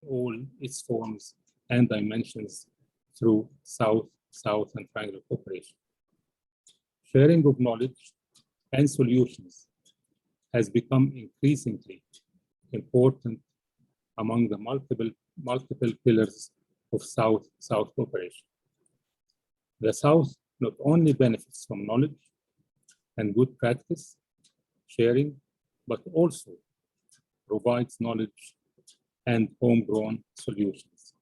all its forms and dimensions through South-South and triangular cooperation. Sharing of knowledge and solutions has become increasingly important among the multiple pillars of South-South cooperation. The South not only benefits from knowledge and good practice sharing, but also provides knowledge and homegrown solutions.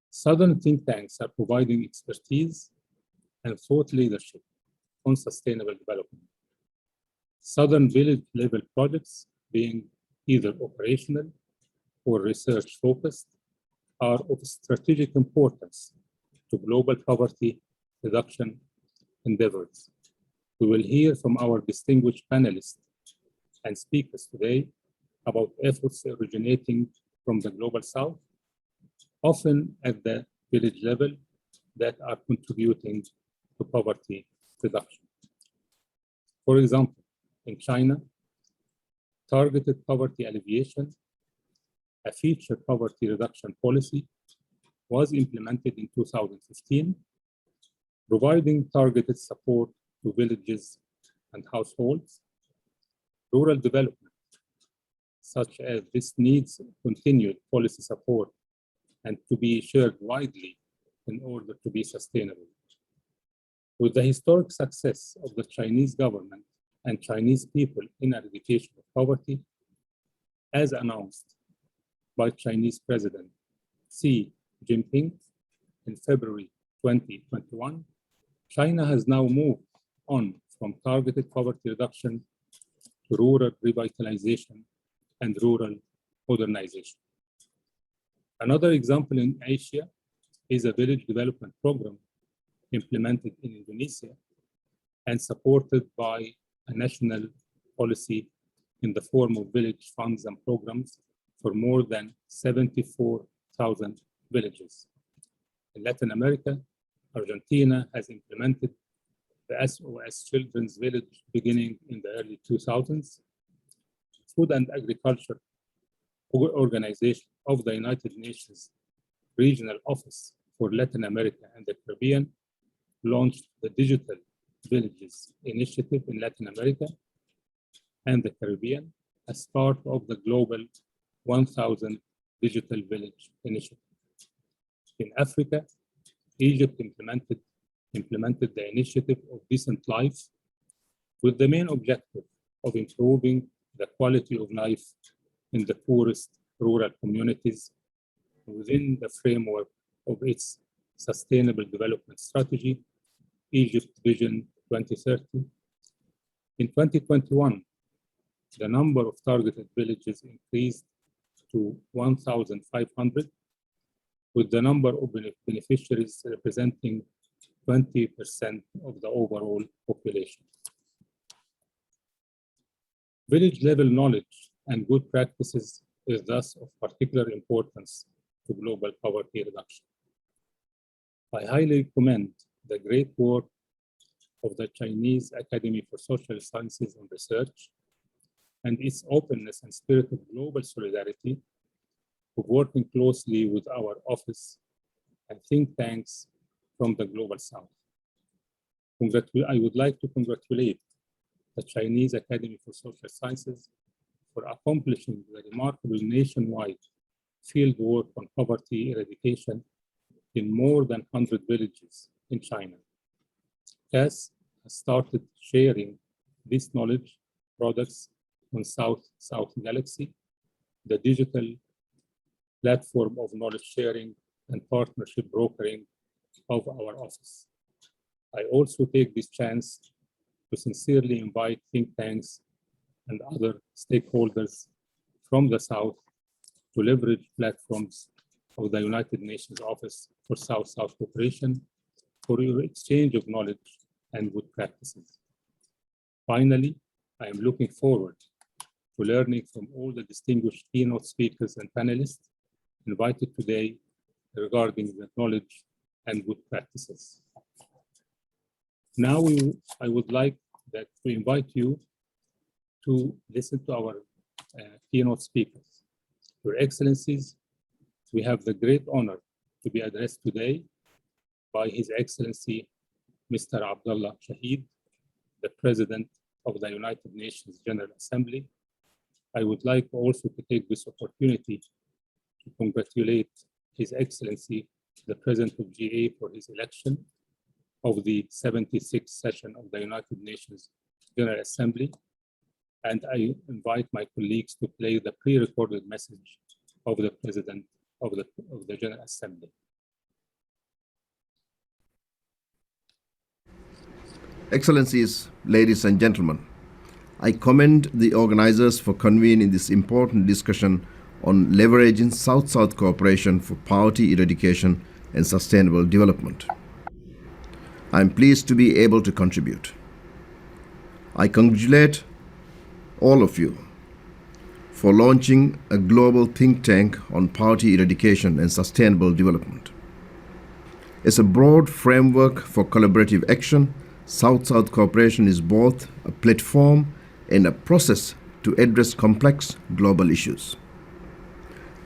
Southern think tanks are providing expertise and thought leadership on sustainable development. Southern village level projects, being either operational or research focused, are of strategic importance to global poverty reduction endeavors. We will hear from our distinguished panelists and speakers today about efforts originating from the Global South, often at the village level, that are contributing to poverty reduction. For example, in China, targeted poverty alleviation, a future poverty reduction policy, was implemented in 2015, providing targeted support to villages and households. Rural development, such as this, needs continued policy support and to be shared widely in order to be sustainable. With the historic success of the Chinese government and Chinese people in eradication of poverty, as announced by Chinese President Xi Jinping in February 2021, China has now moved on from targeted poverty reduction to rural revitalization and rural modernization. Another example in Asia is a village development program implemented in Indonesia and supported by a national policy in the form of village funds and programs for more than 74,000 villages. In Latin America, Argentina has implemented the SOS Children's Village beginning in the early 2000s. Food and Agriculture Organization of the United Nations Regional Office for Latin America and the Caribbean launched the Digital Villages Initiative in Latin America and the Caribbean as part of the Global 1000 Digital Village Initiative. In Africa, Egypt implemented the initiative of Decent Life with the main objective of improving the quality of life in the poorest rural communities within the framework of its Sustainable Development Strategy, Egypt Vision 2030. In 2021, the number of targeted villages increased to 1,500, with the number of beneficiaries representing 20% of the overall population. Village level knowledge and good practices is thus of particular importance to global poverty reduction. I highly commend the great work of the Chinese Academy for Social Sciences and Research and its openness and spirit of global solidarity of working closely with our office and think tanks from the Global South. I would like to congratulate the Chinese Academy for Social Sciences for accomplishing the remarkable nationwide field work on poverty eradication in more than 100 villages in China. CASS has started sharing this knowledge products on South Galaxy, the digital platform of knowledge sharing and partnership brokering of our office. I also take this chance to sincerely invite think tanks and other stakeholders from the South to leverage platforms of the United Nations Office for South-South Cooperation for your exchange of knowledge and good practices. Finally, I am looking forward to learning from all the distinguished keynote speakers and panelists invited today regarding the knowledge and good practices. Now I would like to invite you to listen to our keynote speakers. Your Excellencies, we have the great honor to be addressed today by His Excellency Mr. Abdullah Shahid, the President of the United Nations General Assembly. I would like also to take this opportunity to congratulate His Excellency, the President of GA, for his election of the 76th session of the United Nations General Assembly. And I invite my colleagues to play the pre-recorded message of the President of the General Assembly. Excellencies, ladies and gentlemen, I commend the organizers for convening this important discussion on leveraging South-South cooperation for poverty eradication and sustainable development. I am pleased to be able to contribute. I congratulate all of you for launching a global think tank on poverty eradication and sustainable development. As a broad framework for collaborative action, South-South cooperation is both a platform and a process to address complex global issues.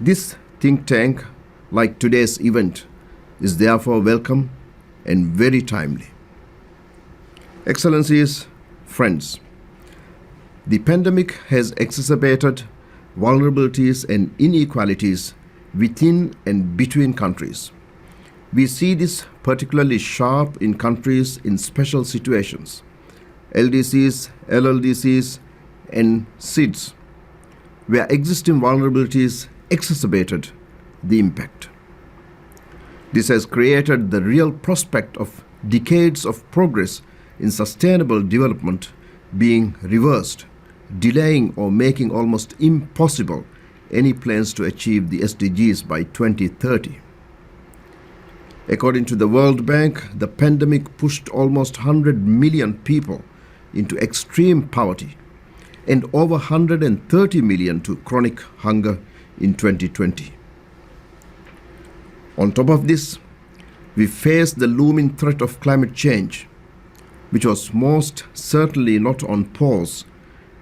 This think tank, like today's event, is therefore welcome and very timely. Excellencies, friends, the pandemic has exacerbated vulnerabilities and inequalities within and between countries. We see this particularly sharp in countries in special situations, LDCs, LLDCs, and SIDS, where existing vulnerabilities exacerbated the impact. This has created the real prospect of decades of progress in sustainable development being reversed, delaying or making almost impossible any plans to achieve the SDGs by 2030. According to the World Bank, the pandemic pushed almost 100 million people into extreme poverty and over 130 million to chronic hunger in 2020. On top of this, we face the looming threat of climate change, which was most certainly not on pause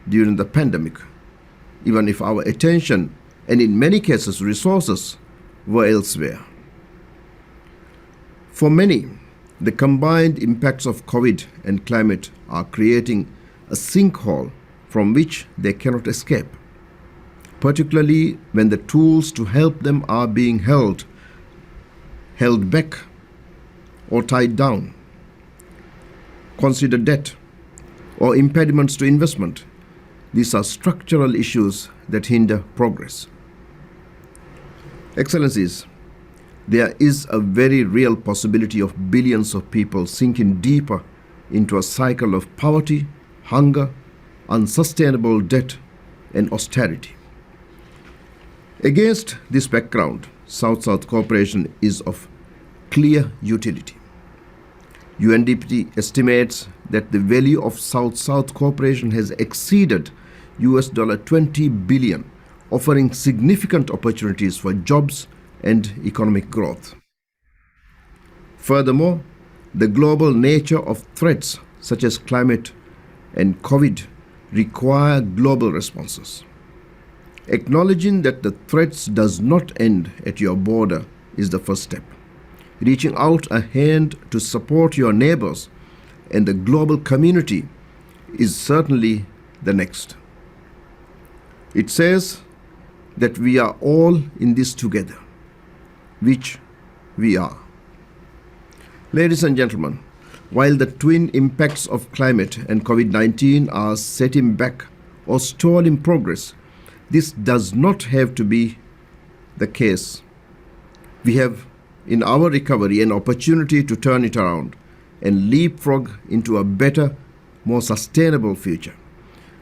during the pandemic, even if our attention and in many cases resources were elsewhere. For many, the combined impacts of COVID and climate are creating a sinkhole from which they cannot escape, particularly when the tools to help them are being held back or tied down. Consider debt or impediments to investment. These are structural issues that hinder progress. Excellencies, there is a very real possibility of billions of people sinking deeper into a cycle of poverty, hunger, unsustainable debt, and austerity. Against this background, South-South cooperation is of clear utility. UNDP estimates that the value of South-South cooperation has exceeded $20 billion, offering significant opportunities for jobs and economic growth. Furthermore, the global nature of threats such as climate and COVID require global responses. Acknowledging that the threats does not end at your border is the first step. Reaching out a hand to support your neighbors and the global community is certainly the next. It says that we are all in this together, which we are. Ladies and gentlemen, while the twin impacts of climate and COVID-19 are setting back or stalling progress, this does not have to be the case. We have in our recovery an opportunity to turn it around and leapfrog into a better, more sustainable future.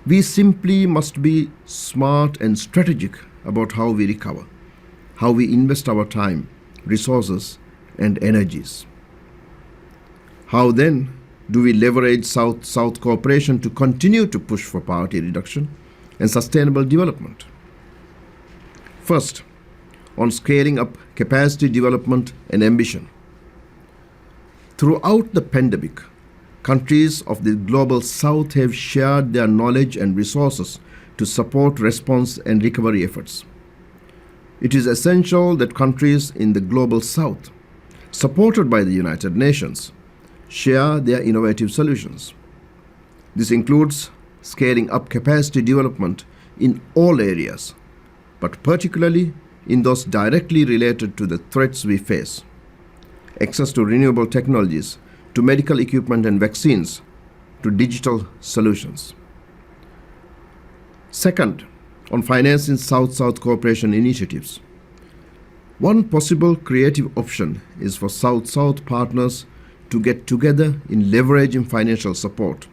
We simply must be smart and strategic about how we recover, how we invest our time, resources, and energies. How then do we leverage South-South cooperation to continue to push for poverty reduction and sustainable development? First, on scaling up capacity development and ambition. Throughout the pandemic, countries of the global South have shared their knowledge and resources to support response and recovery efforts. It is essential that countries in the Global South, supported by the United Nations, share their innovative solutions. This includes scaling up capacity development in all areas, but particularly in those directly related to the threats we face. Access to renewable technologies, to medical equipment and vaccines, to digital solutions. Second, on financing South-South cooperation initiatives. One possible creative option is for South-South partners to get together in leveraging financial support,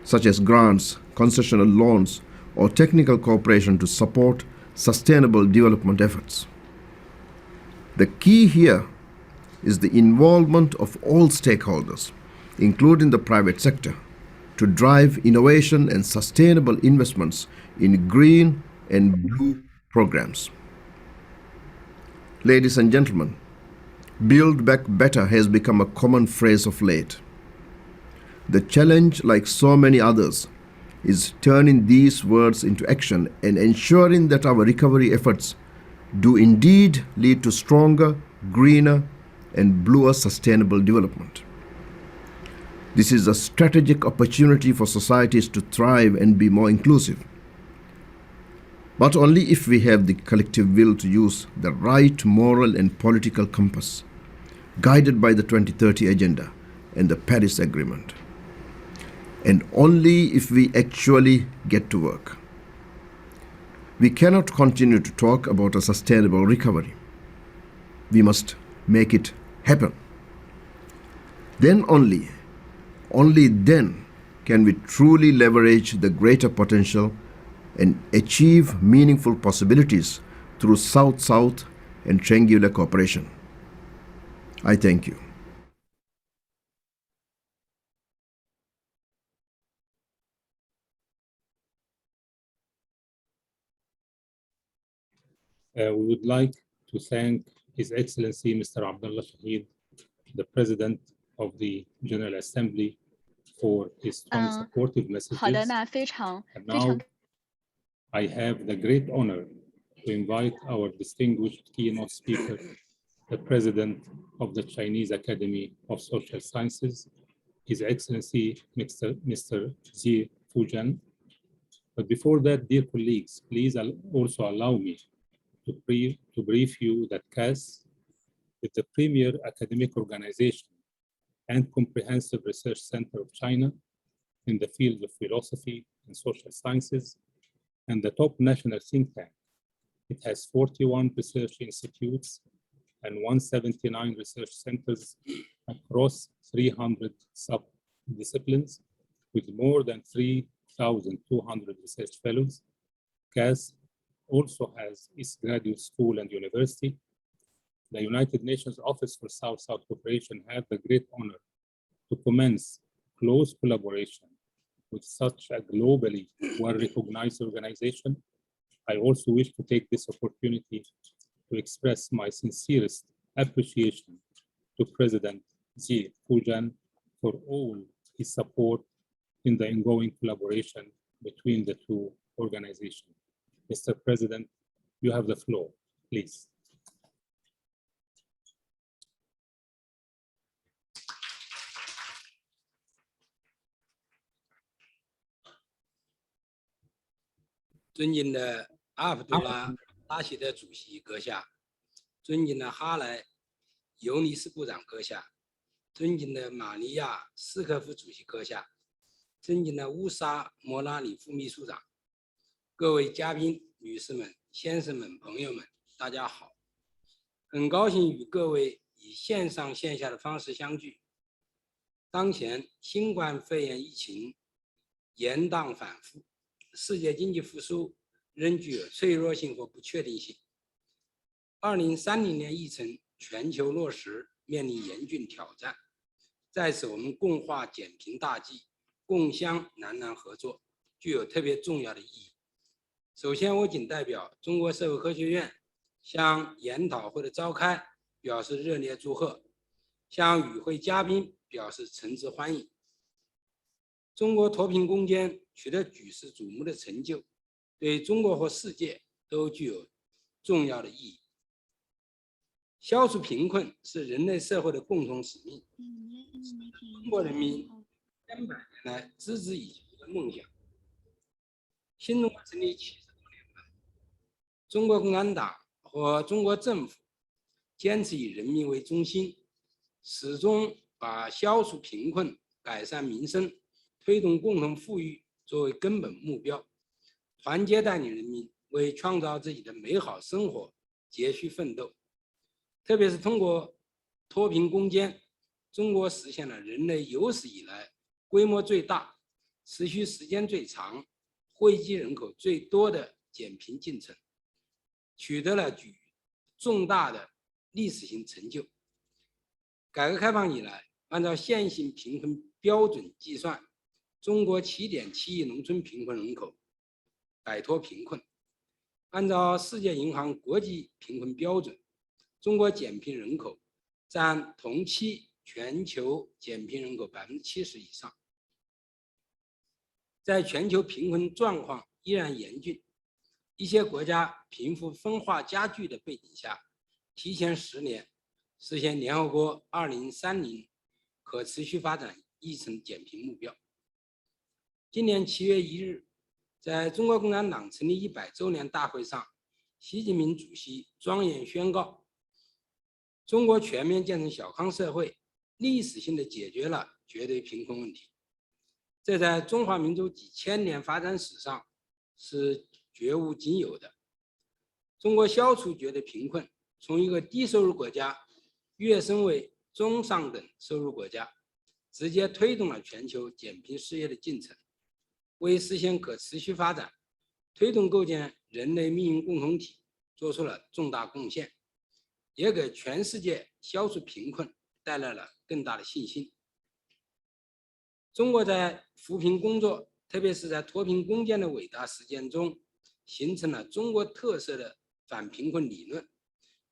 such as grants, concessional loans, or technical cooperation to support sustainable development efforts. The key here is the involvement of all stakeholders, including the private sector, to drive innovation and sustainable investments in green and blue programs. Ladies and gentlemen, Build Back Better has become a common phrase of late. The challenge, like so many others, is turning these words into action and ensuring that our recovery efforts do indeed lead to stronger, greener, and bluer sustainable development. This is a strategic opportunity for societies to thrive and be more inclusive, but only if we have the collective will to use the right moral and political compass, guided by the 2030 Agenda and the Paris Agreement, and only if we actually get to work. We cannot continue to talk about a sustainable recovery. We must make it happen. Then only then can we truly leverage the greater potential and achieve meaningful possibilities through South-South and triangular cooperation. I thank you. We would like to thank His Excellency Mr. Abdullah Shahid, the President of the General Assembly, for his strong supportive messages. 好的，那非常 And now I have the great honor to invite our distinguished keynote speaker, the President of the Chinese Academy of Social Sciences, His Excellency Mr. Xie Fujian. But before that, dear colleagues, please also allow me to brief you that CASS is the premier academic organization and comprehensive research center of China in the field of philosophy and social sciences, and the top national think tank. It has 41 research institutes and 179 research centers across 300 sub-disciplines, with more than 3,200 research fellows. CASS also has its graduate school and university. The United Nations Office for South-South Cooperation had the great honor to commence close collaboration with such a globally well-recognized organization. I also wish to take this opportunity to express my sincerest appreciation to President Xie Fujian for all his support in the ongoing collaboration between the two organizations. Mr. President, you have the floor, please.尊敬的阿卜杜拉·拉希德主席阁下，尊敬的哈莱·尤尼斯部长阁下，尊敬的马尼亚·斯科夫主席阁下，尊敬的乌沙·摩拉里副秘书长，各位嘉宾、女士们、先生们、朋友们，大家好！很高兴与各位以线上线下的方式相聚。当前新冠肺炎疫情延宕反复，世界经济复苏仍具有脆弱性和不确定性。2030年议程全球落实面临严峻挑战，在此我们共话减贫大计，共襄南南合作，具有特别重要的意义。首先，我谨代表中国社会科学院向研讨会的召开表示热烈祝贺，向与会嘉宾表示诚挚欢迎。中国脱贫攻坚取得举世瞩目的成就，对中国和世界都具有重要的意义。消除贫困是人类社会的共同使命，中国人民千百年来孜孜以求的梦想。新中国成立70多年了，中国共产党和中国政府坚持以人民为中心，始终把消除贫困、改善民生、推动共同富裕作为根本目标，团结带领人民为创造自己的美好生活继续奋斗。特别是通过脱贫攻坚，中国实现了人类有史以来规模最大、持续时间最长、惠及人口最多的减贫进程，取得了重大的历史性成就。改革开放以来，按照现行贫困标准计算，中国7.7亿农村贫困人口摆脱贫困。按照世界银行国际贫困标准，中国减贫人口占同期全球减贫人口70%以上。在全球贫困状况依然严峻，一些国家贫富分化加剧的背景下，提前10年实现联合国2030可持续发展议程减贫目标。今年7月1日，在中国共产党成立100周年大会上，习近平主席庄严宣告，中国全面建成小康社会，历史性的解决了绝对贫困问题。这在中华民族几千年发展史上是绝无仅有的。中国消除绝对贫困，从一个低收入国家跃升为中上等收入国家，直接推动了全球减贫事业的进程，为实现可持续发展、推动构建人类命运共同体做出了重大贡献，也给全世界消除贫困带来了更大的信心。中国在扶贫工作，特别是在脱贫攻坚的伟大实践中，形成了中国特色的反贫困理论，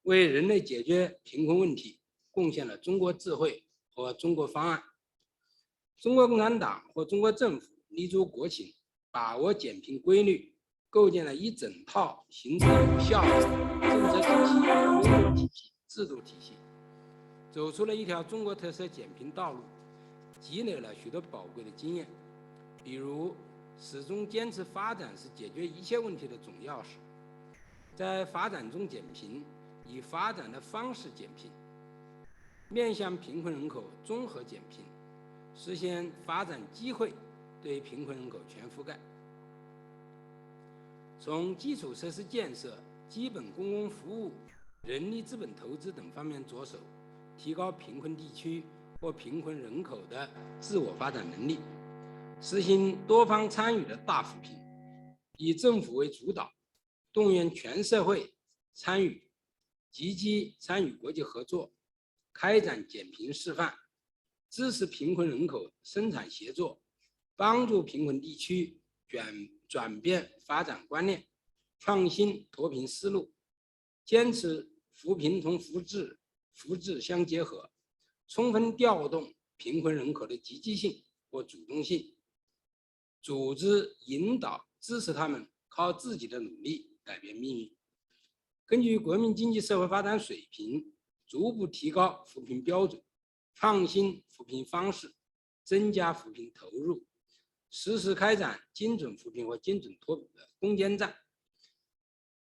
为人类解决贫困问题贡献了中国智慧和中国方案。中国共产党和中国政府立足国情，把握减贫规律，构建了一整套行之有效的政策体系、工作体系、制度体系，走出了一条中国特色减贫道路，积累了许多宝贵的经验。比如，始终坚持发展是解决一切问题的总钥匙，在发展中减贫，以发展的方式减贫，面向贫困人口综合减贫，实现发展机会对贫困人口全覆盖。从基础设施建设、基本公共服务、人力资本投资等方面着手，提高贫困地区或贫困人口的自我发展能力，实行多方参与的大扶贫，以政府为主导，动员全社会参与，积极参与国际合作，开展减贫示范，支持贫困人口生产协作，帮助贫困地区转变发展观念，创新脱贫思路，坚持扶贫同扶治相结合，充分调动贫困人口的积极性或主动性，组织引导支持他们靠自己的努力改变命运。根据国民经济社会发展水平，逐步提高扶贫标准，创新扶贫方式，增加扶贫投入，实时开展精准扶贫和精准脱贫的攻坚战，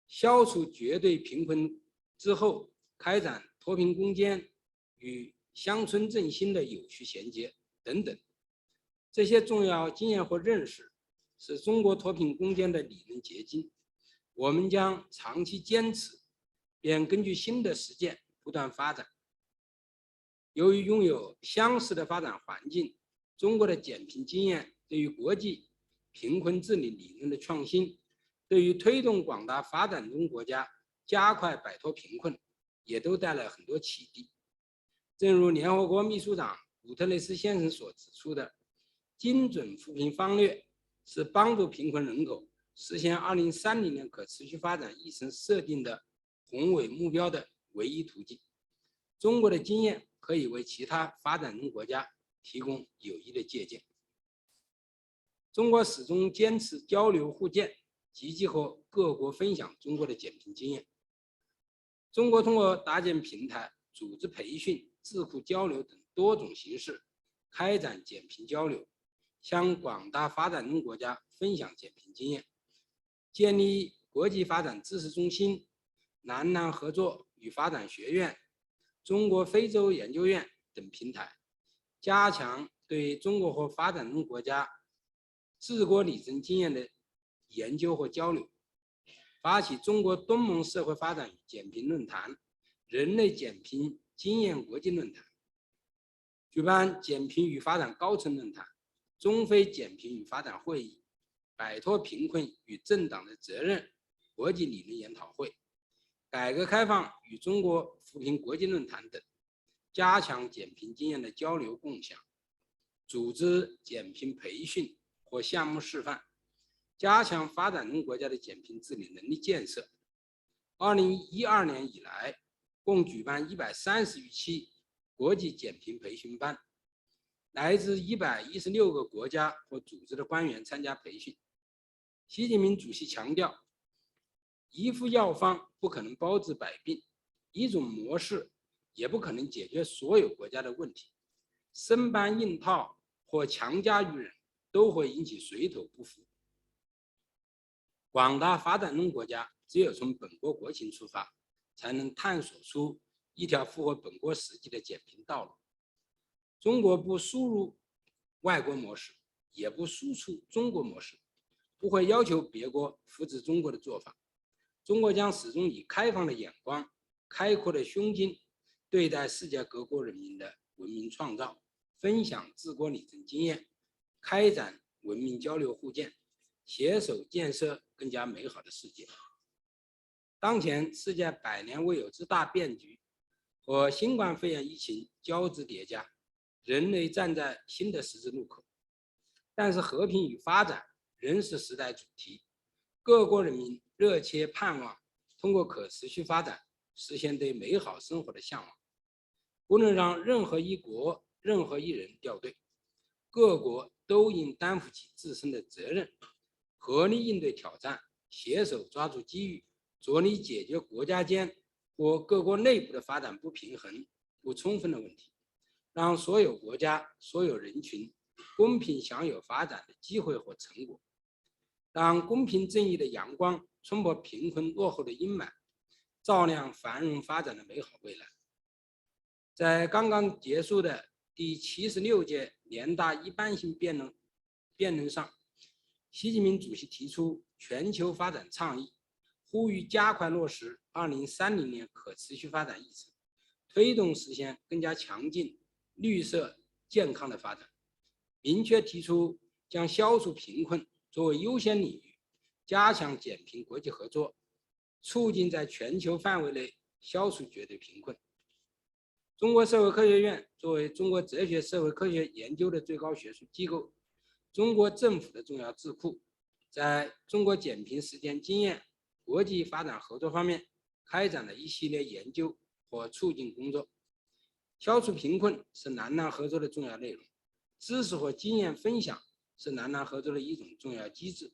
消除绝对贫困之后，开展脱贫攻坚与乡村振兴的有序衔接等等。这些重要经验或认识是中国脱贫攻坚的理论结晶，我们将长期坚持，并根据新的实践不断发展。由于拥有相似的发展环境，中国的减贫经验对于国际贫困治理理论的创新，对于推动广大发展中国家加快摆脱贫困，也都带来很多启迪。正如联合国秘书长古特雷斯先生所指出的，精准扶贫方略是帮助贫困人口实现2030年可持续发展议程设定的宏伟目标的唯一途径。中国的经验可以为其他发展中国家提供有益的借鉴。中国始终坚持交流互鉴，积极和各国分享中国的减贫经验。中国通过搭建平台、组织培训、智库交流等多种形式，开展减贫交流，向广大发展中国家分享减贫经验，建立国际发展知识中心、南南合作与发展学院、中国非洲研究院等平台，加强对中国和发展中国家治国理政经验的研究和交流，发起中国东盟社会发展与减贫论坛、人类减贫经验国际论坛，举办减贫与发展高层论坛、中非减贫与发展会议、摆脱贫困与政党的责任国际理论研讨会、改革开放与中国扶贫国际论坛等，加强减贫经验的交流共享，组织减贫培训或项目示范，加强发展中国家的减贫治理能力建设。2012年以来，共举办130余期国际减贫培训班，来自116个国家或组织的官员参加培训。习近平主席强调，一副药方不可能包治百病，一种模式也不可能解决所有国家的问题，生搬硬套或强加于人都会引起水土不服。广大发展中国家只有从本国国情出发，才能探索出一条符合本国实际的减贫道路。中国不输入外国模式，也不输出中国模式，不会要求别国复制中国的做法。中国将始终以开放的眼光、开阔的胸襟对待世界各国人民的文明创造，分享治国理政经验，开展文明交流互鉴，携手建设更加美好的世界。当前世界100年未有之大变局和新冠肺炎疫情交织叠加，人类站在新的十字路口。但是和平与发展仍是时代主题，各国人民热切盼望通过可持续发展实现对美好生活的向往，不能让任何一国、任何一人掉队。各国都应担负起自身的责任，合力应对挑战，携手抓住机遇，着力解决国家间或各国内部的发展不平衡、不充分的问题，让所有国家、所有人群公平享有发展的机会和成果，让公平正义的阳光冲破贫困落后的阴霾，照亮繁荣发展的美好未来。在刚刚结束的第76届联大一般性辩论上，习近平主席提出全球发展倡议，呼吁加快落实2030年可持续发展议程，推动实现更加强劲、绿色、健康的发展。明确提出将消除贫困作为优先领域，加强减贫国际合作，促进在全球范围内消除绝对贫困。中国社会科学院作为中国哲学社会科学研究的最高学术机构，中国政府的重要智库，在中国减贫实践经验、国际发展合作方面开展了一系列研究和促进工作。消除贫困是南南合作的重要内容，知识和经验分享是南南合作的一种重要机制。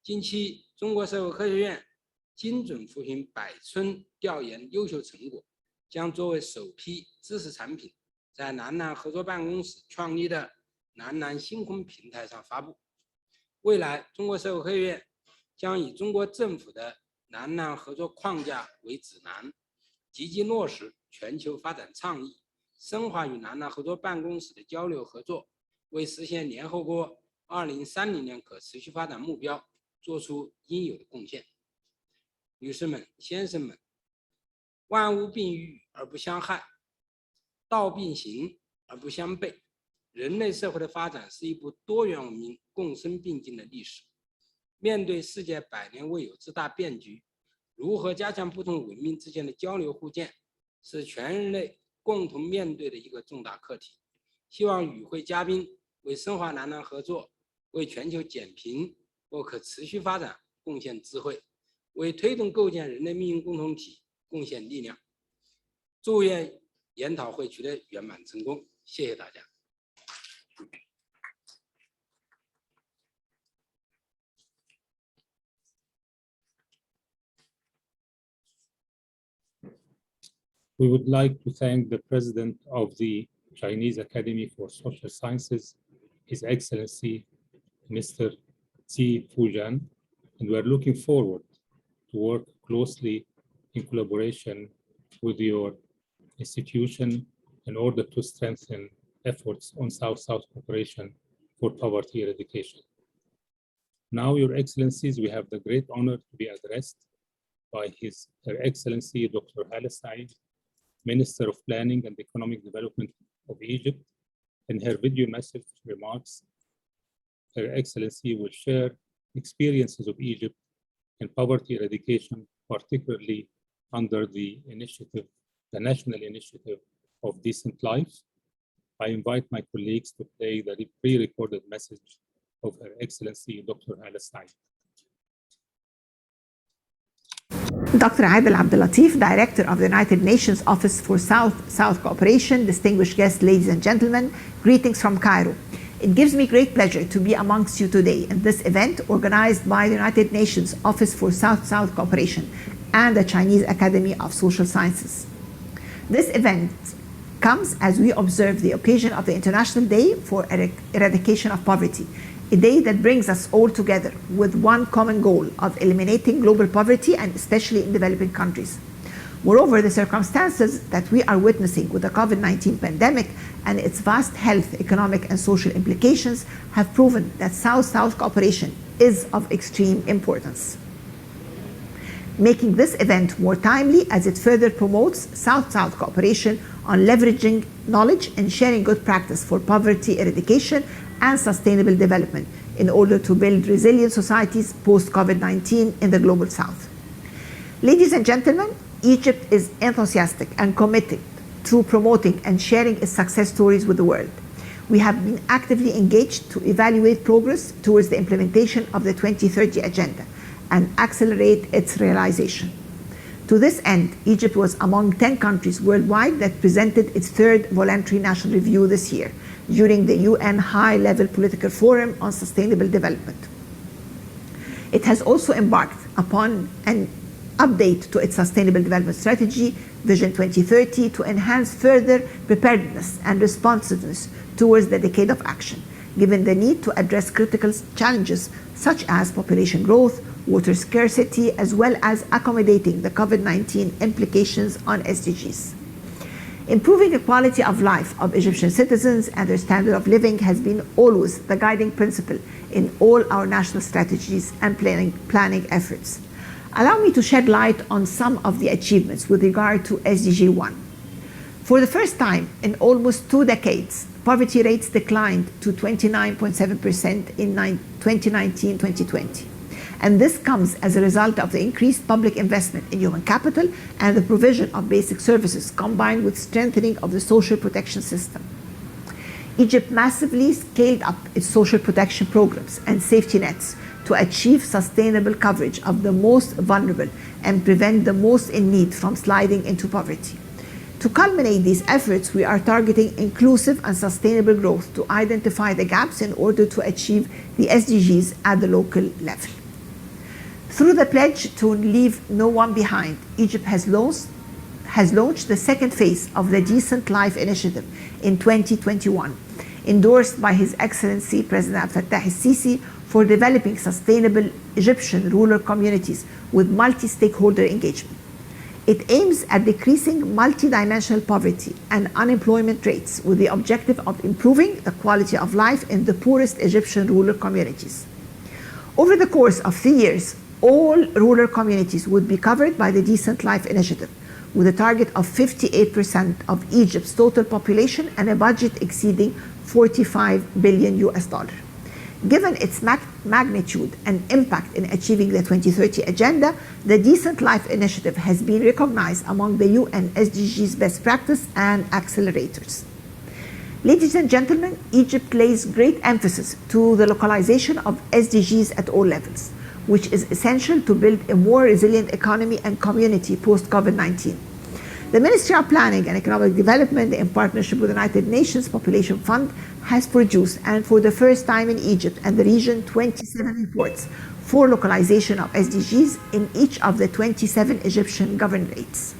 近期，中国社会科学院精准扶贫百村调研优秀成果将作为首批知识产品，在南南合作办公室创立的南南星空平台上发布。未来，中国社会科学院将以中国政府的南南合作框架为指南，积极落实全球发展倡议，深化与南南合作办公室的交流合作，为实现联合国2030年可持续发展目标做出应有的贡献。女士们、先生们，万物并育而不相害，道并行而不相悖。人类社会的发展是一部多元文明共生并进的历史。面对世界100年未有之大变局，如何加强不同文明之间的交流互鉴，是全人类共同面对的一个重大课题。希望与会嘉宾为深化南南合作、为全球减贫或可持续发展贡献智慧，为推动构建人类命运共同体贡献力量。祝愿研讨会取得圆满成功，谢谢大家。We would like to thank the President of the Chinese Academy for Social Sciences, His Excellency, Mr. Qi Fujian, and we are looking forward to work closely in collaboration with your institution in order to strengthen efforts on South-South cooperation for poverty eradication. Now, Your Excellencies, we have the great honor to be addressed by Her Excellency Dr. Hala Said, Minister of Planning and Economic Development of Egypt. In her video message remarks, Her Excellency will share experiences of Egypt in poverty eradication, particularly under the national initiative of Decent Life. I invite my colleagues to play the pre-recorded message of Her Excellency Dr. Hala Said. Dr. Adel Abdelatif, Director of the United Nations Office for South-South Cooperation, distinguished guests, ladies and gentlemen, greetings from Cairo. It gives me great pleasure to be amongst you today in this event organized by the United Nations Office for South-South Cooperation and the Chinese Academy of Social Sciences. This event comes as we observe the occasion of the International Day for Eradication of Poverty, a day that brings us all together with one common goal of eliminating global poverty, and especially in developing countries. Moreover, the circumstances that we are witnessing with the COVID-19 pandemic and its vast health, economic, and social implications have proven that South-South cooperation is of extreme importance, making this event more timely as it further promotes South-South cooperation on leveraging knowledge and sharing good practice for poverty eradication and sustainable development in order to build resilient societies post-COVID-19 in the global South. Ladies and gentlemen, Egypt is enthusiastic and committed to promoting and sharing its success stories with the world. We have been actively engaged to evaluate progress towards the implementation of the 2030 Agenda and accelerate its realization. To this end, Egypt was among 10 countries worldwide that presented its third voluntary national review this year during the UN High-Level Political Forum on Sustainable Development. It has also embarked upon an update to its Sustainable Development Strategy, Vision 2030, to enhance further preparedness and responsiveness towards the decade of action, given the need to address critical challenges such as population growth, water scarcity, as well as accommodating the COVID-19 implications on SDGs. Improving the quality of life of Egyptian citizens and their standard of living has been always the guiding principle in all our national strategies and planning efforts. Allow me to shed light on some of the achievements with regard to SDG 1. For the first time in almost 2 decades, poverty rates declined to 29.7% in 2019-2020. And this comes as a result of the increased public investment in human capital and the provision of basic services combined with strengthening of the social protection system. Egypt massively scaled up its social protection programs and safety nets to achieve sustainable coverage of the most vulnerable and prevent the most in need from sliding into poverty. To culminate these efforts, we are targeting inclusive and sustainable growth to identify the gaps in order to achieve the SDGs at the local level. Through the pledge to leave no one behind, Egypt has launched the second phase of the Decent Life Initiative in 2021, endorsed by His Excellency President Abdel Fattah el-Sisi for developing sustainable Egyptian rural communities with multi-stakeholder engagement. It aims at decreasing multidimensional poverty and unemployment rates with the objective of improving the quality of life in the poorest Egyptian rural communities. Over the course of 3 years, all rural communities would be covered by the Decent Life Initiative, with a target of 58% of Egypt's total population and a budget exceeding $45 billion. Given its magnitude and impact in achieving the 2030 Agenda, the Decent Life Initiative has been recognized among the UN SDGs best practice and accelerators. Ladies and gentlemen, Egypt lays great emphasis to the localization of SDGs at all levels, which is essential to build a more resilient economy and community post-COVID-19. The Ministry of Planning and Economic Development, in partnership with the United Nations Population Fund, has produced, and for the first time in Egypt and the region, 27 reports for localization of SDGs in each of the 27 Egyptian governorates.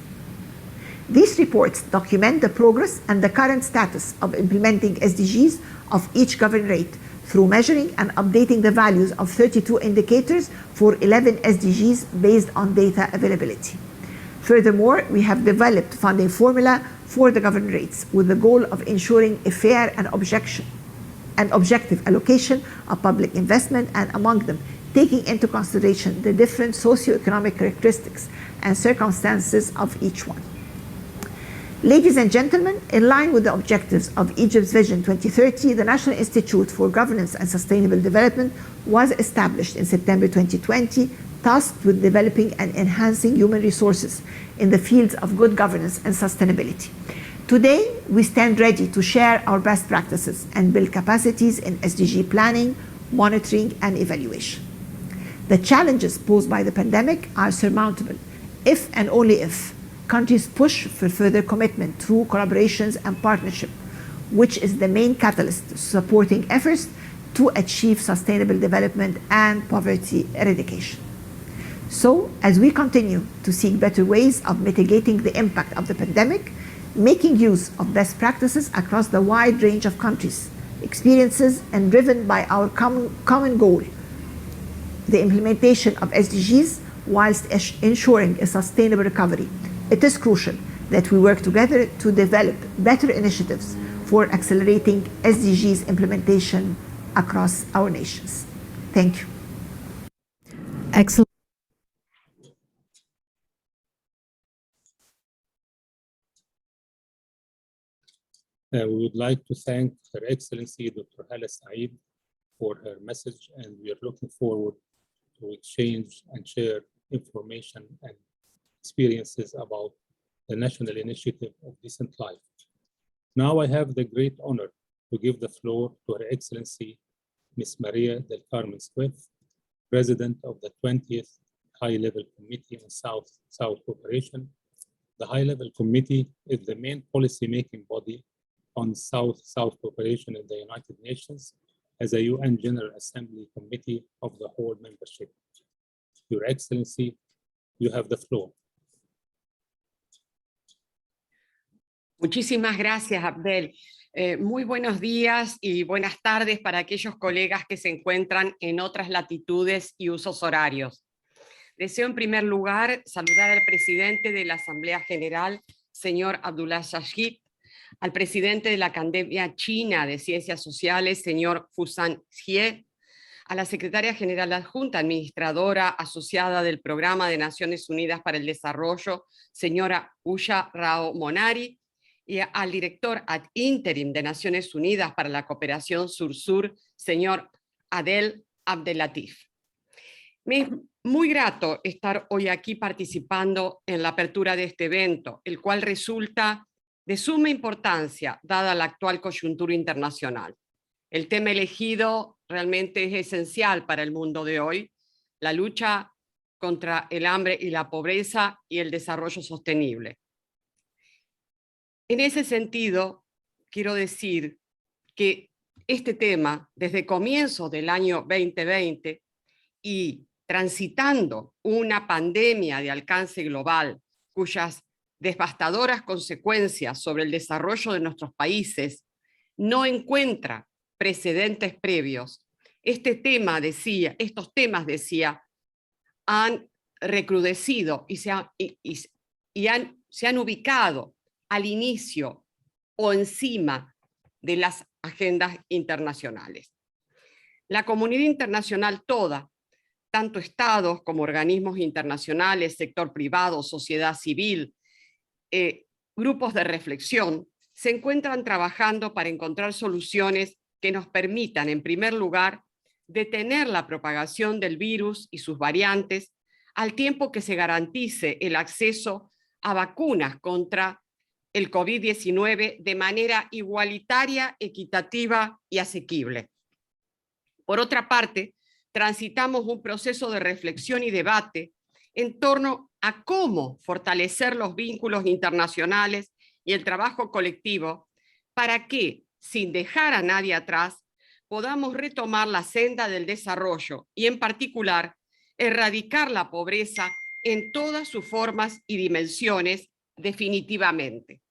These reports document the progress and the current status of implementing SDGs of each governorate through measuring and updating the values of 32 indicators for 11 SDGs based on data availability. Furthermore, we have developed funding formula for the governorates with the goal of ensuring a fair and objective allocation of public investment, and among them, taking into consideration the different socioeconomic characteristics and circumstances of each one. Ladies and gentlemen, in line with the objectives of Egypt's Vision 2030, the National Institute for Governance and Sustainable Development was established in September 2020, tasked with developing and enhancing human resources in the fields of good governance and sustainability. Today, we stand ready to share our best practices and build capacities in SDG planning, monitoring, and evaluation. The challenges posed by the pandemic are surmountable if and only if countries push for further commitment through collaborations and partnership, which is the main catalyst to supporting efforts to achieve sustainable development and poverty eradication. So, as we continue to seek better ways of mitigating the impact of the pandemic, making use of best practices across the wide range of countries, experiences, and driven by our common goal, the implementation of SDGs whilst ensuring a sustainable recovery, it is crucial that we work together to develop better initiatives for accelerating SDGs implementation across our nations. Thank you. Excellent. We would like to thank Her Excellency Dr. Hala Saeed for her message, and we are looking forward to exchange and share information and experiences about the national initiative of decent life. Now I have the great honor to give the floor to Her Excellency Ms. Maria del Carmen Swift, President of the 20th High-Level Committee on South Cooperation. The High-Level Committee is the main policy-making body on South Cooperation in the United Nations as a UN General Assembly Committee of the whole membership. Your Excellency, you have the floor. Muchísimas gracias, Abdel. Muy buenos días y buenas tardes para aquellos colegas que se encuentran en otras latitudes y usos horarios. Deseo en primer lugar saludar al presidente de la Asamblea General, señor Abdullah Shahid, al presidente de la Academia China de Ciencias Sociales, señor Fusan Xie, a la secretaria general adjunta, administradora asociada del Programa de Naciones Unidas para el Desarrollo, señora Usha Rao Monari, y al director ad interim de Naciones Unidas para la Cooperación Sur-Sur, señor Adel Abdelatif. Me es muy grato estar hoy aquí participando en la apertura de este evento, el cual resulta de suma importancia dada la actual coyuntura internacional. El tema elegido realmente es esencial para el mundo de hoy, la lucha contra el hambre y la pobreza y el desarrollo sostenible. En ese sentido, quiero decir que este tema, desde comienzos del año 2020 y transitando una pandemia de alcance global, cuyas devastadoras consecuencias sobre el desarrollo de nuestros países no encuentra precedentes previos, estos temas, decía, han recrudecido y se han ubicado al inicio o encima de las agendas internacionales. La comunidad internacional toda, tanto estados como organismos internacionales, sector privado, sociedad civil, grupos de reflexión, se encuentran trabajando para encontrar soluciones que nos permitan, en primer lugar, detener la propagación del virus y sus variantes, al tiempo que se garantice el acceso a vacunas contra el COVID-19 de manera igualitaria, equitativa y asequible. Por otra parte, transitamos un proceso de reflexión y debate en torno a cómo fortalecer los vínculos internacionales y el trabajo colectivo para que, sin dejar a nadie atrás, podamos retomar la senda del desarrollo y, en particular, erradicar la pobreza en todas sus formas y dimensiones definitivamente.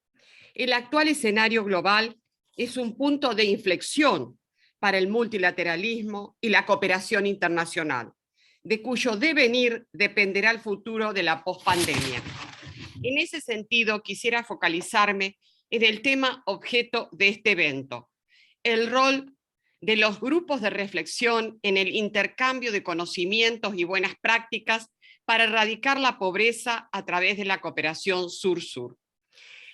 El actual escenario global es un punto de inflexión para el multilateralismo y la cooperación internacional, de cuyo devenir dependerá el futuro de la pospandemia. En ese sentido, quisiera focalizarme en el tema objeto de este evento, el rol de los grupos de reflexión en el intercambio de conocimientos y buenas prácticas para erradicar la pobreza a través de la cooperación sur-sur.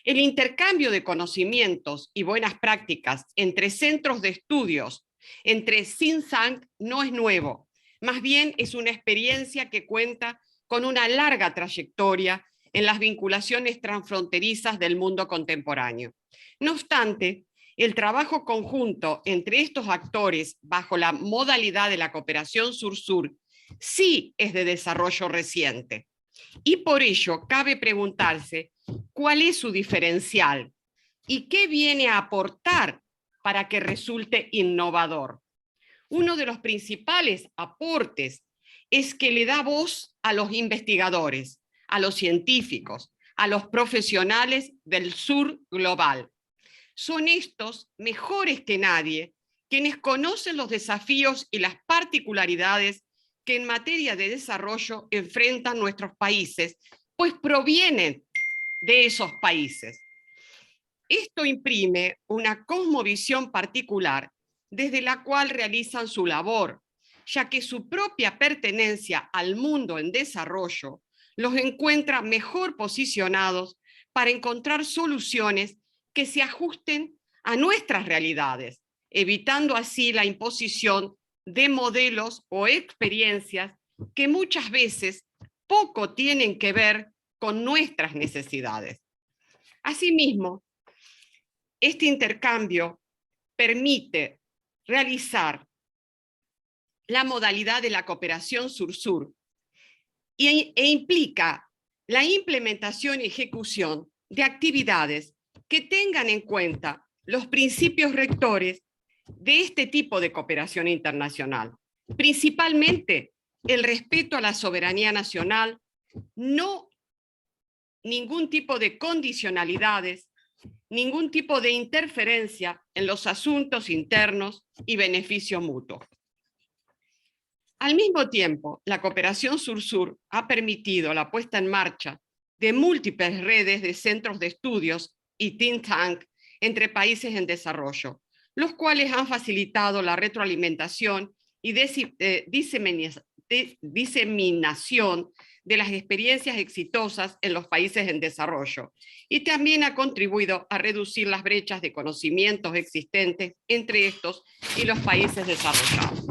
El intercambio de conocimientos y buenas prácticas entre centros de estudios, entre think tank, no es nuevo, más bien es una experiencia que cuenta con una larga trayectoria en las vinculaciones transfronterizas del mundo contemporáneo. No obstante, el trabajo conjunto entre estos actores bajo la modalidad de la cooperación sur-sur sí es de desarrollo reciente. Y por ello cabe preguntarse cuál es su diferencial y qué viene a aportar para que resulte innovador. Uno de los principales aportes es que le da voz a los investigadores, a los científicos, a los profesionales del sur global. Son estos, mejores que nadie, quienes conocen los desafíos y las particularidades que en materia de desarrollo enfrentan nuestros países, pues provienen de esos países. Esto imprime una cosmovisión particular desde la cual realizan su labor, ya que su propia pertenencia al mundo en desarrollo los encuentra mejor posicionados para encontrar soluciones que se ajusten a nuestras realidades, evitando así la imposición de modelos o experiencias que muchas veces poco tienen que ver con nuestras necesidades. Asimismo, este intercambio permite realizar la modalidad de la cooperación sur-sur e implica la implementación y ejecución de actividades que tengan en cuenta los principios rectores de este tipo de cooperación internacional, principalmente el respeto a la soberanía nacional, no ningún tipo de condicionalidades, ningún tipo de interferencia en los asuntos internos y beneficio mutuo. Al mismo tiempo, la cooperación sur-sur ha permitido la puesta en marcha de múltiples redes de centros de estudios y think tank entre países en desarrollo, los cuales han facilitado la retroalimentación y diseminación de las experiencias exitosas en los países en desarrollo, y también ha contribuido a reducir las brechas de conocimientos existentes entre estos y los países desarrollados.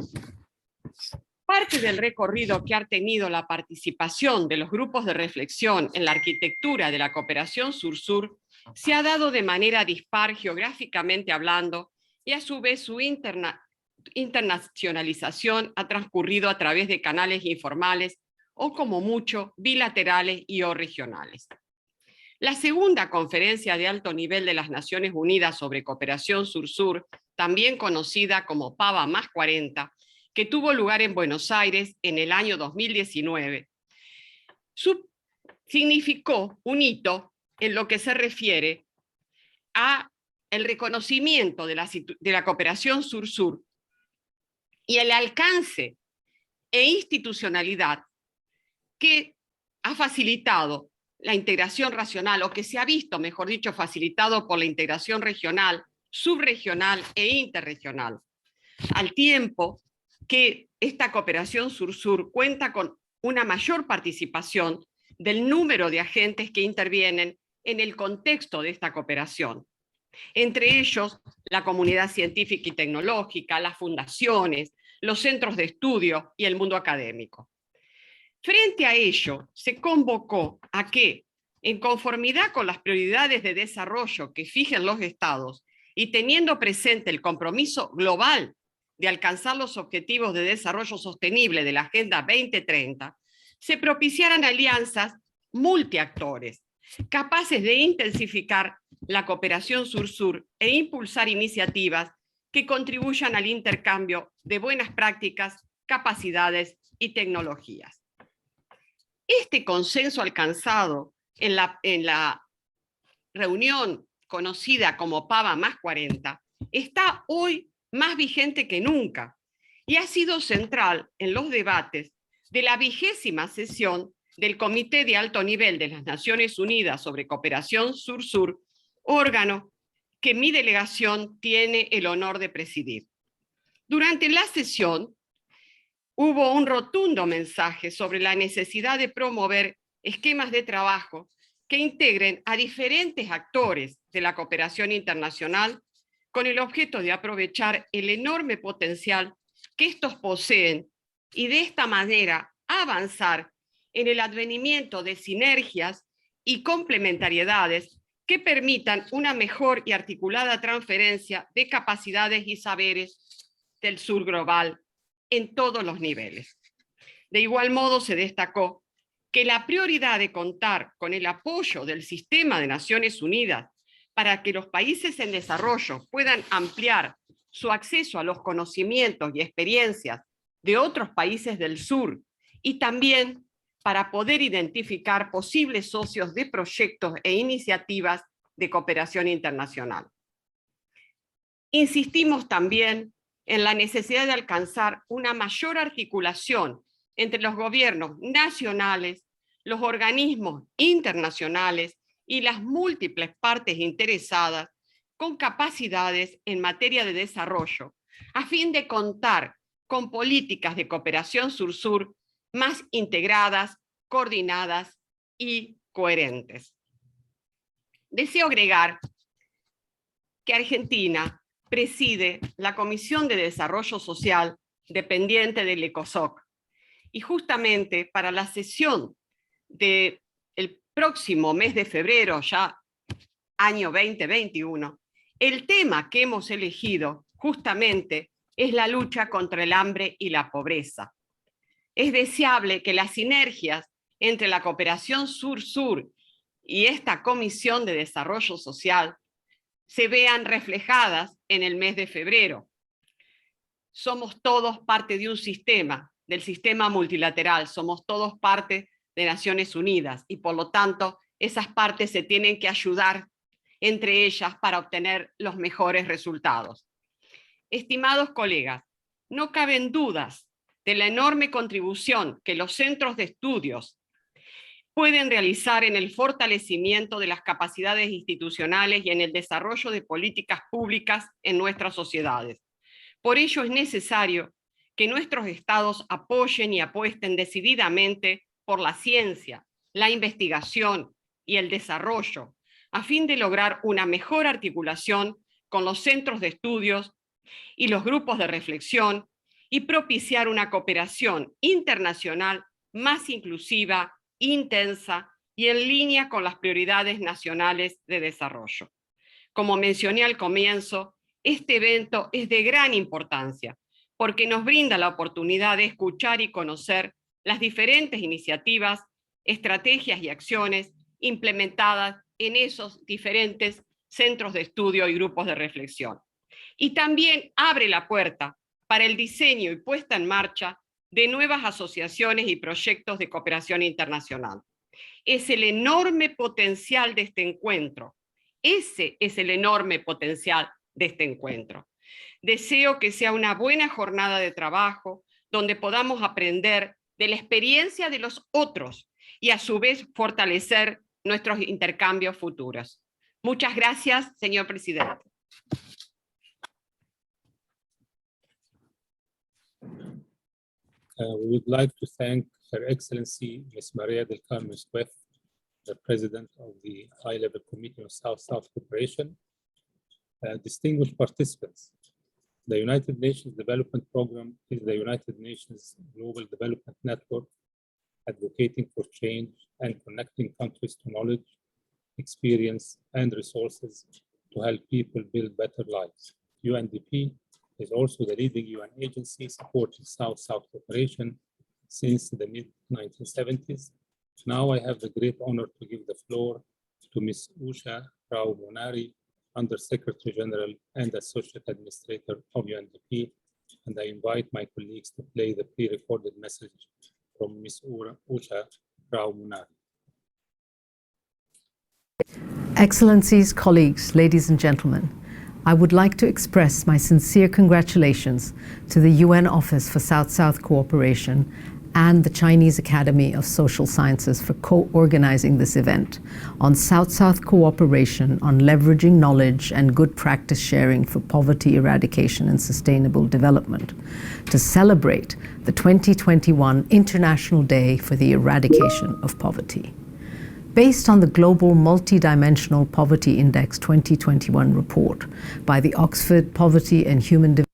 Parte del recorrido que ha tenido la participación de los grupos de reflexión en la arquitectura de la cooperación sur-sur se ha dado de manera dispar geográficamente hablando, y a su vez su internacionalización ha transcurrido a través de canales informales o como mucho bilaterales y o regionales. La segunda conferencia de alto nivel de las Naciones Unidas sobre cooperación sur-sur, también conocida como PAVA más 40, que tuvo lugar en Buenos Aires en el año 2019, significó un hito en lo que se refiere a el reconocimiento de la cooperación sur-sur y el alcance e institucionalidad que ha facilitado la integración racional, o que se ha visto, mejor dicho, facilitado por la integración regional, subregional e interregional, al tiempo que esta cooperación sur-sur cuenta con una mayor participación del número de agentes que intervienen en el contexto de esta cooperación. Entre ellos, la comunidad científica y tecnológica, las fundaciones, los centros de estudio y el mundo académico. Frente a ello, se convocó a que, en conformidad con las prioridades de desarrollo que fijen los estados y teniendo presente el compromiso global de alcanzar los objetivos de desarrollo sostenible de la Agenda 2030, se propiciaran alianzas multiactores, capaces de intensificar la cooperación sur-sur e impulsar iniciativas que contribuyan al intercambio de buenas prácticas, capacidades y tecnologías. Este consenso alcanzado en la reunión conocida como Pava más 40 está hoy más vigente que nunca y ha sido central en los debates de la 20ª sesión del Comité de Alto Nivel de las Naciones Unidas sobre Cooperación Sur-Sur, órgano que mi delegación tiene el honor de presidir. Durante la sesión hubo un rotundo mensaje sobre la necesidad de promover esquemas de trabajo que integren a diferentes actores de la cooperación internacional con el objeto de aprovechar el enorme potencial que estos poseen y de esta manera avanzar en el advenimiento de sinergias y complementariedades que permitan una mejor y articulada transferencia de capacidades y saberes del sur global en todos los niveles. De igual modo, se destacó que la prioridad de contar con el apoyo del sistema de Naciones Unidas para que los países en desarrollo puedan ampliar su acceso a los conocimientos y experiencias de otros países del sur y también para poder identificar posibles socios de proyectos e iniciativas de cooperación internacional. Insistimos también en la necesidad de alcanzar una mayor articulación entre los gobiernos nacionales, los organismos internacionales y las múltiples partes interesadas con capacidades en materia de desarrollo, a fin de contar con políticas de cooperación sur-sur más integradas, coordinadas y coherentes. Deseo agregar que Argentina preside la Comisión de Desarrollo Social dependiente del ECOSOC, y justamente para la sesión del próximo mes de febrero, ya año 2021, el tema que hemos elegido justamente es la lucha contra el hambre y la pobreza. Es deseable que las sinergias entre la cooperación sur-sur y esta Comisión de Desarrollo Social se vean reflejadas en el mes de febrero. Somos todos parte de un sistema, del sistema multilateral, somos todos parte de Naciones Unidas y por lo tanto esas partes se tienen que ayudar entre ellas para obtener los mejores resultados. Estimados colegas, no caben dudas de la enorme contribución que los centros de estudios pueden realizar en el fortalecimiento de las capacidades institucionales y en el desarrollo de políticas públicas en nuestras sociedades. Por ello es necesario que nuestros estados apoyen y apuesten decididamente por la ciencia, la investigación y el desarrollo, a fin de lograr una mejor articulación con los centros de estudios y los grupos de reflexión y propiciar una cooperación internacional más inclusiva, intensa y en línea con las prioridades nacionales de desarrollo. Como mencioné al comienzo, este evento es de gran importancia porque nos brinda la oportunidad de escuchar y conocer las diferentes iniciativas, estrategias y acciones implementadas en esos diferentes centros de estudio y grupos de reflexión. Y también abre la puerta para el diseño y puesta en marcha de nuevas asociaciones y proyectos de cooperación internacional. Es el enorme potencial de este encuentro. Ese es el enorme potencial de este encuentro. Deseo que sea una buena jornada de trabajo donde podamos aprender de la experiencia de los otros y a su vez fortalecer nuestros intercambios futuros. Muchas gracias, señor presidente. We would like to thank Her Excellency Ms. Maria del Carmen Squef, the President of the High-Level Committee on South-South Cooperation. Distinguished participants, the United Nations Development Program is the United Nations Global Development Network advocating for change and connecting countries to knowledge, experience, and resources to help people build better lives. UNDP is also the leading UN agency supporting South-South cooperation since the mid-1970s. Now I have the great honor to give the floor to Ms. Usha Rao Munari, Under Secretary General and Associate Administrator of UNDP, and I invite my colleagues to play the pre-recorded message from Ms. Usha Rao Munari. Excellencies, colleagues, ladies and gentlemen, I would like to express my sincere congratulations to the UN Office for South-South Cooperation and the Chinese Academy of Social Sciences for co-organizing this event on South-South cooperation on leveraging knowledge and good practice sharing for poverty eradication and sustainable development, to celebrate the 2021 International Day for the Eradication of Poverty. Based on the Global Multidimensional Poverty Index 2021 report by the Oxford Poverty and Human Development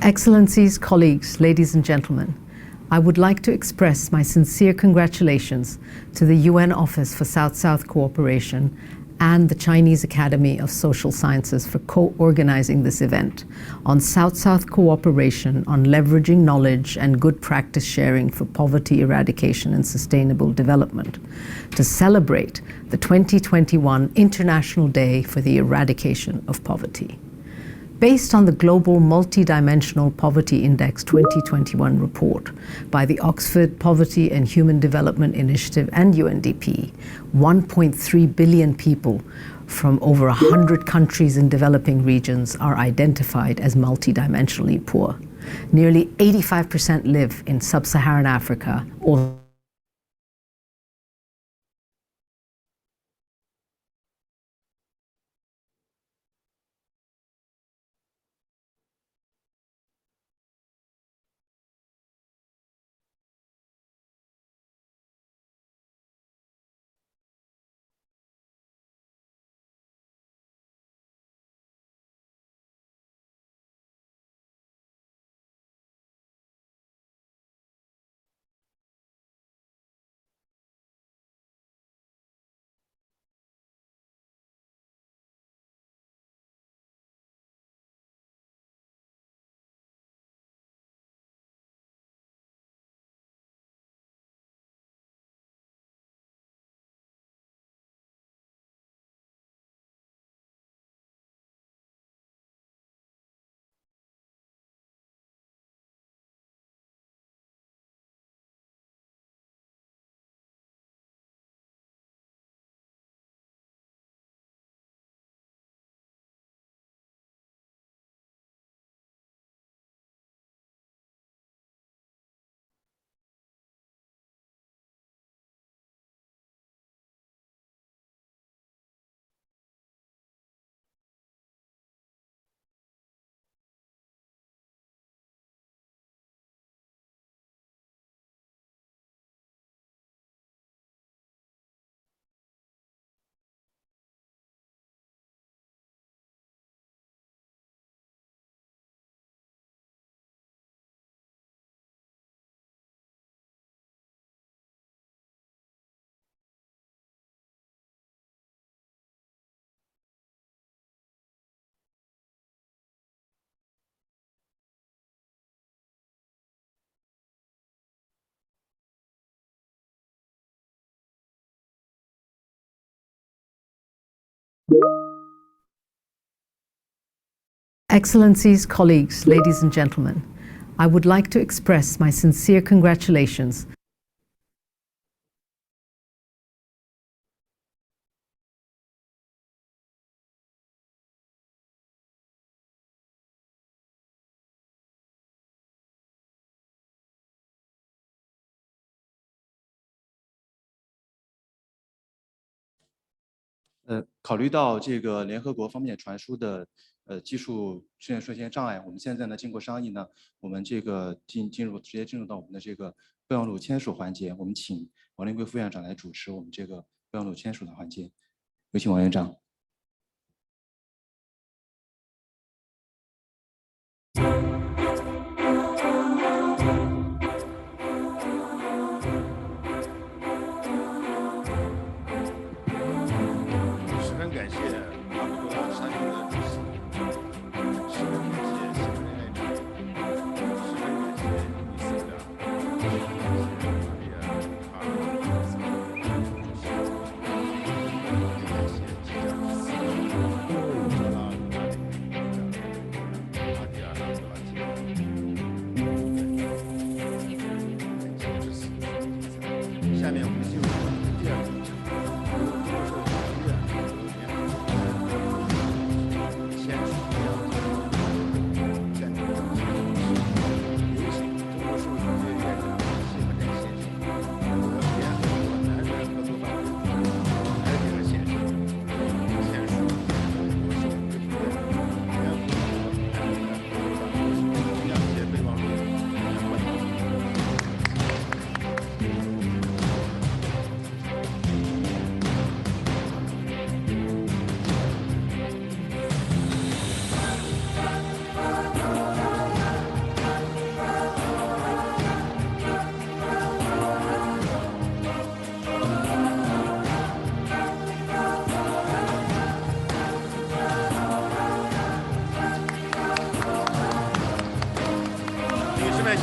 Excellencies, colleagues, ladies and gentlemen, I would like to express my sincere congratulations to the UN Office for South-South Cooperation and the Chinese Academy of Social Sciences for co-organizing this event on South-South cooperation on leveraging knowledge and good practice sharing for poverty eradication and sustainable development, to celebrate the 2021 International Day for the Eradication of Poverty. Based on the Global Multidimensional Poverty Index 2021 report by the Oxford Poverty and Human Development Initiative and UNDP, 1.3 billion people from over 100 countries in developing regions are identified as multidimensionally poor. Nearly 85% live in sub-Saharan Africa or Excellencies, colleagues, ladies and gentlemen, I would like to express my sincere congratulations考虑到这个联合国方面传输的技术出现障碍，我们现在呢经过商议呢，我们这个直接进入到我们的这个备忘录签署环节。我们请王灵桂副院长来主持我们这个备忘录签署的环节，有请王院长。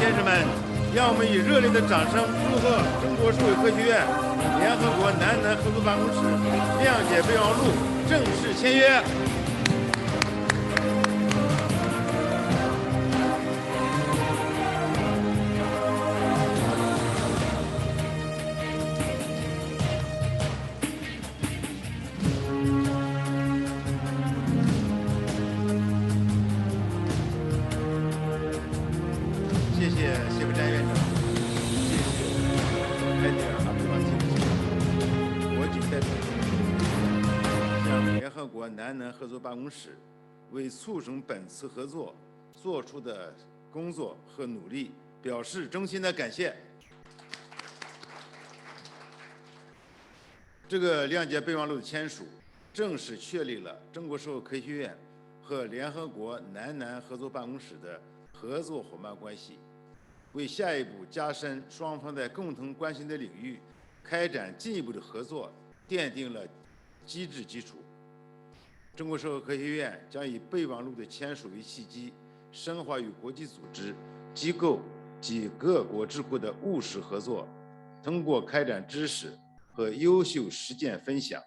先生们，让我们以热烈的掌声祝贺中国社会科学院联合国南南合作办公室谅解备忘录正式签约。谢谢谢布詹院长，谢谢艾迪尔阿布拉提夫先生，我谨代表向联合国南南合作办公室为促成本次合作做出的工作和努力表示衷心的感谢。这个谅解备忘录的签署，正式确立了中国社会科学院和联合国南南合作办公室的合作伙伴关系，为下一步加深双方在共同关心的领域开展进一步的合作奠定了机制基础。中国社会科学院将以备忘录的签署为契机，深化与国际组织、机构及各国智库的务实合作，通过开展知识和优秀实践分享，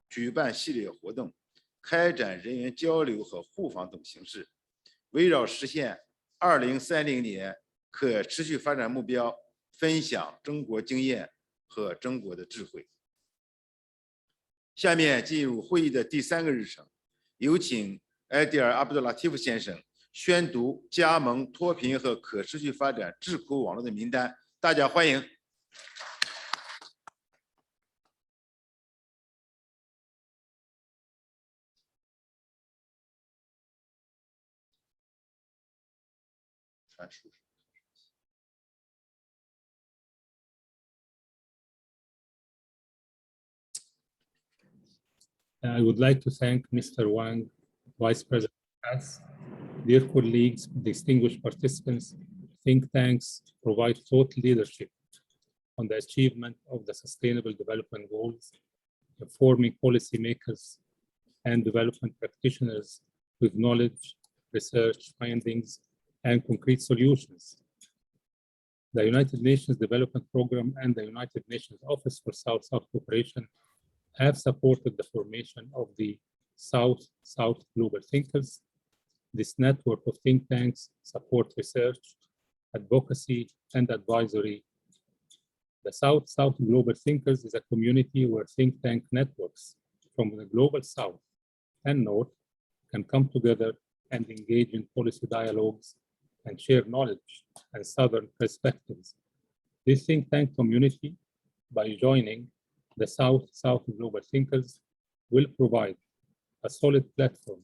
举办系列活动，开展人员交流和互访等形式，围绕实现2030年可持续发展目标，分享中国经验和中国的智慧。下面进入会议的第3个日程，有请艾迪尔阿卜杜拉提夫先生宣读加盟脱贫和可持续发展智库网络的名单，大家欢迎。传输。I would like to thank Mr. Wang, Vice President of CASS, dear colleagues, distinguished participants. Think tanks provide thought leadership on the achievement of the Sustainable Development Goals, informing policymakers and development practitioners with knowledge, research, findings, and concrete solutions. The United Nations Development Programme and the United Nations Office for South-South Cooperation have supported the formation of the South-South Global Thinkers. This network of think tanks support research, advocacy, and advisory. The South-South Global Thinkers is a community where think tank networks from the global South and North can come together and engage in policy dialogues and share knowledge and Southern perspectives. This think tank community, by joining the South-South Global Thinkers, will provide a solid platform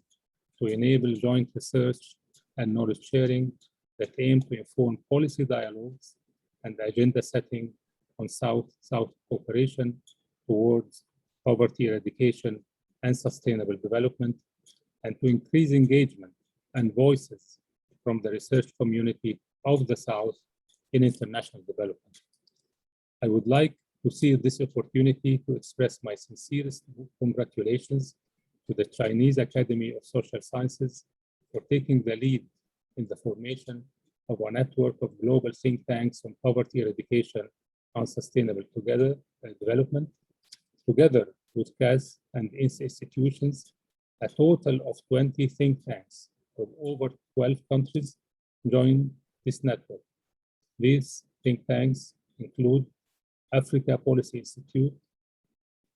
to enable joint research and knowledge sharing that aim to inform policy dialogues and agenda setting on South-South cooperation towards poverty eradication and sustainable development, and to increase engagement and voices from the research community of the South in international development. I would like to seize this opportunity to express my sincerest congratulations to the Chinese Academy of Social Sciences for taking the lead in the formation of a network of global think tanks on poverty eradication and sustainable development. Together with CASS and its institutions, a total of 20 think tanks from over 12 countries join this network. These think tanks include Africa Policy Institute,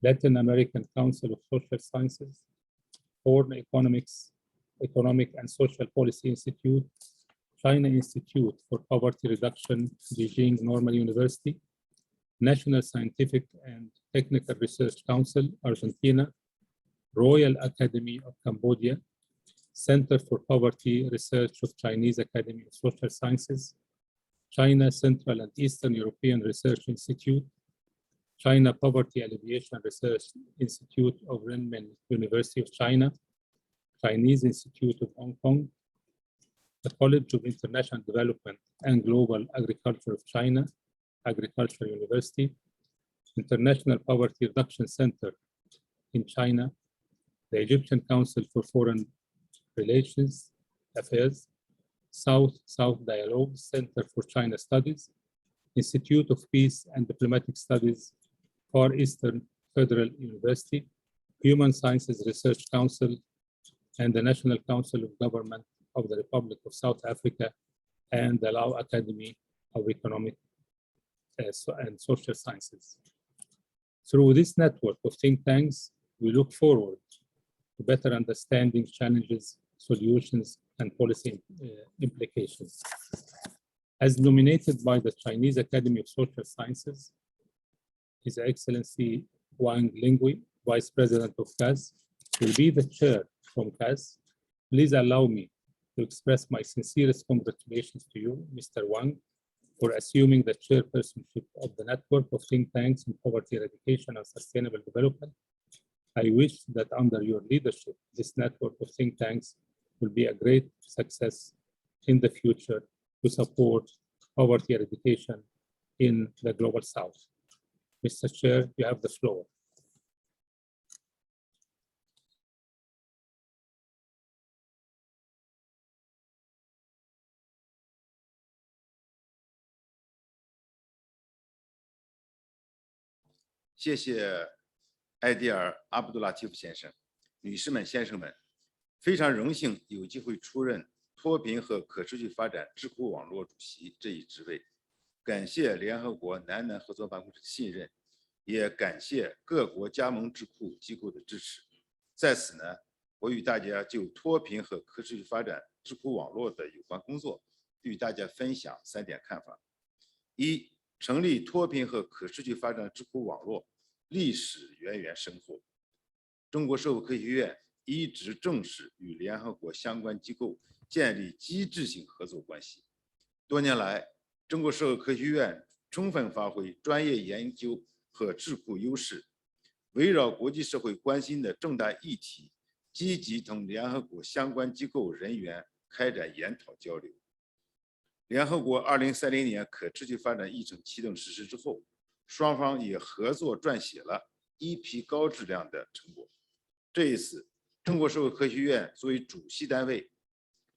Latin American Council of Social Sciences, Horn Economic and Social Policy Institute, China Institute for Poverty Reduction, Beijing Normal University, National Scientific and Technical Research Council, Argentina, Royal Academy of Cambodia, Center for Poverty Research of Chinese Academy of Social Sciences, China Central and Eastern European Research Institute, China Poverty Alleviation Research Institute of Renmin University of China, Chinese Institute of Hong Kong, the College of International Development and Global Agriculture of China, Agricultural University, International Poverty Reduction Center in China, the Egyptian Council for Foreign Relations Affairs, South-South Dialogue Center for China Studies, Institute of Peace and Diplomatic Studies, Far Eastern Federal University, Human Sciences Research Council, and the National Council of Government of the Republic of South Africa, and the Law Academy of Economic and Social Sciences. Through this network of think tanks, we look forward to better understanding challenges, solutions, and policy implications. As nominated by the Chinese Academy of Social Sciences, His Excellency Wang Lingui, Vice President of CASS, will be the chair from CASS. Please allow me to express my sincerest congratulations to you, Mr. Wang, for assuming the chairpersonship of the network of think tanks in poverty eradication and sustainable development. I wish that under your leadership, this network of think tanks will be a great success in the future to support poverty eradication in the Global South. Mr. Chair, you have the floor.谢谢艾迪尔·阿卜杜拉提夫先生，女士们、先生们，非常荣幸有机会出任脱贫和可持续发展智库网络主席这一职位，感谢联合国南南合作办公室的信任，也感谢各国加盟智库机构的支持。在此呢，我与大家就脱贫和可持续发展智库网络的有关工作，与大家分享3点看法：一、成立脱贫和可持续发展智库网络历史渊源深厚。中国社会科学院一直重视与联合国相关机构建立机制性合作关系。多年来，中国社会科学院充分发挥专业研究和智库优势，围绕国际社会关心的重大议题，积极同联合国相关机构人员开展研讨交流。联合国2030年可持续发展议程启动实施之后，双方也合作撰写了一批高质量的成果。这一次，中国社会科学院作为主席单位，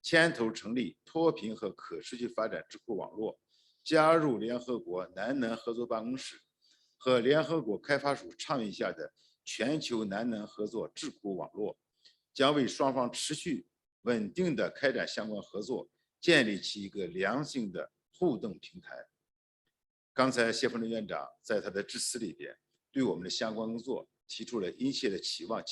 牵头成立脱贫和可持续发展智库网络，加入联合国南南合作办公室和联合国开发署倡议下的全球南南合作智库网络，将为双方持续稳定的开展相关合作建立起一个良性的互动平台。刚才谢峰院长在他的致辞里边，对我们的相关工作提出了殷切的期望。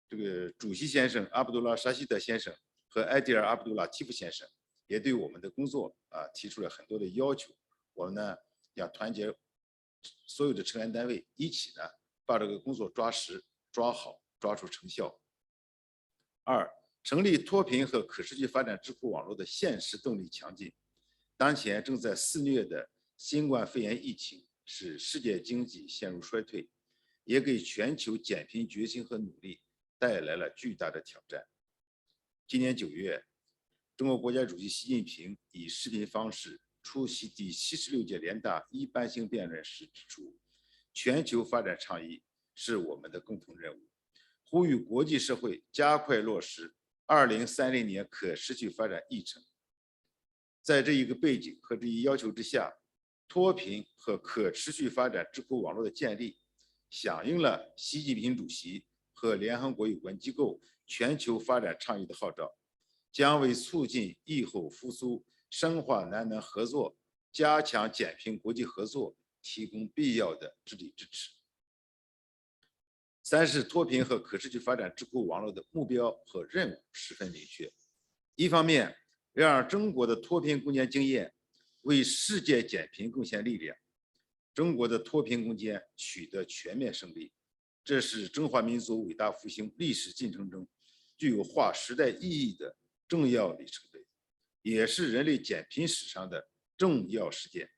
这个主席先生阿卜杜拉沙希德先生和艾迪尔阿卜杜拉提夫先生也对我们的工作提出了很多的要求。我们呢要团结所有的成员单位，一起呢把这个工作抓实、抓好、抓出成效。二、成立脱贫和可持续发展智库网络的现实动力强劲。当前正在肆虐的新冠肺炎疫情使世界经济陷入衰退，也给全球减贫决心和努力带来了巨大的挑战。今年9月，中国国家主席习近平以视频方式出席第76届联大一般性辩论时指出，全球发展倡议是我们的共同任务，呼吁国际社会加快落实2030年可持续发展议程。在这一个背景和这一要求之下，脱贫和可持续发展智库网络的建立，响应了习近平主席和联合国有关机构全球发展倡议的号召，将为促进疫后复苏、深化南南合作、加强减贫国际合作提供必要的智力支持。三是脱贫和可持续发展智库网络的目标和任务十分明确。一方面，让中国的脱贫攻坚经验为世界减贫贡献力量，中国的脱贫攻坚取得全面胜利，这是中华民族伟大复兴历史进程中具有划时代意义的重要里程碑，也是人类减贫史上的重要事件。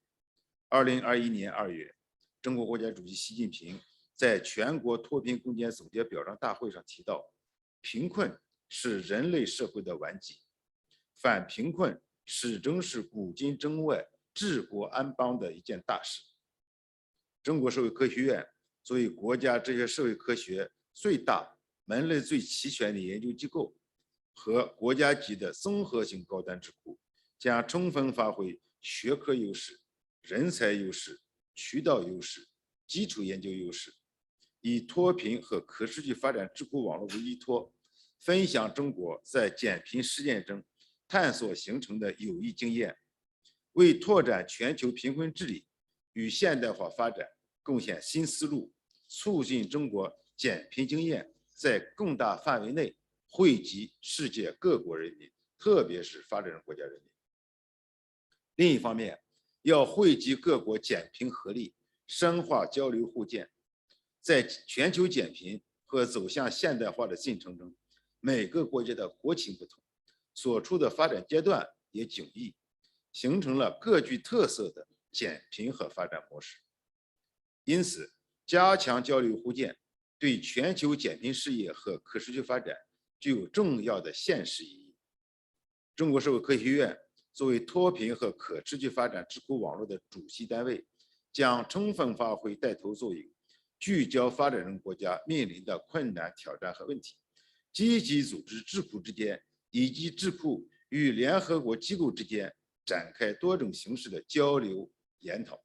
2021年2月，中国国家主席习近平在全国脱贫攻坚总结表彰大会上提到，贫困是人类社会的顽疾，反贫困始终是古今中外治国安邦的一件大事。中国社会科学院作为国家这些社会科学最大、门类最齐全的研究机构，和国家级的综合性高端智库，将充分发挥学科优势、人才优势、渠道优势、基础研究优势，以脱贫和可持续发展智库网络为依托，分享中国在减贫实践中探索形成的有益经验，为拓展全球贫困治理与现代化发展贡献新思路，促进中国减贫经验在更大范围内惠及世界各国人民，特别是发展中国家人民。另一方面，要惠及各国减贫合力，深化交流互鉴。在全球减贫和走向现代化的进程中，每个国家的国情不同，所处的发展阶段也迥异，形成了各具特色的减贫和发展模式。因此，加强交流互鉴对全球减贫事业和可持续发展具有重要的现实意义。中国社会科学院作为脱贫和可持续发展智库网络的主席单位，将充分发挥带头作用，聚焦发展中国家面临的困难、挑战和问题，积极组织智库之间以及智库与联合国机构之间展开多种形式的交流研讨。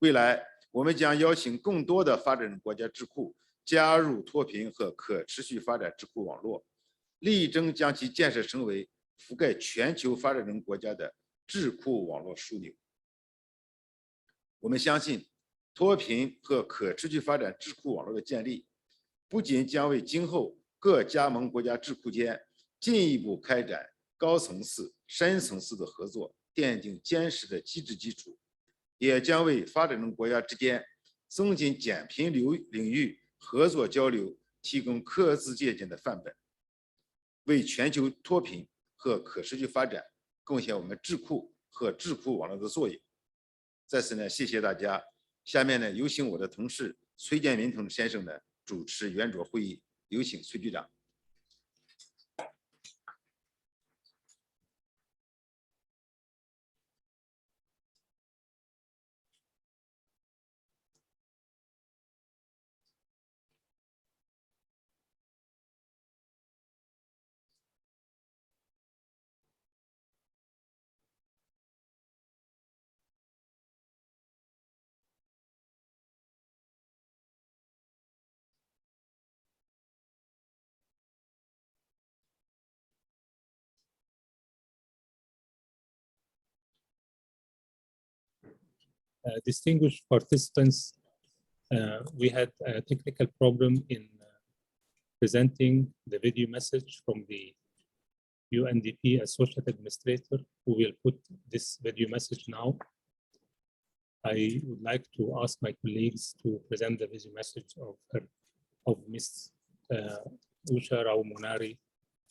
未来，我们将邀请更多的发展中国家智库加入脱贫和可持续发展智库网络，力争将其建设成为覆盖全球发展中国家的智库网络枢纽。我们相信，脱贫和可持续发展智库网络的建立，不仅将为今后各加盟国家智库间进一步开展高层次、深层次的合作奠定坚实的机制基础，也将为发展中国家之间增进减贫领域合作交流提供各自借鉴的范本，为全球脱贫和可持续发展贡献我们智库和智库网络的作用。在此呢，谢谢大家。下面呢，有请我的同事崔建民同志先生呢主持圆桌会议，有请崔局长。Distinguished participants, we had a technical problem in presenting the video message from the UNDP Associate Administrator, who will put this video message now. I would like to ask my colleagues to present the video message of Ms. Usha Rao Munari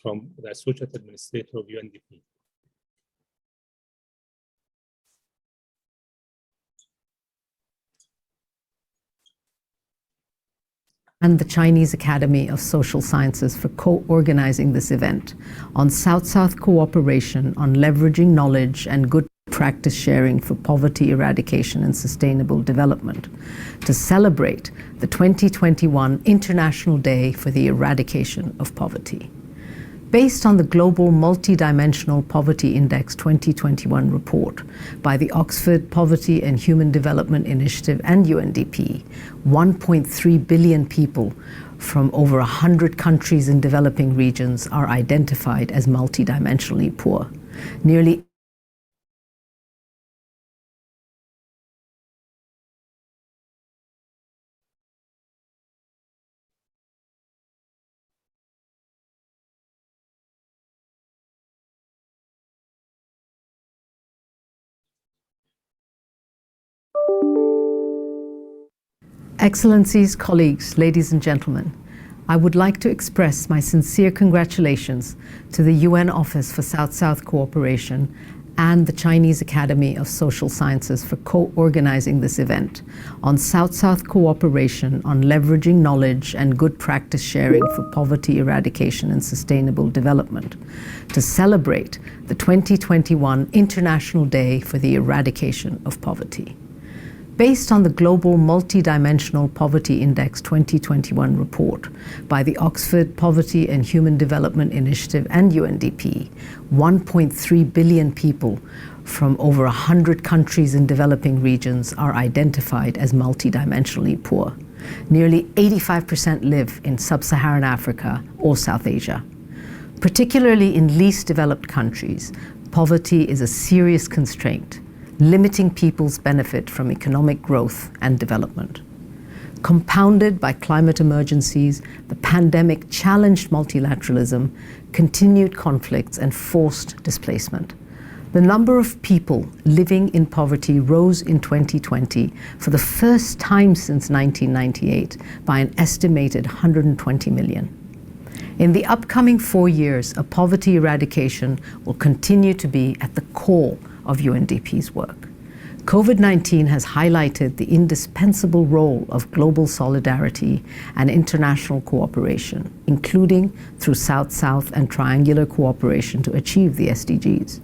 from the Associate Administrator of UNDP. And the Chinese Academy of Social Sciences for co-organizing this event on South-South cooperation on leveraging knowledge and good practice sharing for poverty eradication and sustainable development, to celebrate the 2021 International Day for the Eradication of Poverty. Based on the Global Multidimensional Poverty Index 2021 report by the Oxford Poverty and Human Development Initiative and UNDP, 1.3 billion people from over 100 countries in developing regions are identified as multidimensionally poor. Nearly Excellencies, colleagues, ladies and gentlemen, I would like to express my sincere congratulations to the UN Office for South-South Cooperation and the Chinese Academy of Social Sciences for co-organizing this event on South-South cooperation on leveraging knowledge and good practice sharing for poverty eradication and sustainable development, to celebrate the 2021 International Day for the Eradication of Poverty. based on the Global Multidimensional Poverty Index 2021 report by the Oxford Poverty and Human Development Initiative and UNDP, 1.3 billion people from over 100 countries in developing regions are identified as multidimensionally poor. Nearly 85% live in sub-Saharan Africa or South Asia. Particularly in least developed countries, poverty is a serious constraint, limiting people's benefit from economic growth and development. Compounded by climate emergencies, the pandemic challenged multilateralism, continued conflicts, and forced displacement. The number of people living in poverty rose in 2020 for the first time since 1998 by an estimated 120 million. In the upcoming 4 years, a poverty eradication will continue to be at the core of UNDP's work. COVID-19 has highlighted the indispensable role of global solidarity and international cooperation, including through South-South and triangular cooperation to achieve the SDGs.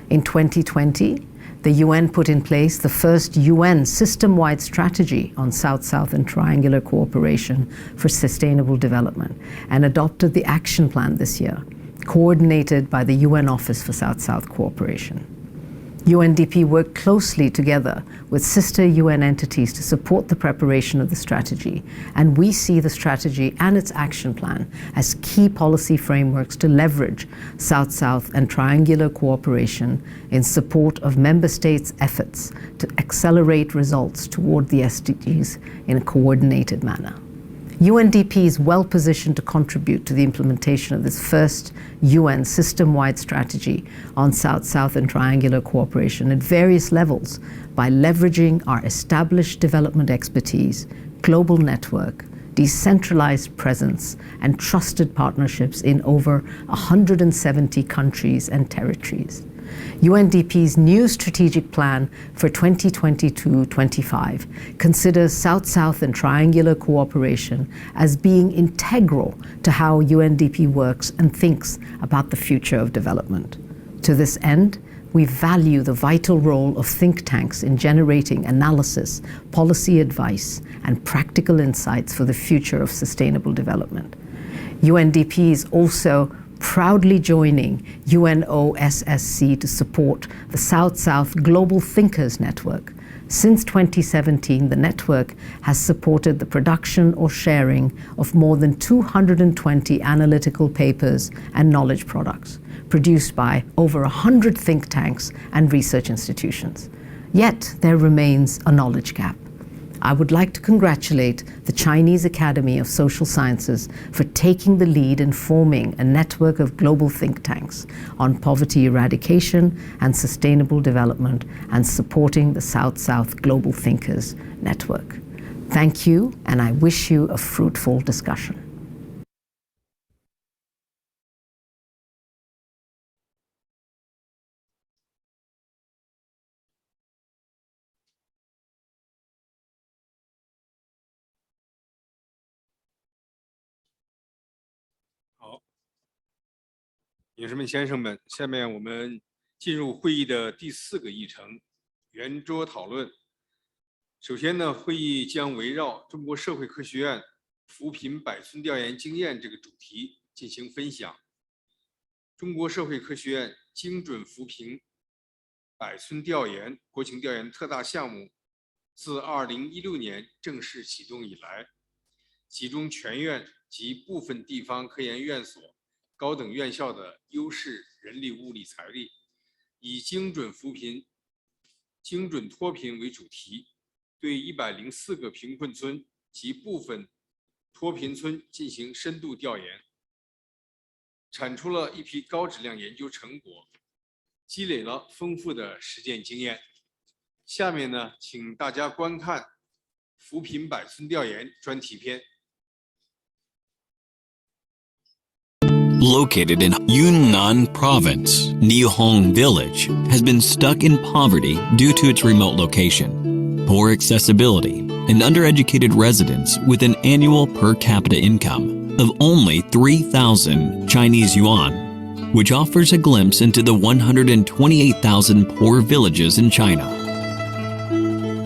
In 2020, the UN put in place the first UN system-wide strategy on South-South and triangular cooperation for sustainable development and adopted the action plan this year, coordinated by the UN Office for South-South Cooperation. UNDP worked closely together with sister UN entities to support the preparation of the strategy, and we see the strategy and its action plan as key policy frameworks to leverage South-South and triangular cooperation in support of member states' efforts to accelerate results toward the SDGs in a coordinated manner. UNDP is well positioned to contribute to the implementation of this first UN system-wide strategy on South-South and triangular cooperation at various levels by leveraging our established development expertise, global network, decentralized presence, and trusted partnerships in over 170 countries and territories. UNDP's new strategic plan for 2022-25 considers South-South and triangular cooperation as being integral to how UNDP works and thinks about the future of development. To this end, we value the vital role of think tanks in generating analysis, policy advice, and practical insights for the future of sustainable development. UNDP is also proudly joining UNOSSC to support the South-South Global Thinkers Network. Since 2017, the network has supported the production or sharing of more than 220 analytical papers and knowledge products produced by over 100 think tanks and research institutions. Yet there remains a knowledge gap. I would like to congratulate the Chinese Academy of Social Sciences for taking the lead in forming a network of global think tanks on poverty eradication and sustainable development and supporting the South-South Global Thinkers Network. Thank you, and I wish you a fruitful discussion.好，女士们、先生们，下面我们进入会议的第4个议程——圆桌讨论。首先呢，会议将围绕中国社会科学院扶贫百村调研经验这个主题进行分享。中国社会科学院精准扶贫百村调研国情调研特大项目，自2016年正式启动以来，集中全院及部分地方科研院所、高等院校的优势人力、物力、财力，以精准扶贫、精准脱贫为主题，对104个贫困村及部分脱贫村进行深度调研，产出了一批高质量研究成果，积累了丰富的实践经验。下面呢，请大家观看扶贫百村调研专题片。Located in Yunnan Province, Nihong Village has been stuck in poverty due to its remote location, poor accessibility, and undereducated residents with an annual per capita income of only 3,000 Chinese yuan, which offers a glimpse into the 128,000 poor villages in China.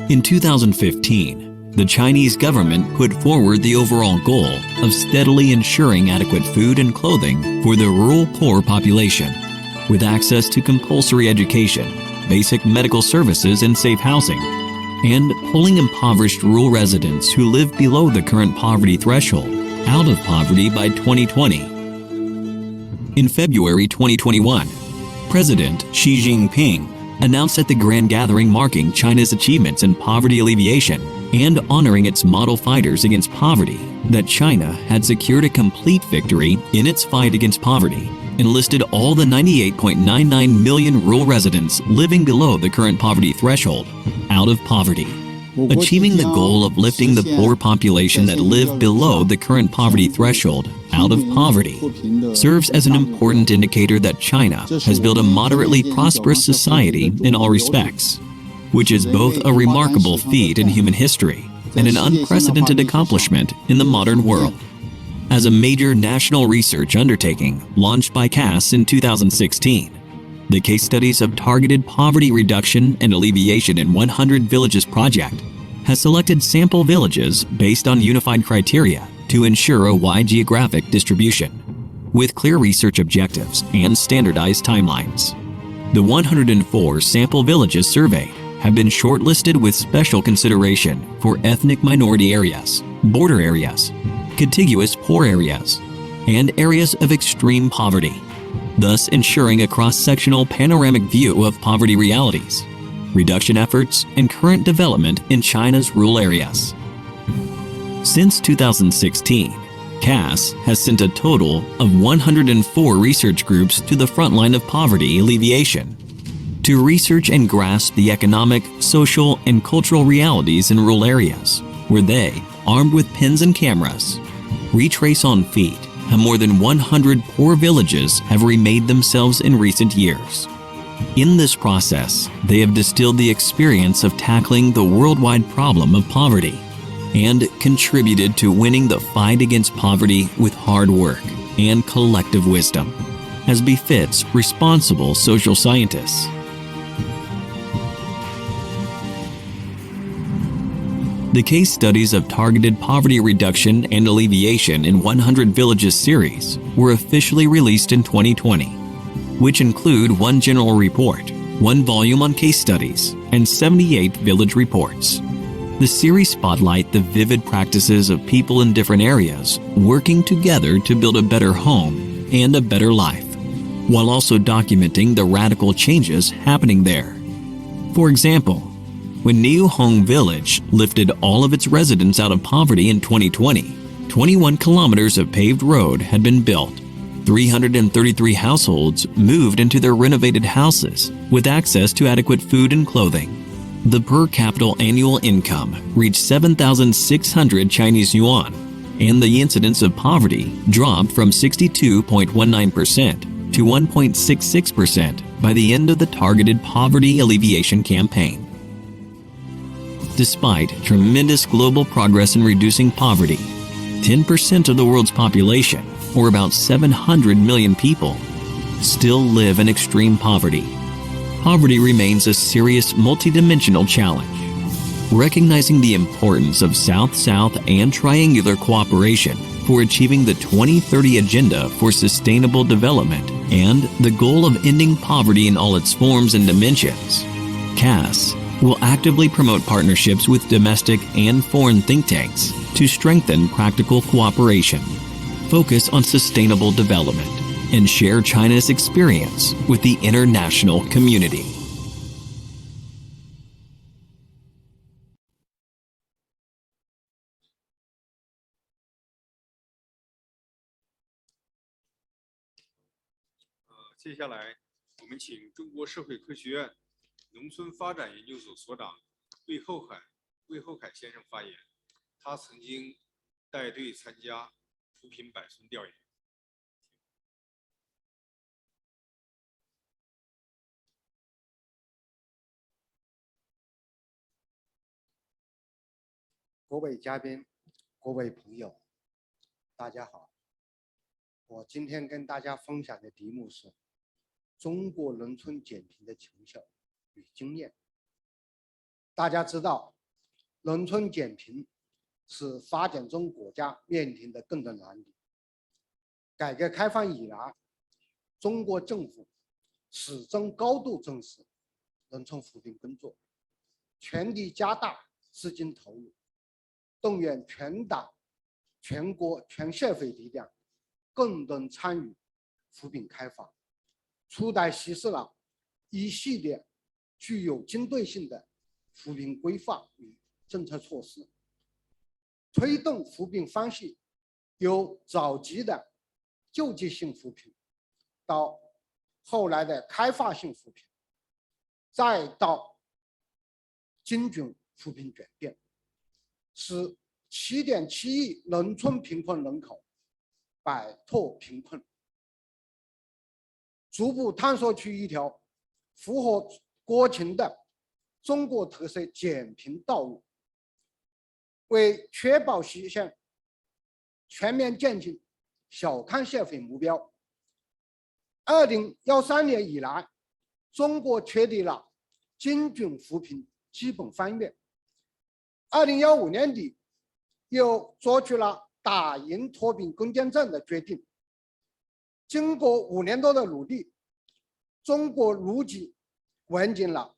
In 2015, the Chinese government put forward the overall goal of steadily ensuring adequate food and clothing for the rural poor population, with access to compulsory education, basic medical services, and safe housing, and pulling impoverished rural residents who live below the current poverty threshold out of poverty by 2020. In February 2021, President Xi Jinping announced at the grand gathering marking China's achievements in poverty alleviation and honoring its model fighters against poverty that China had secured a complete victory in its fight against poverty and listed all the 98.99 million rural residents living below the current poverty threshold out of poverty. Achieving the goal of lifting the poor population that live below the current poverty threshold out of poverty serves as an important indicator that China has built a moderately prosperous society in all respects, which is both a remarkable feat in human history and an unprecedented accomplishment in the modern world. As a major national research undertaking launched by CASS in 2016, the Case Studies of Targeted Poverty Reduction and Alleviation in 100 Villages project has selected sample villages based on unified criteria to ensure a wide geographic distribution, with clear research objectives and standardized timelines. The 104 sample villages surveyed have been shortlisted with special consideration for ethnic minority areas, border areas, contiguous poor areas, and areas of extreme poverty, thus ensuring a cross-sectional panoramic view of poverty realities, reduction efforts, and current development in China's rural areas. Since 2016, CASS has sent a total of 104 research groups to the front line of poverty alleviation to research and grasp the economic, social, and cultural realities in rural areas, where they, armed with pens and cameras, retrace on feet how more than 100 poor villages have remade themselves in recent years. In this process, they have distilled the experience of tackling the worldwide problem of poverty and contributed to winning the fight against poverty with hard work and collective wisdom, as befits responsible social scientists. The Case Studies of Targeted Poverty Reduction and Alleviation in 100 Villages series were officially released in 2020, which include one general report, one volume on case studies, and 78 village reports. The series spotlight the vivid practices of people in different areas working together to build a better home and a better life, while also documenting the radical changes happening there. For example, when Niu Hong Village lifted all of its residents out of poverty in 2020, 21 kilometers of paved road had been built. 333 households moved into their renovated houses with access to adequate food and clothing. The per capita annual income reached 7,600 Chinese yuan, and the incidence of poverty dropped from 62.19% to 1.66% by the end of the targeted poverty alleviation campaign. Despite tremendous global progress in reducing poverty, 10% of the world's population, or about 700 million people, still live in extreme poverty. Poverty remains a serious multidimensional challenge. Recognizing the importance of South-South and triangular cooperation for achieving the 2030 Agenda for Sustainable Development and the goal of ending poverty in all its forms and dimensions, CASS will actively promote partnerships with domestic and foreign think tanks to strengthen practical cooperation, focus on sustainable development, and share China's experience with the international community.接下来，我们请中国社会科学院农村发展研究所所长魏厚凯先生发言。他曾经带队参加扶贫百村调研。各位嘉宾、各位朋友，大家好。我今天跟大家分享的题目是中国农村减贫的成效与经验。大家知道，农村减贫是发展中国家面临的更大难题。改革开放以来，中国政府始终高度重视农村扶贫工作，全力加大资金投入，动员全党、全国全社会力量共同参与扶贫开发，出台实施了一系列具有针对性的扶贫规划与政策措施，推动扶贫方式由早期的救济性扶贫，到后来的开发性扶贫，再到精准扶贫转变，使7.7亿农村贫困人口摆脱贫困，逐步探索出一条符合国情的中国特色减贫道路。为确保实现全面减轻小康社会目标，2013年以来，中国确立了精准扶贫基本方略。2015年底，又做出了打赢脱贫攻坚战的决定。经过5年多的努力，中国如期完成了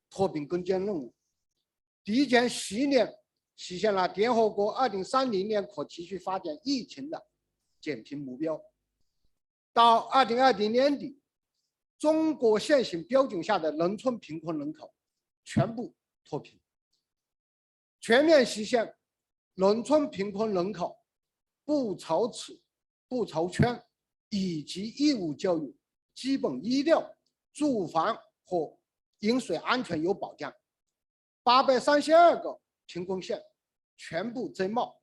脱贫攻坚任务，提前10年实现了联合国2030年可持续发展议程的减贫目标。到2020年底，中国现行标准下的农村贫困人口全部脱贫，全面实现农村贫困人口不愁吃、不愁穿，以及义务教育、基本医疗、住房和饮水安全有保障。832个贫困县全部增茂，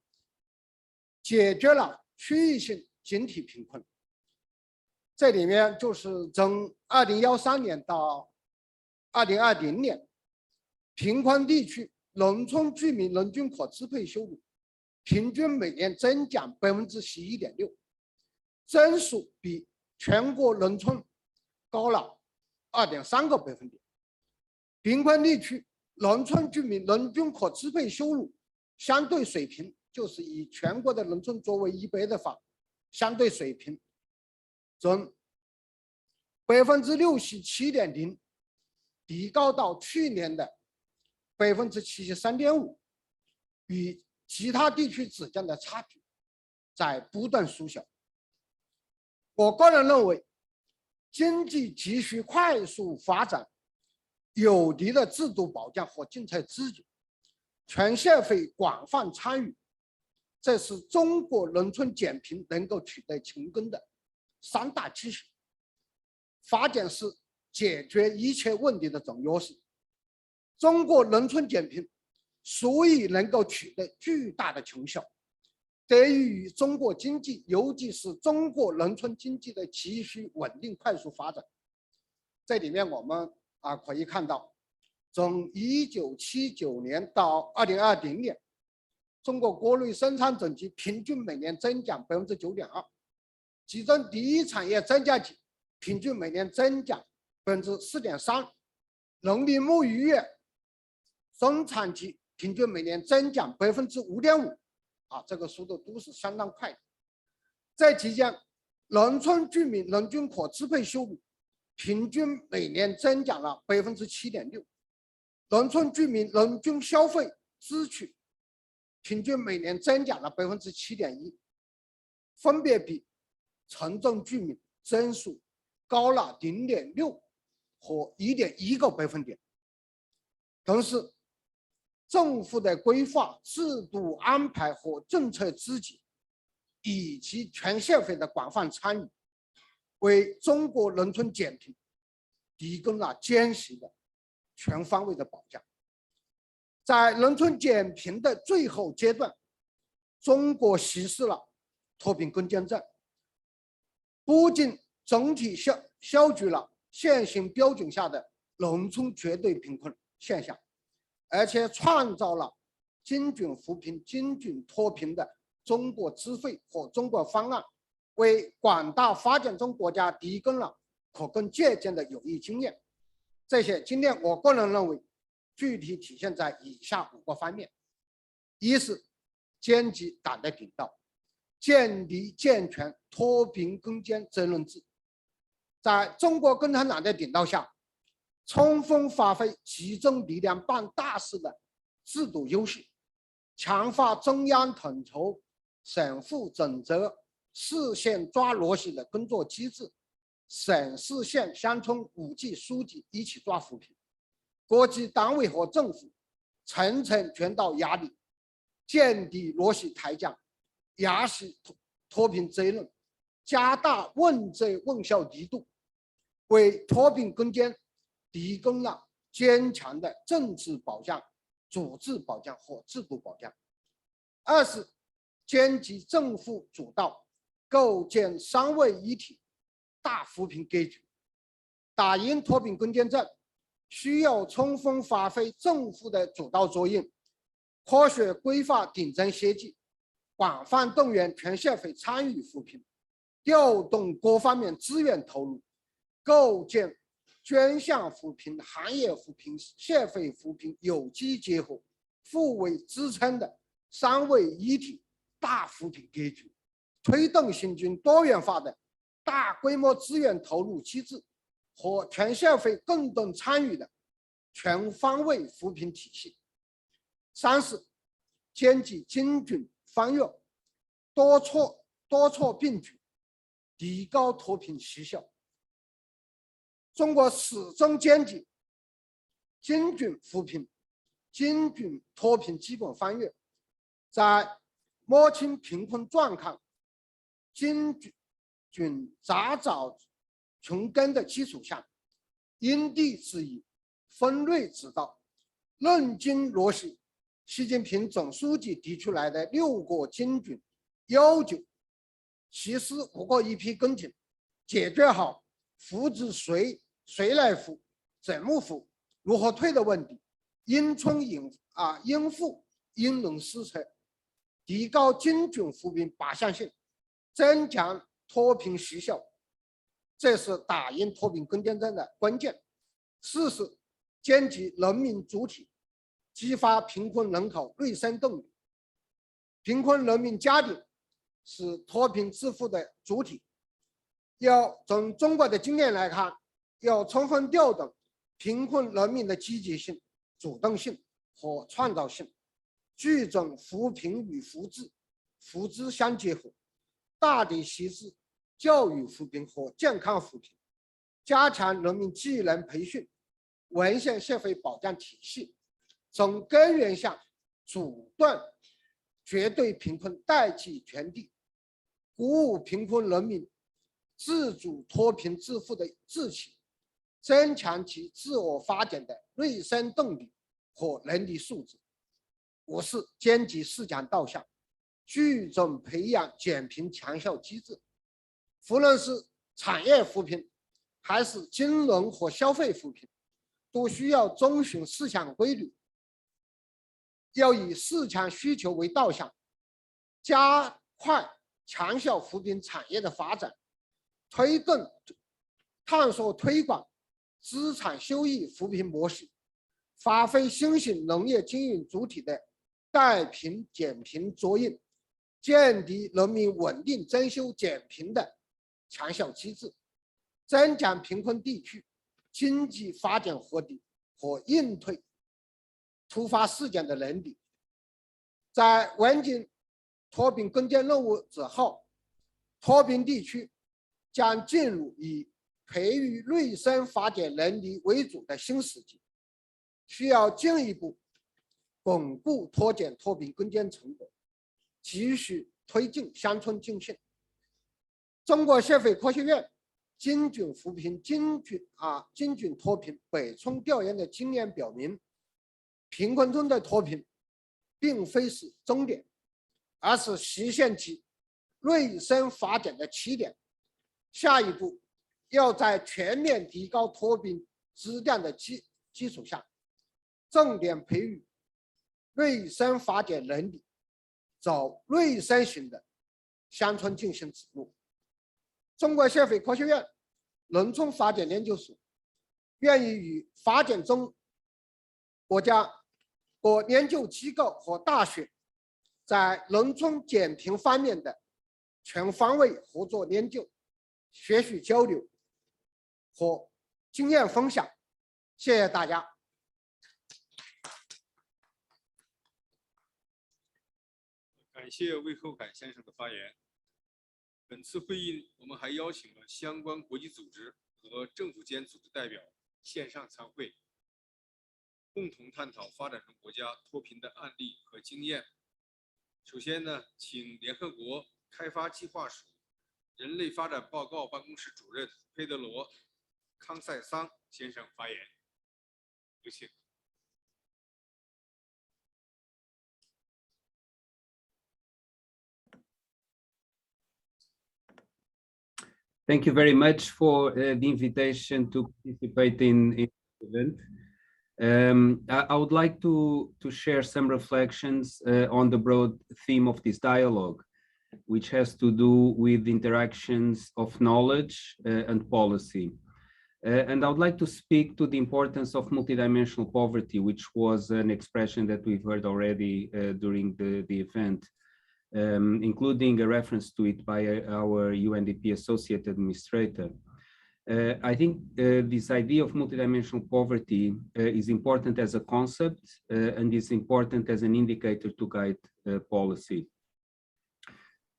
解决了区域性集体贫困。这里面就是从2013年到2020年，贫困地区农村居民人均可支配收入平均每年增长11.6%，增速比全国农村高了2.3个百分点。贫困地区农村居民人均可支配收入相对水平，就是以全国的农村作为100的话，相对水平从67.0%提高到去年的73.5%，与其他地区之间的差距在不断缩小。我个人认为，经济急需快速发展，有力的制度保障和政策支持，全社会广泛参与，这是中国农村减贫能够取得成功的3大基石。发展是解决一切问题的总钥匙。中国农村减贫所以能够取得巨大的成效，得益于中国经济，尤其是中国农村经济的急需稳定快速发展。这里面我们可以看到，从1979年到2020年，中国国内生产总值平均每年增长9.2%，其中第一产业增加值平均每年增长4.3%，农林牧渔业生产值平均每年增长5.5%，这个速度都是相当快的。在期间，农村居民人均可支配收入平均每年增长了7.6%，农村居民人均消费支出平均每年增长了7.1%，分别比城镇居民增速高了0.6和1.1个百分点。同时，政府的规划、制度安排和政策支持，以及全社会的广泛参与，为中国农村减贫提供了坚实的全方位的保障。在农村减贫的最后阶段，中国实施了脱贫攻坚战，不仅整体消除了现行标准下的农村绝对贫困现象，而且创造了精准扶贫、精准脱贫的中国智慧和中国方案，为广大发展中国家提供了可供借鉴的有益经验。这些经验，我个人认为具体体现在以下5个方面。一是坚持党的领导，建立健全脱贫攻坚责任制，在中国共产党的领导下，充分发挥集中力量办大事的制度优势，强化中央统筹、省府整责、市县抓落实的工作机制，省市县乡村5级书记一起抓扶贫，各级党委和政府层层全到压力，见底落实台奖，压实脱贫责任，加大问责问效力度，为脱贫攻坚提供了坚强的政治保障、组织保障和制度保障。二是坚持政府主导，构建3位一体大扶贫格局。打赢脱贫攻坚战，需要充分发挥政府的主导作用，科学规划顶层设计，广泛动员全社会参与扶贫，调动各方面资源投入，构建专项扶贫、行业扶贫、社会扶贫有机结合、互为支撑的3位一体大扶贫格局，推动形成多元化的大规模资源投入机制和全社会共同参与的全方位扶贫体系。三是坚持精准防御，多措并举，提高脱贫绩效。中国始终坚持精准扶贫、精准脱贫基本方略，在摸清贫困状况、精准查找穷根的基础上，因地制宜、分类指导，认真落实习近平总书记提出来的6个精准要求，实施5个一批工程，解决好扶植谁来扶、怎么扶、如何退的问题，因村因户因农施策，提高精准扶贫靶向性，增强脱贫绩效，这是打赢脱贫攻坚战的关键。四是坚持人民主体，激发贫困人口内生动力。贫困人民家庭是脱贫致富的主体，要从中国的经验来看，要充分调动贫困人民的积极性、主动性和创造性，聚整扶贫与扶植相结合，大力实施教育扶贫和健康扶贫，加强人民技能培训，完善社会保障体系，从根源上阻断绝对贫困代际传递，鼓舞贫困人民自主脱贫致富的志气，增强其自我发展的内生动力和能力素质。五是坚持4强导向，聚重培养减贫强效机制。无论是产业扶贫还是金融和消费扶贫，都需要遵循4强规律，要以4强需求为导向，加快强效扶贫产业的发展，探索推广资产收益扶贫模式，发挥新型农业经营主体的带贫减贫作用，建立人民稳定增收减贫的强效机制，增强贫困地区经济发展活力和应对突发事件的能力。在完成脱贫攻坚任务之后，脱贫地区将进入以培育内生发展能力为主的新时期，需要进一步巩固脱减脱贫攻坚成果，继续推进乡村振兴。中国社会科学院精准扶贫、精准脱贫北村调研的经验表明，贫困中的脱贫并非是终点，而是实现其内生发展的起点。下一步要在全面提高脱贫质量的基础上，重点培育内生发展能力，走内生型的乡村振兴之路。中国社会科学院农村发展研究所愿意与发展中国家各研究机构和大学在农村减贫方面的全方位合作研究、学习交流和经验分享。谢谢大家。感谢魏厚凯先生的发言。本次会议我们还邀请了相关国际组织和政府间组织代表线上参会，共同探讨发展中国家脱贫的案例和经验。首先呢，请联合国开发计划署人类发展报告办公室主任佩德罗·康塞桑先生发言。有请。Thank you very much for the invitation to participate in the event. I would like to share some reflections on the broad theme of this dialogue, which has to do with interactions of knowledge and policy. And I would like to speak to the importance of multidimensional poverty, which was an expression that we've heard already during the event. Including a reference to it by our UNDP Associate Administrator. I think this idea of multidimensional poverty is important as a concept and is important as an indicator to guide policy.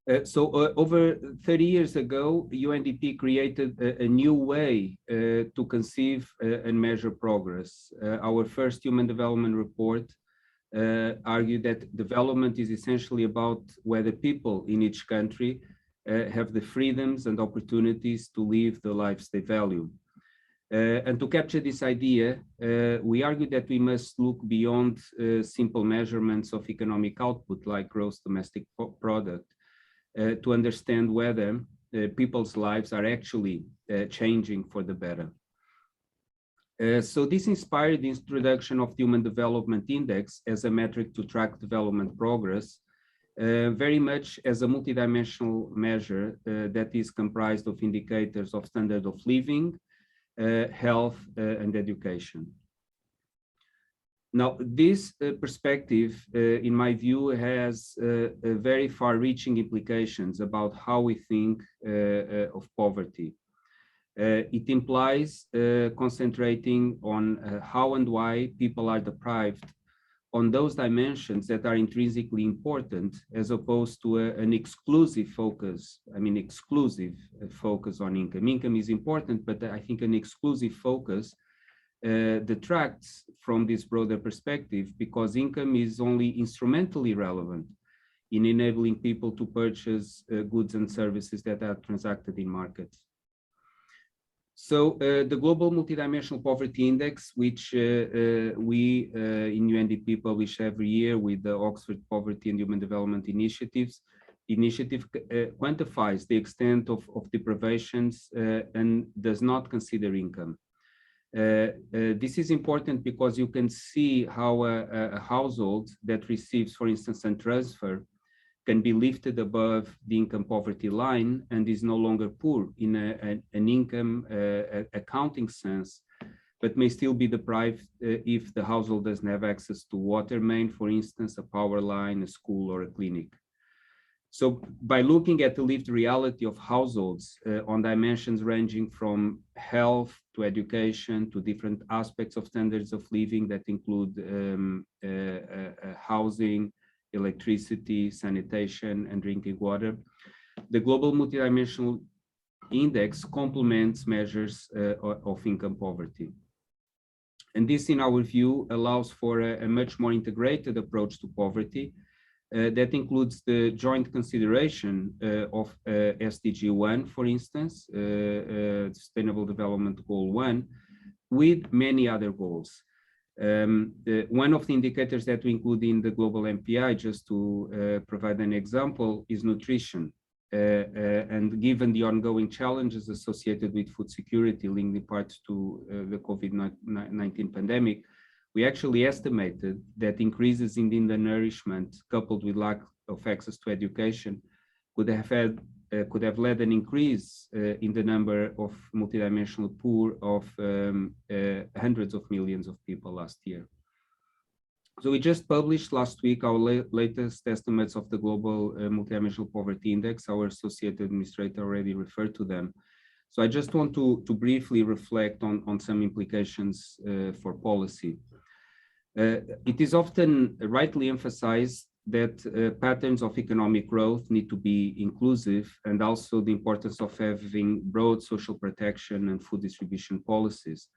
Over 30 years ago, UNDP created a new way to conceive and measure progress. Our first Human Development Report argued that development is essentially about whether people in each country have the freedoms and opportunities to live the lives they value. And to capture this idea, we argued that we must look beyond simple measurements of economic output like gross domestic product to understand whether people's lives are actually changing for the better. So this inspired the introduction of the Human Development Index as a metric to track development progress, very much as a multidimensional measure that is comprised of indicators of standard of living, health, and education. Now, this perspective, in my view, has very far-reaching implications about how we think of poverty. It implies concentrating on how and why people are deprived on those dimensions that are intrinsically important, as opposed to an exclusive focus. I mean, exclusive focus on income. Income is important, but I think an exclusive focus detracts from this broader perspective, because income is only instrumentally relevant in enabling people to purchase goods and services that are transacted in markets. So the Global Multidimensional Poverty Index, which we in UNDP publish every year with the Oxford Poverty and Human Development Initiative quantifies the extent of deprivations and does not consider income. This is important because you can see how a household that receives, for instance, a transfer can be lifted above the income poverty line and is no longer poor in an income accounting sense, but may still be deprived if the household doesn't have access to water main, for instance, a power line, a school, or a clinic. So by looking at the lived reality of households on dimensions ranging from health to education to different aspects of standards of living that include housing, electricity, sanitation, and drinking water, the Global Multidimensional Index complements measures of income poverty. And this, in our view, allows for a much more integrated approach to poverty that includes the joint consideration of SDG 1, for instance, Sustainable Development Goal 1, with many other goals. One of the indicators that we include in the global MPI, just to provide an example, is nutrition. And given the ongoing challenges associated with food security linked in part to the COVID-19 pandemic, we actually estimated that increases in the undernourishment coupled with lack of access to education could have led an increase in the number of multidimensional poor of hundreds of millions of people last year. So we just published last week our latest estimates of the global multidimensional poverty index. Our associate administrator already referred to them. So I just want to briefly reflect on some implications for policy. It is often rightly emphasized that patterns of economic growth need to be inclusive, and also the importance of having broad social protection and food distribution policies,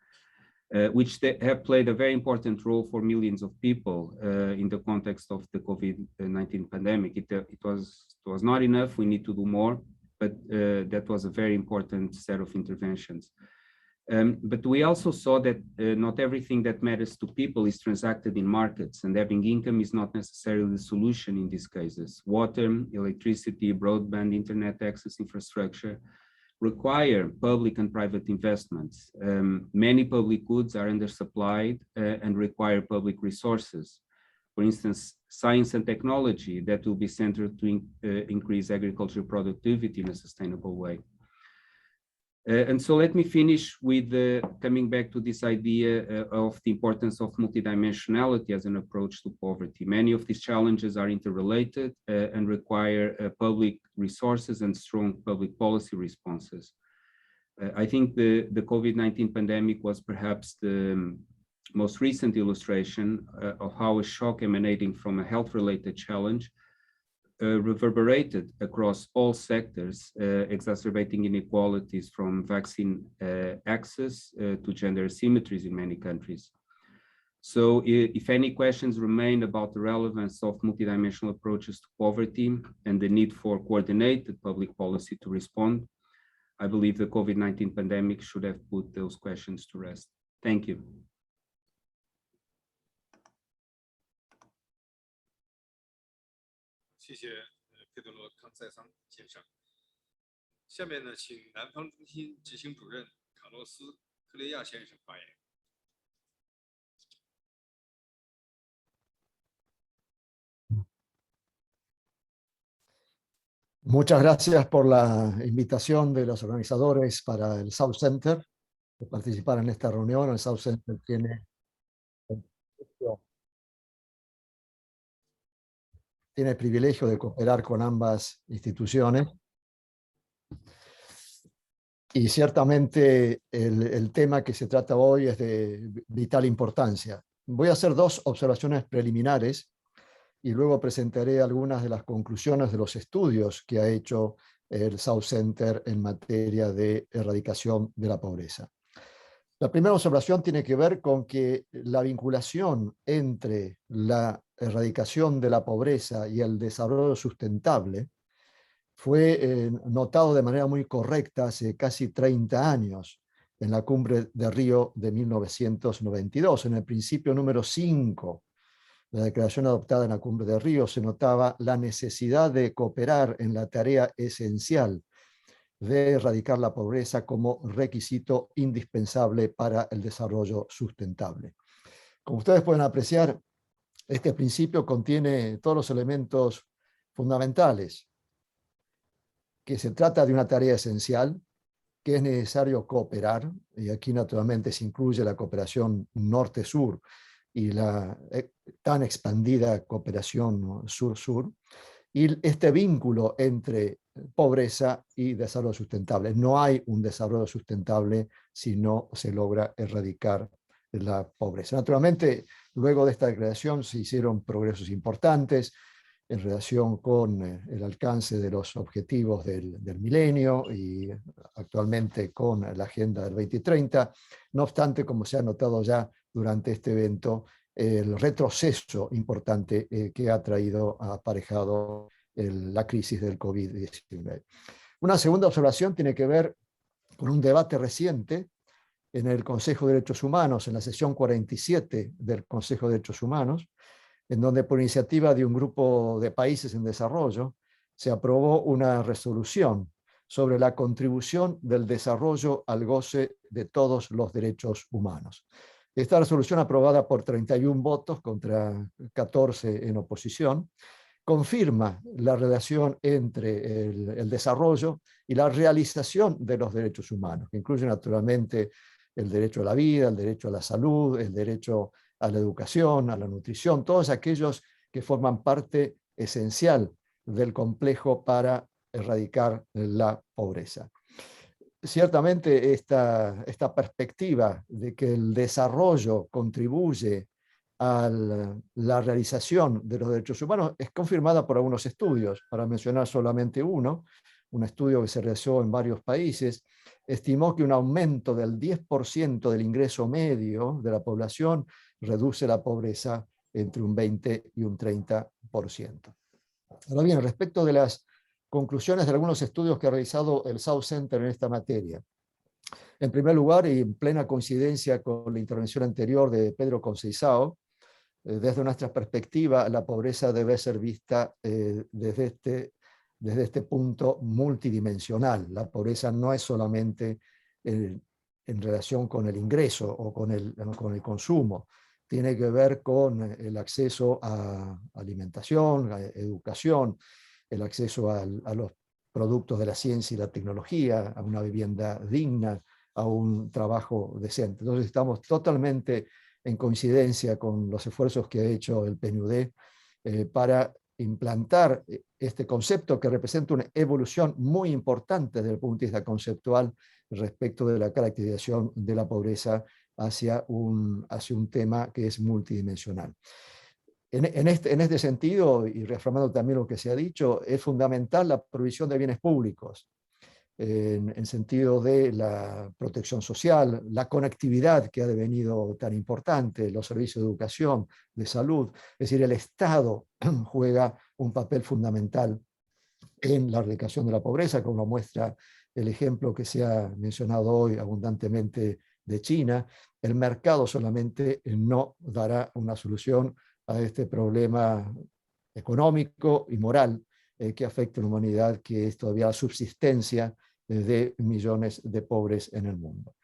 which have played a very important role for millions of people in the context of the COVID-19 pandemic. It was not enough, we need to do more, but that was a very important set of interventions. But we also saw that not everything that matters to people is transacted in markets, and having income is not necessarily the solution in these cases. Water, electricity, broadband, internet access infrastructure require public and private investments. Many public goods are undersupplied and require public resources. For instance, science and technology that will be centered to increase agricultural productivity in a sustainable way. And so let me finish with coming back to this idea of the importance of multidimensionality as an approach to poverty. Many of these challenges are interrelated and require public resources and strong public policy responses. I think the COVID-19 pandemic was perhaps the most recent illustration of how a shock emanating from a health-related challenge reverberated across all sectors, exacerbating inequalities from vaccine access to gender asymmetries in many countries. So if any questions remain about the relevance of multidimensional approaches to poverty and the need for coordinated public policy to respond, I believe the COVID-19 pandemic should have put those questions to rest. Thank you. 谢谢佩德罗·康塞桑先生。下面呢，请南方中心执行主任卡洛斯·克雷亚先生发言。Muchas gracias por la invitación de los organizadores para el South Center de participar en esta reunión. El South Center tiene el privilegio de cooperar con ambas instituciones. Y ciertamente el tema que se trata hoy es de vital importancia. Voy a hacer dos observaciones preliminares y luego presentaré algunas de las conclusiones de los estudios que ha hecho el South Center en materia de erradicación de la pobreza. La primera observación tiene que ver con que la vinculación entre la erradicación de la pobreza y el desarrollo sustentable fue notado de manera muy correcta hace casi 30 años en la Cumbre de Río de 1992. En el principio número 5 de la declaración adoptada en la Cumbre de Río se notaba la necesidad de cooperar en la tarea esencial de erradicar la pobreza como requisito indispensable para el desarrollo sustentable. Como ustedes pueden apreciar, este principio contiene todos los elementos fundamentales, que se trata de una tarea esencial, que es necesario cooperar, y aquí naturalmente se incluye la cooperación norte-sur y la tan expandida cooperación sur-sur, y este vínculo entre pobreza y desarrollo sustentable. No hay un desarrollo sustentable si no se logra erradicar la pobreza. Naturalmente, luego de esta declaración se hicieron progresos importantes en relación con el alcance de los objetivos del milenio y actualmente con la Agenda del 2030. No obstante, como se ha notado ya durante este evento, el retroceso importante que ha traído aparejado la crisis del COVID-19. Una segunda observación tiene que ver con un debate reciente en el Consejo de Derechos Humanos, en la sesión 47 del Consejo de Derechos Humanos, en donde por iniciativa de un grupo de países en desarrollo se aprobó una resolución sobre la contribución del desarrollo al goce de todos los derechos humanos. Esta resolución, aprobada por 31 votos contra 14 en oposición, confirma la relación entre el desarrollo y la realización de los derechos humanos, que incluye naturalmente el derecho a la vida, el derecho a la salud, el derecho a la educación, a la nutrición, todos aquellos que forman parte esencial del complejo para erradicar la pobreza. Ciertamente esta perspectiva de que el desarrollo contribuye a la realización de los derechos humanos es confirmada por algunos estudios. Para mencionar solamente uno, un estudio que se realizó en varios países, estimó que un aumento del 10% del ingreso medio de la población reduce la pobreza entre un 20 y un 30%. Ahora bien, respecto de las conclusiones de algunos estudios que ha realizado el South Center en esta materia. En primer lugar, y en plena coincidencia con la intervención anterior de Pedro Conceizao, desde nuestra perspectiva, la pobreza debe ser vista desde este punto multidimensional. La pobreza no es solamente en relación con el ingreso o con el consumo, tiene que ver con el acceso a alimentación, a educación, el acceso a los productos de la ciencia y la tecnología, a una vivienda digna, a un trabajo decente. Entonces estamos totalmente en coincidencia con los esfuerzos que ha hecho el PNUD para implantar este concepto que representa una evolución muy importante desde el punto de vista conceptual respecto de la caracterización de la pobreza hacia un tema que es multidimensional. En este sentido, y reafirmando también lo que se ha dicho, es fundamental la provisión de bienes públicos, en sentido de la protección social, la conectividad que ha devenido tan importante, los servicios de educación, de salud. Es decir, el Estado juega un papel fundamental en la erradicación de la pobreza, como muestra el ejemplo que se ha mencionado hoy abundantemente de China. El mercado solamente no dará una solución a este problema económico y moral que afecta a la humanidad, que es todavía la subsistencia de millones de pobres en el mundo.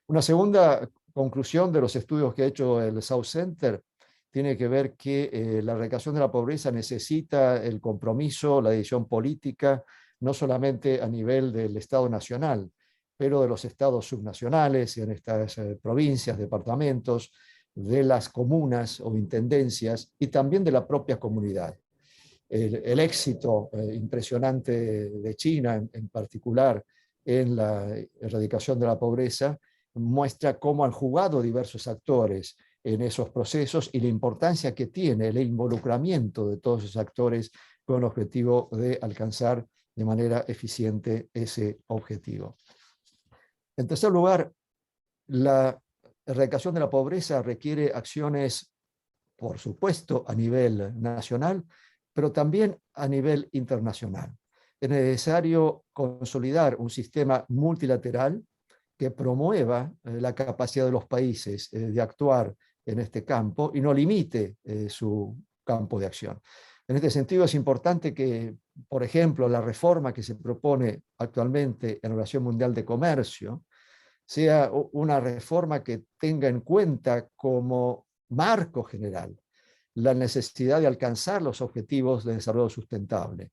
Una segunda conclusión de los estudios que ha hecho el South Center tiene que ver que la erradicación de la pobreza necesita el compromiso, la decisión política, no solamente a nivel del Estado nacional, pero de los estados subnacionales, en estas provincias, departamentos, de las comunas o intendencias y también de la propia comunidad. El éxito impresionante de China, en particular en la erradicación de la pobreza, muestra cómo han jugado diversos actores en esos procesos y la importancia que tiene el involucramiento de todos esos actores con el objetivo de alcanzar de manera eficiente ese objetivo. En tercer lugar, la erradicación de la pobreza requiere acciones, por supuesto, a nivel nacional, pero también a nivel internacional. Es necesario consolidar un sistema multilateral que promueva la capacidad de los países de actuar en este campo y no limite su campo de acción. En este sentido es importante que, por ejemplo, la reforma que se propone actualmente en la Organización Mundial de Comercio sea una reforma que tenga en cuenta como marco general la necesidad de alcanzar los objetivos de desarrollo sustentable,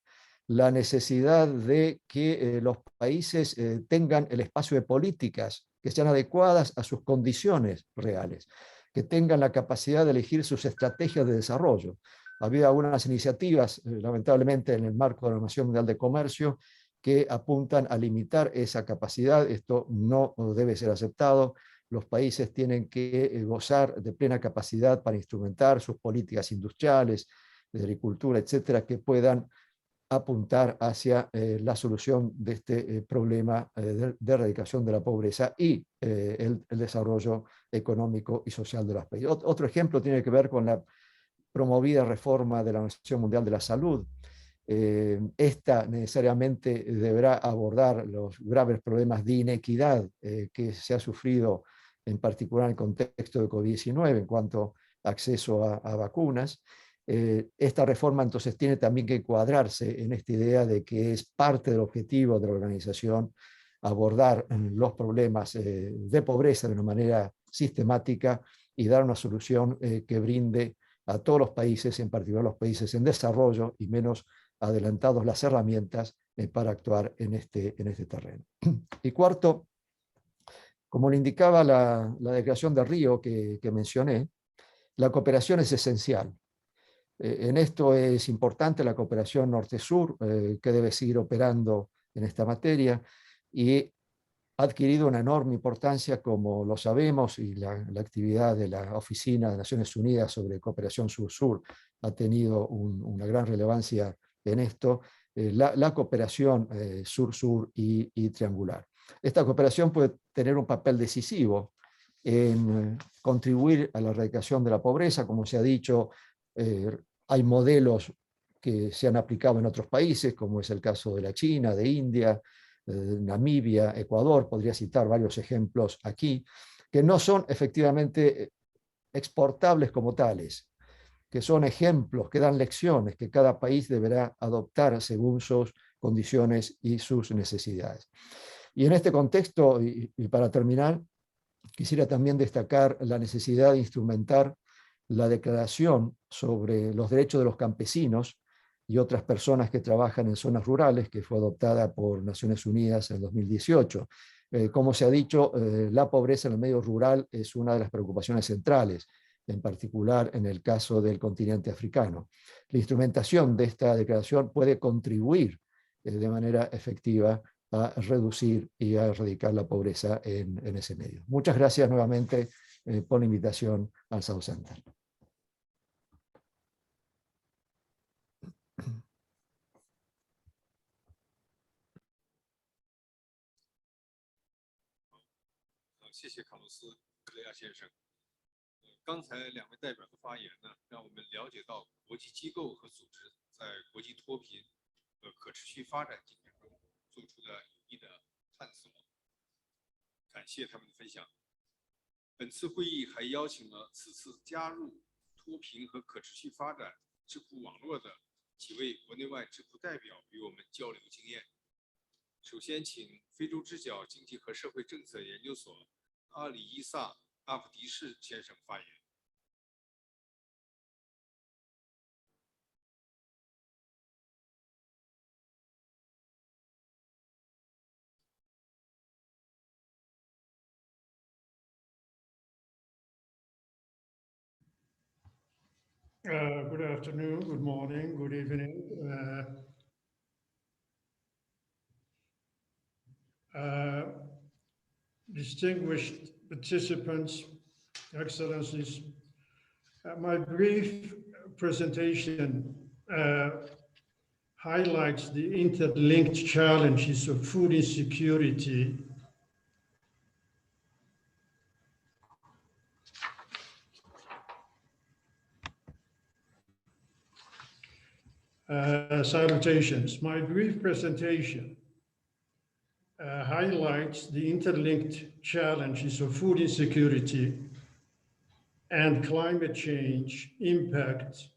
la necesidad de que los países tengan el espacio de políticas que sean adecuadas a sus condiciones reales, que tengan la capacidad de elegir sus estrategias de desarrollo. Había algunas iniciativas, lamentablemente, en el marco de la Organización Mundial de Comercio, que apuntan a limitar esa capacidad. Esto no debe ser aceptado. Los países tienen que gozar de plena capacidad para instrumentar sus políticas industriales, de agricultura, etcétera, que puedan apuntar hacia la solución de este problema de erradicación de la pobreza y el desarrollo económico y social de los países. Otro ejemplo tiene que ver con la promovida reforma de la Organización Mundial de la Salud. Esta necesariamente deberá abordar los graves problemas de inequidad que se ha sufrido, en particular en el contexto de COVID-19, en cuanto a acceso a vacunas. Esta reforma entonces tiene también que encuadrarse en esta idea de que es parte del objetivo de la organización abordar los problemas de pobreza de una manera sistemática y dar una solución que brinde a todos los países, en particular los países en desarrollo y menos adelantados, las herramientas para actuar en este terreno. Y cuarto, como le indicaba la declaración de Río que mencioné, La cooperación es esencial. En esto es importante la cooperación norte-sur, que debe seguir operando en esta materia, y ha adquirido una enorme importancia, como lo sabemos, y la actividad de la Oficina de Naciones Unidas sobre Cooperación Sur-Sur ha tenido una gran relevancia en esto, la cooperación sur-sur y triangular. Esta cooperación puede tener un papel decisivo en contribuir a la erradicación de la pobreza. Como se ha dicho, hay modelos que se han aplicado en otros países, como es el caso de la China, de India, Namibia, Ecuador. Podría citar varios ejemplos aquí, que no son efectivamente exportables como tales, que son ejemplos, que dan lecciones que cada país deberá adoptar según sus condiciones y sus necesidades. Y en este contexto, y para terminar, quisiera también destacar la necesidad de instrumentar la Declaración sobre los Derechos de los Campesinos y otras personas que trabajan en zonas rurales, que fue adoptada por Naciones Unidas en 2018. Como se ha dicho, la pobreza en el medio rural es una de las preocupaciones centrales, en particular en el caso del continente africano. La instrumentación de esta declaración puede contribuir de manera efectiva a reducir y a erradicar la pobreza en ese medio. Muchas gracias nuevamente por la invitación al South Center.刚才两位代表的发言呢，让我们了解到国际机构和组织在国际脱贫和可持续发展进程中做出的有益的探索。感谢他们的分享。本次会议还邀请了此次加入脱贫和可持续发展智库网络的几位国内外智库代表与我们交流经验。首先，请非洲之角经济和社会政策研究所阿里伊萨阿布迪士先生发言。Good afternoon, good morning, good evening. Distinguished participants, Excellencies, my brief presentation highlights the interlinked challenges of food insecurity salutations. My brief presentation highlights the interlinked challenges of food insecurity and climate change impact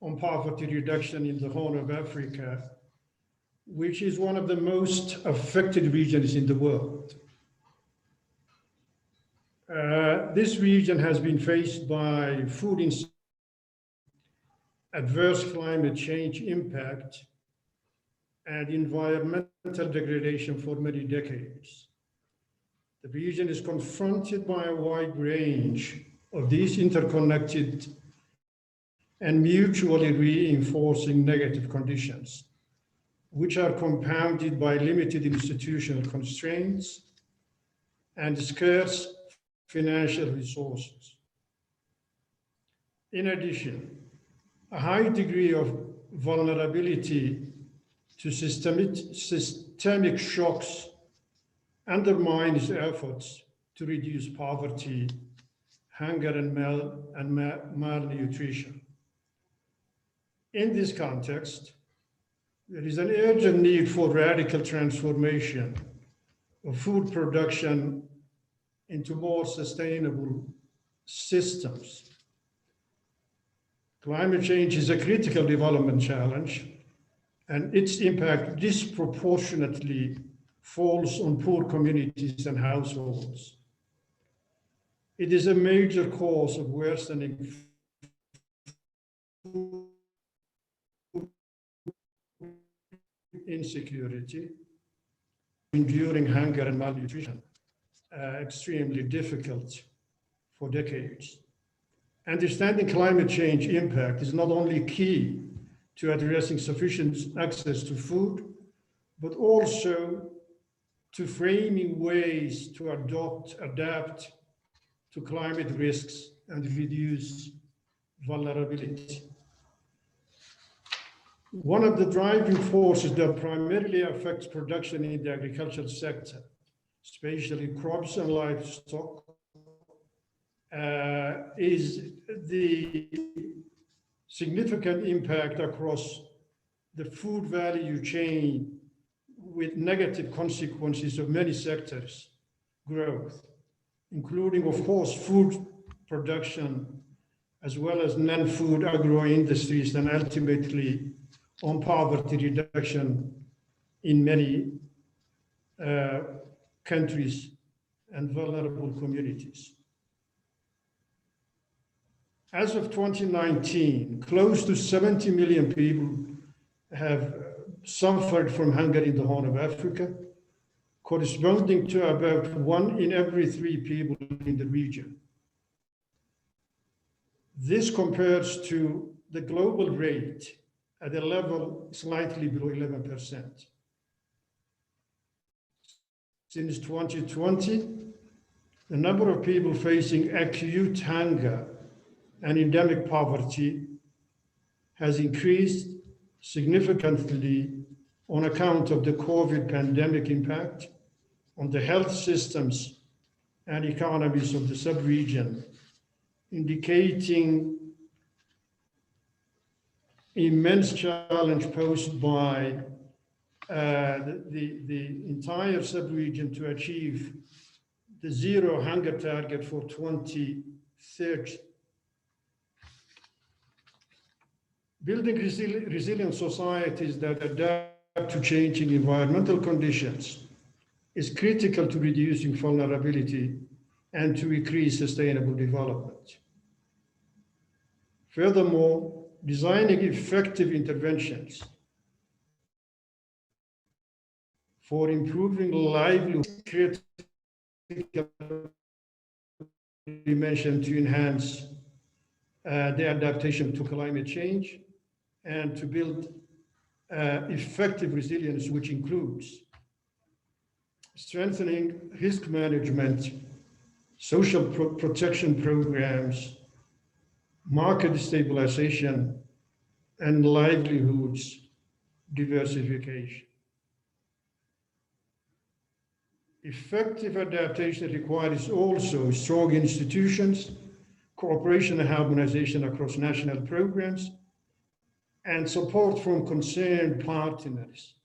on poverty reduction in the Horn of Africa, which is one of the most affected regions in the world. This region has been faced by food insecurity, adverse climate change impact, and environmental degradation for many decades. The region is confronted by a wide range of these interconnected and mutually reinforcing negative conditions, which are compounded by limited institutional constraints and scarce financial resources. In addition, a high degree of vulnerability to systemic shocks undermines efforts to reduce poverty, hunger, and malnutrition. In this context, there is an urgent need for radical transformation of food production into more sustainable systems. Climate change is a critical development challenge, and its impact disproportionately falls on poor communities and households. It is a major cause of worsening food insecurity, enduring hunger and malnutrition, extremely difficult for decades. Understanding climate change impact is not only key to addressing sufficient access to food, but also to framing ways to adapt to climate risks and reduce vulnerability. One of the driving forces that primarily affects production in the agricultural sector, especially crops and livestock, is the significant impact across the food value chain with negative consequences of many sectors' growth, including, of course, food production, as well as non-food agro industries, and ultimately on poverty reduction in many countries and vulnerable communities. As of 2019, close to 70 million people have suffered from hunger in the Horn of Africa, corresponding to about 1 in every 3 people in the region. This compares to the global rate at a level slightly below 11%. Since 2020, the number of people facing acute hunger and endemic poverty has increased significantly on account of the COVID pandemic impact on the health systems and economies of the sub-region, indicating immense challenge posed by the entire sub-region to achieve the zero hunger target for 2030. Building resilient societies that adapt to changing environmental conditions is critical to reducing vulnerability and to increase sustainable development. Furthermore, designing effective interventions for improving livelihood is critical dimension to enhance the adaptation to climate change and to build effective resilience, which includes strengthening risk management, social protection programs, market stabilization, and livelihoods diversification. Effective adaptation requires also strong institutions, cooperation and harmonization across national programs, and support from concerned partners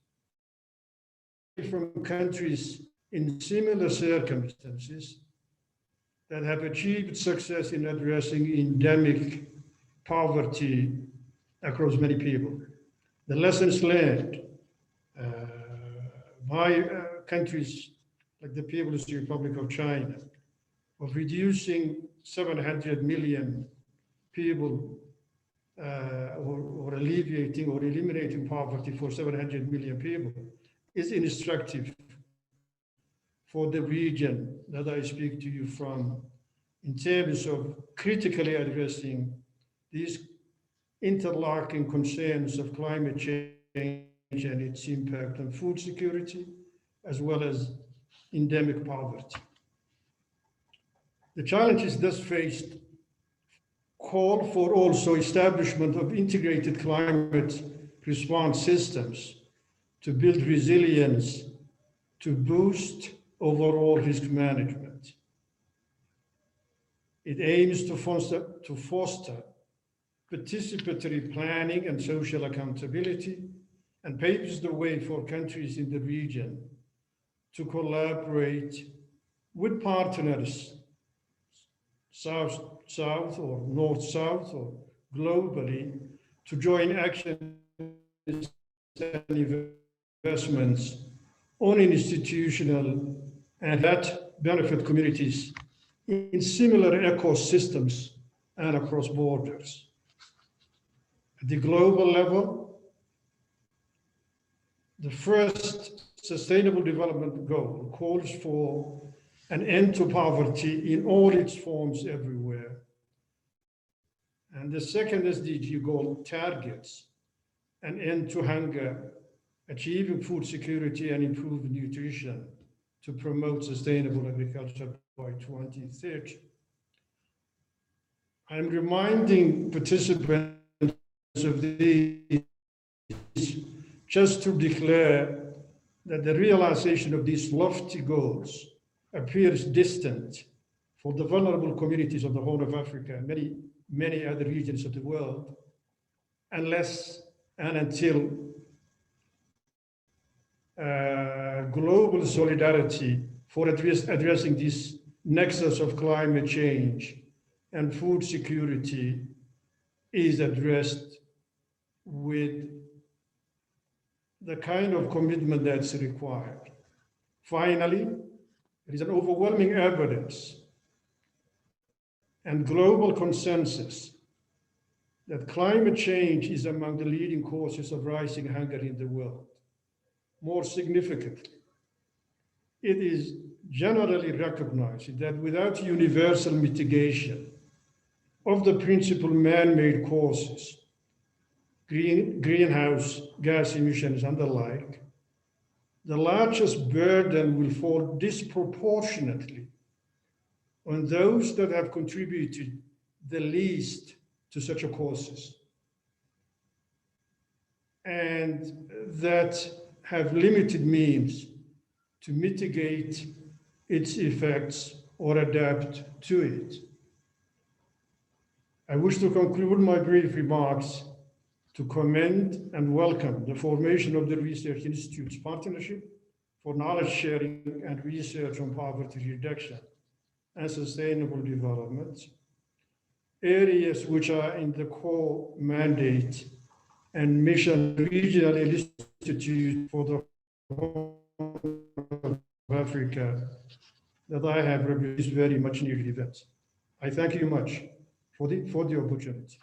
from countries in similar circumstances that have achieved success in addressing endemic poverty across many people. The lessons learned by countries like the People's Republic of China of reducing 700 million people or alleviating or eliminating poverty for 700 million people is instructive for the region that I speak to you from in terms of critically addressing these interlocking concerns of climate change and its impact on food security, as well as endemic poverty. The challenges thus faced call for also establishment of integrated climate response systems to build resilience, to boost overall risk management. It aims to foster participatory planning and social accountability, and paves the way for countries in the region to collaborate with partners, South-South or North-South or globally, to join action and investments on institutional and that benefit communities in similar ecosystems and across borders. At the global level, the first Sustainable Development Goal calls for an end to poverty in all its forms everywhere, And the second SDG goal targets an end to hunger, achieving food security and improved nutrition to promote sustainable agriculture by 2030. I'm reminding participants of these just to declare that the realization of these lofty goals appears distant for the vulnerable communities of the Horn of Africa and many other regions of the world, unless and until global solidarity for addressing this nexus of climate change and food security is addressed with the kind of commitment that's required. Finally, there is an overwhelming evidence and global consensus that climate change is among the leading causes of rising hunger in the world. More significantly, it is generally recognized that without universal mitigation of the principal man-made causes, greenhouse gas emissions and the like, the largest burden will fall disproportionately on those that have contributed the least to such a causes and that have limited means to mitigate its effects or adapt to it. I wish to conclude my brief remarks to commend and welcome the formation of the Research Institute's Partnership for Knowledge Sharing and Research on Poverty Reduction and Sustainable Development, areas which are in the core mandate and mission Regional Institute for the Horn of Africa that I have reviewed this very much needed event. I thank you much for the opportunity.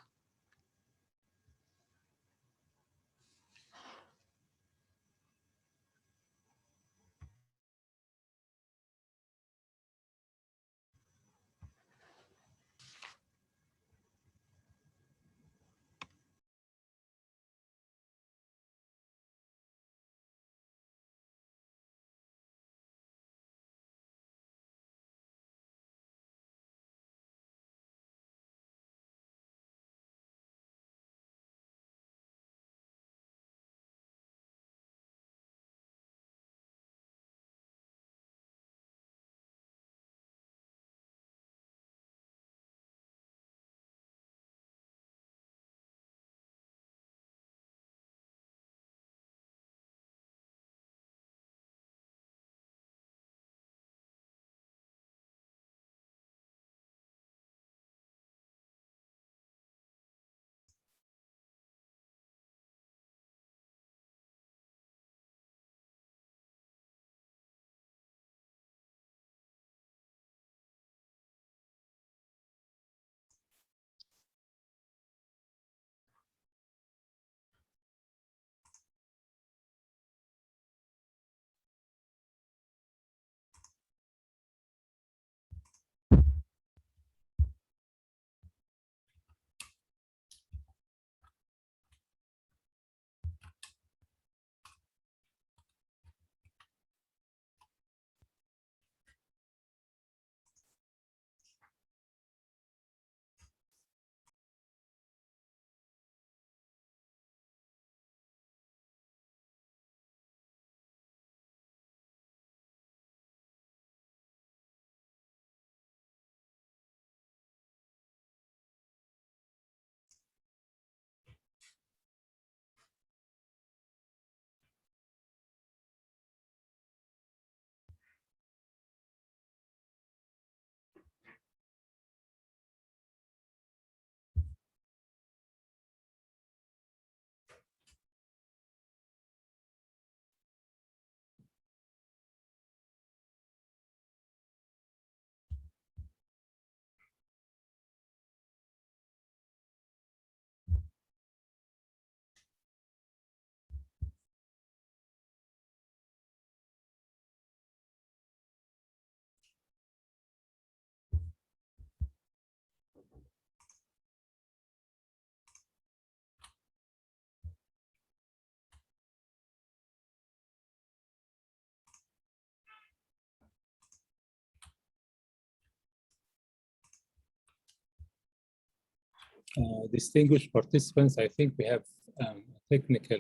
Distinguished participants, I think we have a technical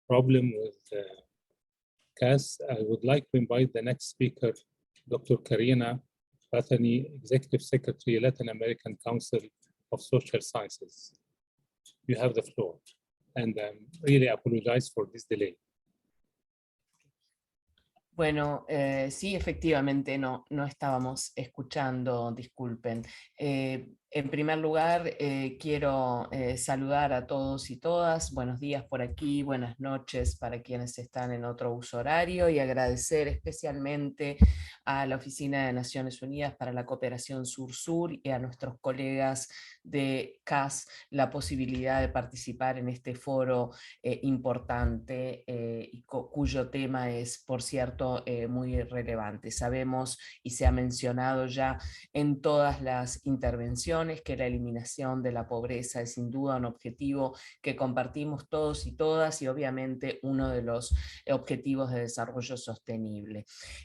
problem with CASS. I would like to invite the next speaker, Dr. Karina Bethany, Executive Secretary, Latin American Council of Social Sciences. You have the floor, and really apologize for this delay. Bueno, sí, efectivamente no estábamos escuchando, disculpen. En primer lugar, quiero saludar a todos y todas. Buenos días por aquí, buenas noches para quienes están en otro uso horario, y agradecer especialmente a la Oficina de Naciones Unidas para la Cooperación Sur-Sur y a nuestros colegas de CASS la posibilidad de participar en este foro importante y cuyo tema es, por cierto, muy relevante. Sabemos, y se ha mencionado ya en todas las intervenciones, que la eliminación de la pobreza es sin duda un objetivo que compartimos todos y todas, y obviamente uno de los objetivos de desarrollo sostenible.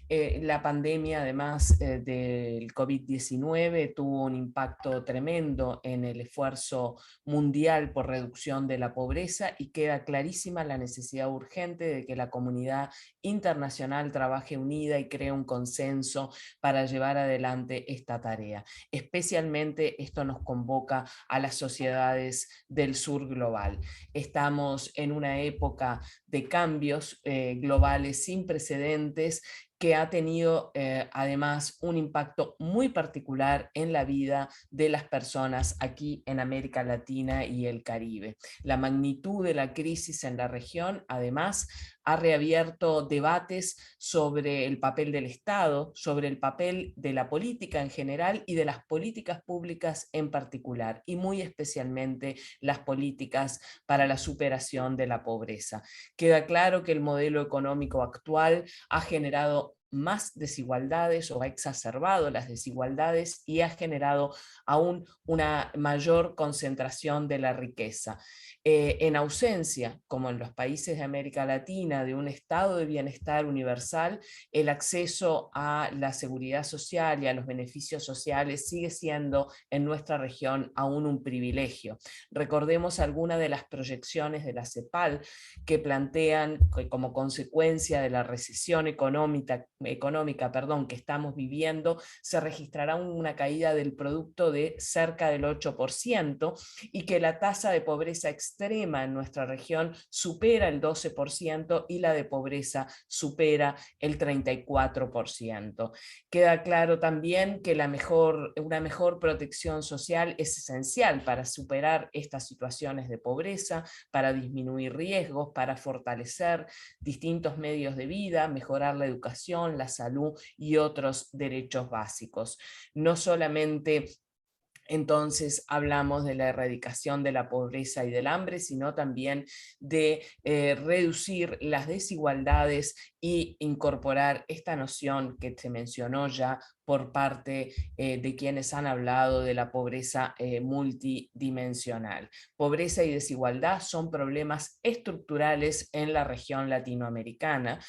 La pandemia, además del COVID-19, tuvo un impacto tremendo en el esfuerzo mundial por reducción de la pobreza, y queda clarísima la necesidad urgente de que la comunidad internacional trabaje unida y cree un consenso para llevar adelante esta tarea. Especialmente esto nos convoca a las sociedades del sur global. Estamos en una época de cambios globales sin precedentes, que ha tenido además un impacto muy particular en la vida de las personas aquí en América Latina y el Caribe. La magnitud de la crisis en la región, además, ha reabierto debates sobre el papel del Estado, sobre el papel de la política en general y de las políticas públicas en particular, y muy especialmente las políticas para la superación de la pobreza. Queda claro que el modelo económico actual ha generado más desigualdades, o ha exacerbado las desigualdades, y ha generado aún una mayor concentración de la riqueza. En ausencia, como en los países de América Latina, de un estado de bienestar universal, el acceso a la seguridad social y a los beneficios sociales sigue siendo en nuestra región aún un privilegio. Recordemos algunas de las proyecciones de la CEPAL que plantean que, como consecuencia de la recesión económica que estamos viviendo, se registrará una caída del producto de cerca del 8%, y que la tasa de pobreza extrema en nuestra región supera el 12% y la de pobreza supera el 34%. Queda claro también que una mejor protección social es esencial para superar estas situaciones de pobreza, para disminuir riesgos, para fortalecer distintos medios de vida, mejorar la educación, la salud y otros derechos básicos. No solamente entonces hablamos de la erradicación de la pobreza y del hambre, sino también de reducir las desigualdades y incorporar esta noción que se mencionó ya por parte de quienes han hablado de la pobreza multidimensional. Pobreza y desigualdad son problemas estructurales en la región latinoamericana,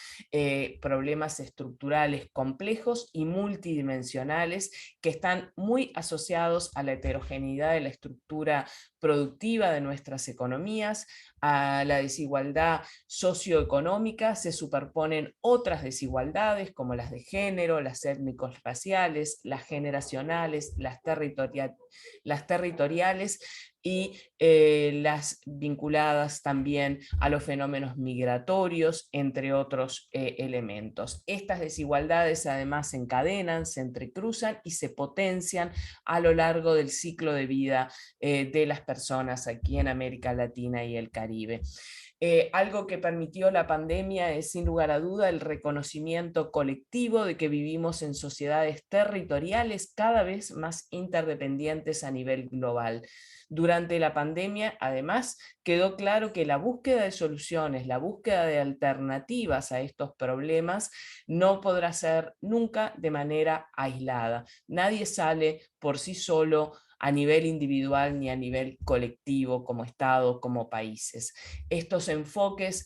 problemas estructurales complejos y multidimensionales que están muy asociados a la heterogeneidad de la estructura productiva de nuestras economías. A la desigualdad socioeconómica se superponen otras desigualdades como las de género, las étnico-raciales, las generacionales, las territoriales y las vinculadas también a los fenómenos migratorios, entre otros elementos. Estas desigualdades además se encadenan, se entrecruzan y se potencian a lo largo del ciclo de vida de las personas aquí en América Latina y el Caribe. Algo que permitió la pandemia es sin lugar a duda el reconocimiento colectivo de que vivimos en sociedades territoriales cada vez más interdependientes a nivel global. Durante la pandemia, además, quedó claro que la búsqueda de soluciones, la búsqueda de alternativas a estos problemas no podrá ser nunca de manera aislada. Nadie sale por sí solo a nivel individual ni a nivel colectivo, como Estado, como países. Estos enfoques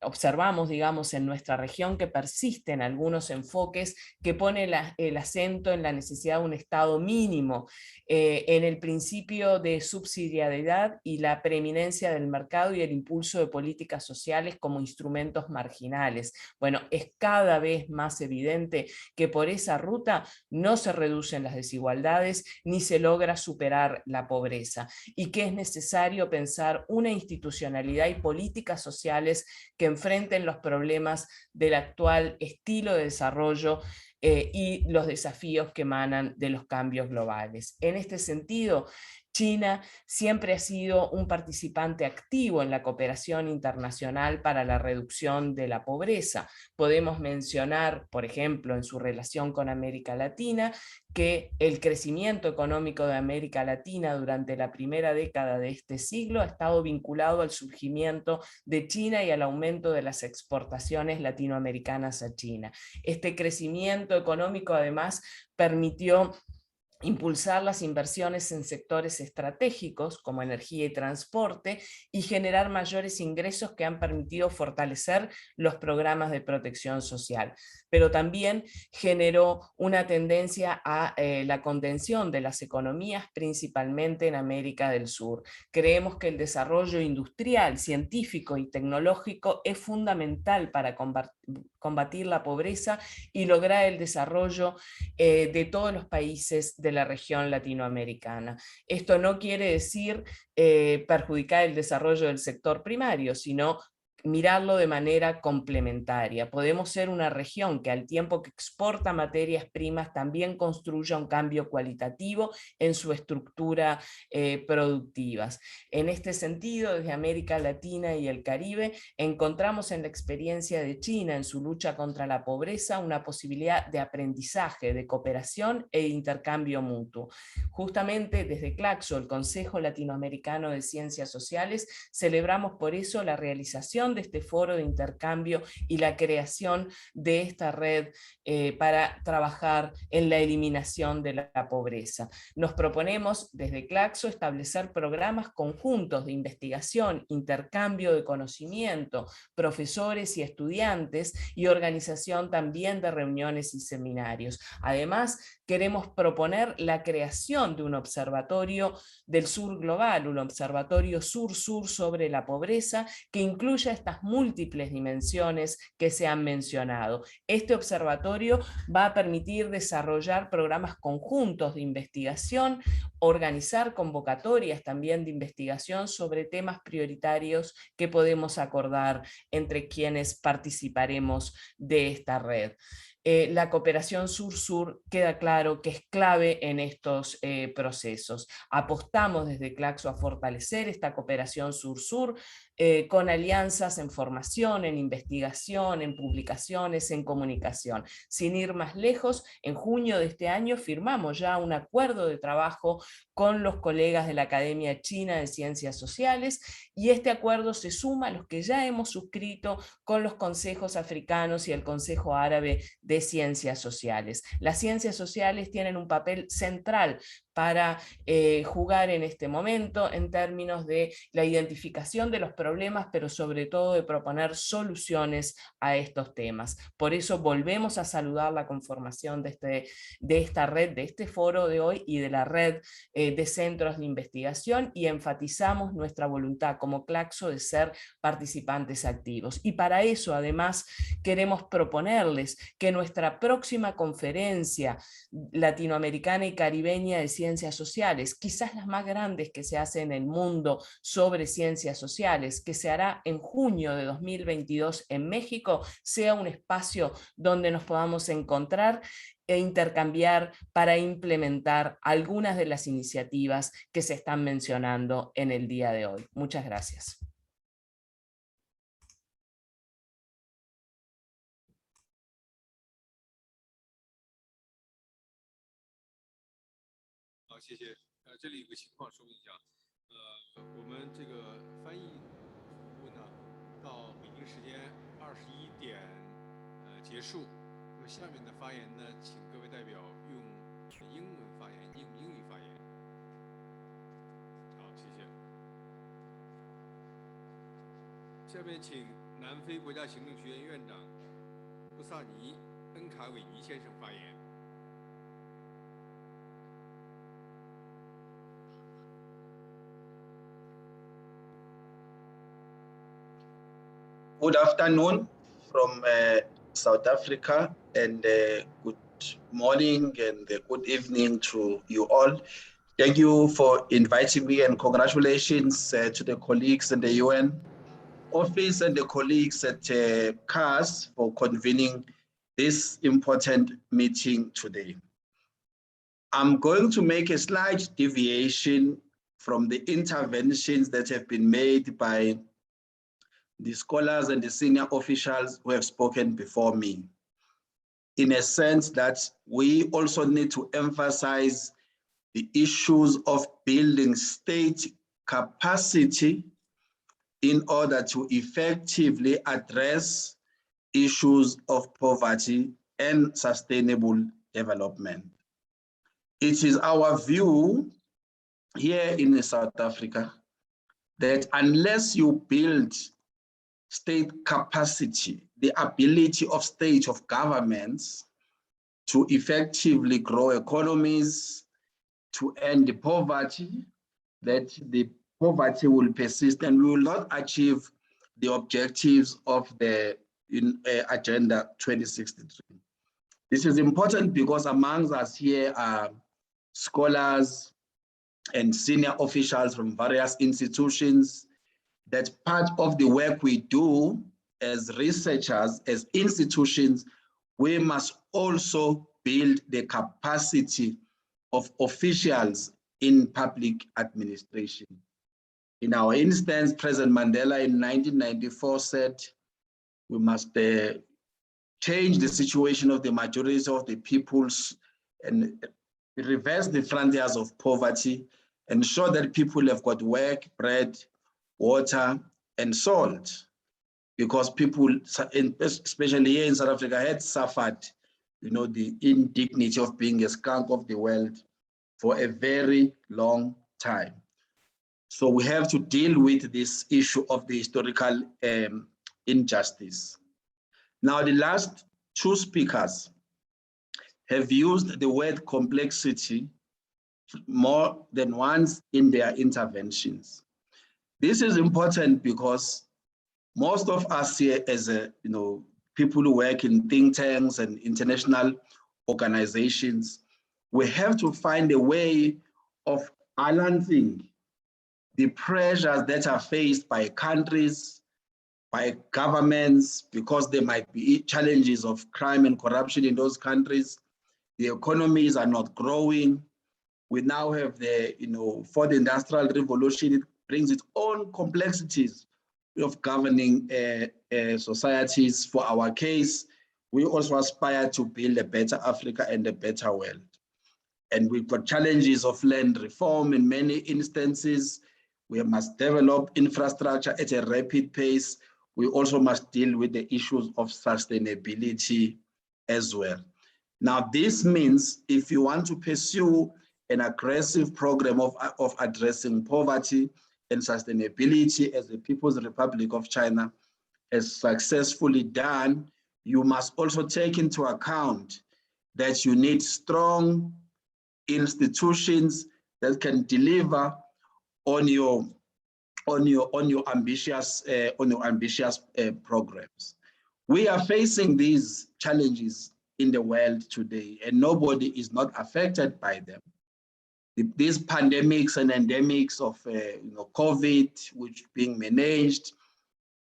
observamos, digamos, en nuestra región que persisten algunos enfoques que ponen el acento en la necesidad de un Estado mínimo, en el principio de subsidiariedad y la preeminencia del mercado y el impulso de políticas sociales como instrumentos marginales. Bueno, es cada vez más evidente que por esa ruta no se reducen las desigualdades ni se logra superar la pobreza, y que es necesario pensar una institucionalidad y políticas sociales que enfrenten los problemas del actual estilo de desarrollo y los desafíos que emanan de los cambios globales. En este sentido, China siempre ha sido un participante activo en la cooperación internacional para la reducción de la pobreza. Podemos mencionar, por ejemplo, en su relación con América Latina, que el crecimiento económico de América Latina durante la primera década de este siglo ha estado vinculado al surgimiento de China y al aumento de las exportaciones latinoamericanas a China. Este crecimiento económico además permitió impulsar las inversiones en sectores estratégicos como energía y transporte y generar mayores ingresos que han permitido fortalecer los programas de protección social. Pero también generó una tendencia a la contención de las economías, principalmente en América del Sur. Creemos que el desarrollo industrial, científico y tecnológico es fundamental para combatir la pobreza y lograr el desarrollo de todos los países de la región latinoamericana. Esto no quiere decir perjudicar el desarrollo del sector primario, sino mirarlo de manera complementaria. Podemos ser una región que al tiempo que exporta materias primas también construya un cambio cualitativo en su estructura productiva. En este sentido, desde América Latina y el Caribe, encontramos en la experiencia de China en su lucha contra la pobreza una posibilidad de aprendizaje, de cooperación e intercambio mutuo. Justamente desde CLACSO, el Consejo Latinoamericano de Ciencias Sociales, celebramos por eso la realización de este foro de intercambio y la creación de esta red para trabajar en la eliminación de la pobreza. Nos proponemos desde CLACSO establecer programas conjuntos de investigación, intercambio de conocimiento, profesores y estudiantes y organización también de reuniones y seminarios. Además, queremos proponer la creación de un observatorio del sur global, un observatorio sur-sur sobre la pobreza que incluya estas múltiples dimensiones que se han mencionado. Este observatorio va a permitir desarrollar programas conjuntos de investigación, organizar convocatorias también de investigación sobre temas prioritarios que podemos acordar entre quienes participaremos de esta red. La cooperación sur-sur queda claro que es clave en estos procesos. Apostamos desde CLACSO a fortalecer esta cooperación sur-sur con alianzas en formación, en investigación, en publicaciones, en comunicación. Sin ir más lejos, en junio de este año firmamos ya un acuerdo de trabajo con los colegas de la Academia China de Ciencias Sociales, y este acuerdo se suma a los que ya hemos suscrito con los consejos africanos y el Consejo Árabe de Ciencias Sociales. Las ciencias sociales tienen un papel central para jugar en este momento en términos de la identificación de los problemas, pero sobre todo de proponer soluciones a estos temas. Por eso volvemos a saludar la conformación de esta red, de este foro de hoy y de la red de centros de investigación, y enfatizamos nuestra voluntad como CLACSO de ser participantes activos. Y para eso además queremos proponerles que nuestra próxima conferencia latinoamericana y caribeña de ciencias sociales, quizás las más grandes que se hacen en el mundo sobre ciencias sociales, que se hará en junio de 2022 en México, sea un espacio donde nos podamos encontrar e intercambiar para implementar algunas de las iniciativas que se están mencionando en el día de hoy. Muchas gracias.这里有个情况说明一下，我们这个翻译服务呢，到北京时间21点结束。那么下面的发言呢，请各位代表用英文发言，用英语发言。好，谢谢。下面请南非国家行政学院院长布萨尼·恩卡韦尼先生发言。Good afternoon from South Africa, and good morning and good evening to you all. Thank you for inviting me, and congratulations to the colleagues in the UN office and the colleagues at CASS for convening this important meeting today. I'm going to make a slight deviation from the interventions that have been made by the scholars and the senior officials who have spoken before me, in a sense that we also need to emphasize the issues of building state capacity in order to effectively address issues of poverty and sustainable development. It is our view here in South Africa that unless you build state capacity, the ability of state of governments to effectively grow economies, to end the poverty, that the poverty will persist and we will not achieve the objectives of the Agenda 2063. This is important because amongst us here are scholars and senior officials from various institutions, that part of the work we do as researchers, as institutions, we must also build the capacity of officials in public administration. In our instance, President Mandela in 1994 said, we must change the situation of the majority of the peoples and reverse the frontiers of poverty, ensure that people have got work, bread, water, and salt, because people, especially here in South Africa, had suffered, the indignity of being a skunk of the world for a very long time. So we have to deal with this issue of the historical injustice. Now, the last two speakers have used the word complexity more than once in their interventions. This is important because most of us here as people who work in think tanks and international organizations, we have to find a way of balancing the pressures that are faced by countries, by governments, because there might be challenges of crime and corruption in those countries. The economies are not growing. We now have the, fourth industrial revolution. It brings its own complexities of governing societies. For our case, we also aspire to build a better Africa and a better world. And we've got challenges of land reform in many instances. We must develop infrastructure at a rapid pace. We also must deal with the issues of sustainability as well. Now, this means if you want to pursue an aggressive program of addressing poverty and sustainability, as the People's Republic of China has successfully done, you must also take into account that you need strong institutions that can deliver on your ambitious programs. We are facing these challenges in the world today, and nobody is not affected by them. These pandemics and endemics of COVID, which being managed,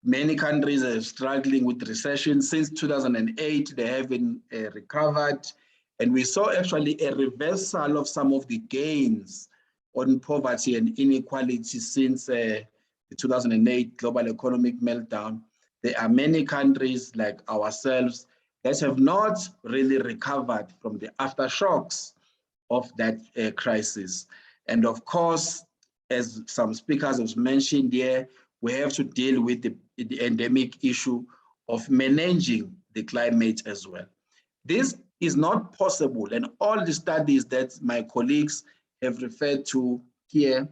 many countries are struggling with recession. Since 2008, they haven't recovered. And we saw actually a reversal of some of the gains on poverty and inequality since the 2008 global economic meltdown. There are many countries like ourselves that have not really recovered from the aftershocks of that crisis. And of course, as some speakers have mentioned here, we have to deal with the endemic issue of managing the climate as well. This is not possible, and all the studies that my colleagues have referred to here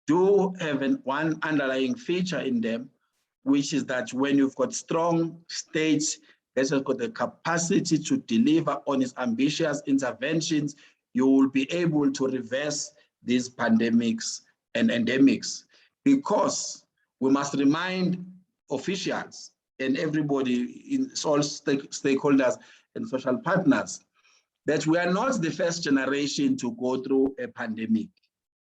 do have one underlying feature in them, which is that when you've got strong states that have got the capacity to deliver on its ambitious interventions, you will be able to reverse these pandemics and endemics. Because we must remind officials and everybody, all stakeholders and social partners, that we are not the first generation to go through a pandemic.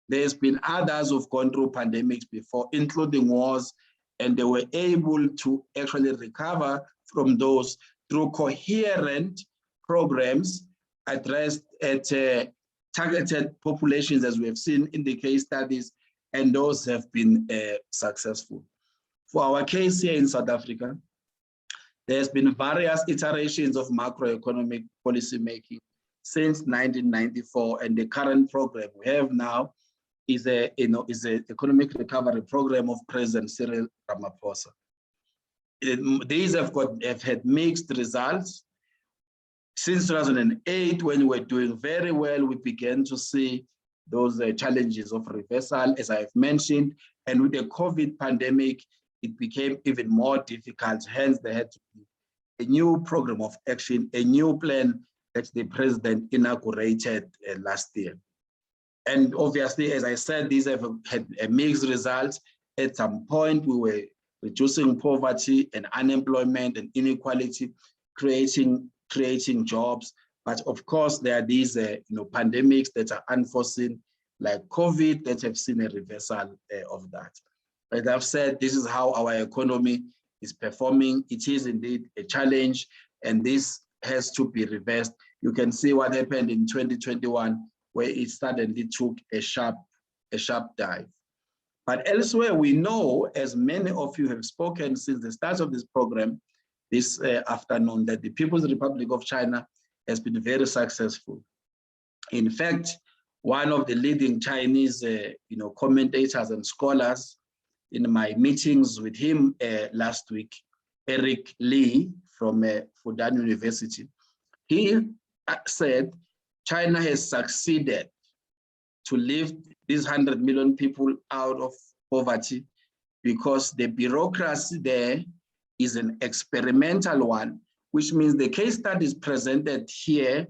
There's been others who've gone through pandemics before, including wars, and they were able to actually recover from those through coherent programs addressed at targeted populations, as we have seen in the case studies, and those have been successful. For our case here in South Africa, there's been various iterations of macroeconomic policy making since 1994, and the current program we have now is an economic recovery program of President Cyril Ramaphosa. These have had mixed results. Since 2008, when we were doing very well, we began to see those challenges of reversal, as I've mentioned, and with the COVID pandemic, it became even more difficult. Hence, there had to be a new program of action, a new plan that the president inaugurated last year. And obviously, as I said, these have had a mixed result. At some point, we were reducing poverty and unemployment and inequality, creating jobs. But of course, there are these pandemics that are unforeseen, like COVID, that have seen a reversal of that. As I've said, this is how our economy is performing. It is indeed a challenge, and this has to be reversed. You can see what happened in 2021, where it suddenly took a sharp dive. But elsewhere, we know, as many of you have spoken since the start of this program this afternoon, that the People's Republic of China has been very successful. In fact, one of the leading Chinese commentators and scholars in my meetings with him last week, Eric Lee from Fudan University, he said China has succeeded to lift these 100 million people out of poverty because the bureaucracy there is an experimental one, which means the case studies presented here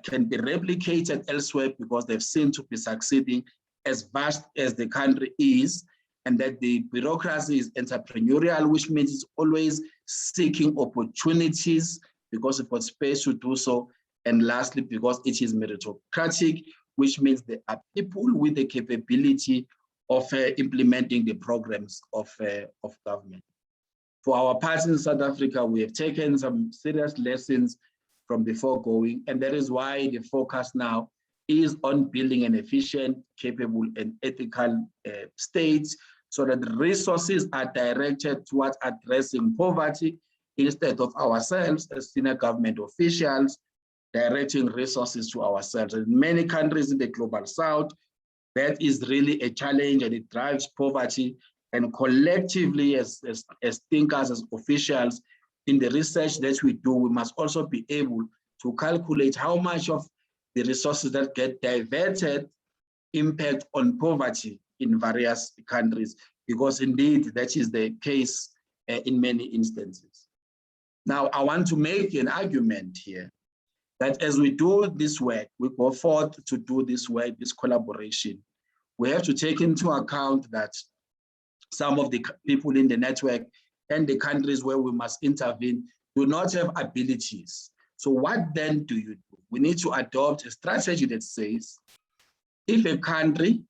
can be replicated elsewhere because they've seen to be succeeding as vast as the country is, and that the bureaucracy is entrepreneurial, which means it's always seeking opportunities because it got space to do so. And lastly, because it is meritocratic, which means there are people with the capability of implementing the programs of government. For our part in South Africa, we have taken some serious lessons from the foregoing, and that is why the focus now is on building an efficient, capable, and ethical state, so that the resources are directed towards addressing poverty instead of ourselves as senior government officials directing resources to ourselves. In many countries in the global south, that is really a challenge, and it drives poverty. And collectively, as thinkers, as officials, in the research that we do, we must also be able to calculate how much of the resources that get diverted impact on poverty in various countries, because indeed that is the case in many instances. Now, I want to make an argument here that as we do this work, we go forth to do this work, this collaboration, we have to take into account that some of the people in the network and the countries where we must intervene do not have abilities. So what then do you do? We need to adopt a strategy that says, if a country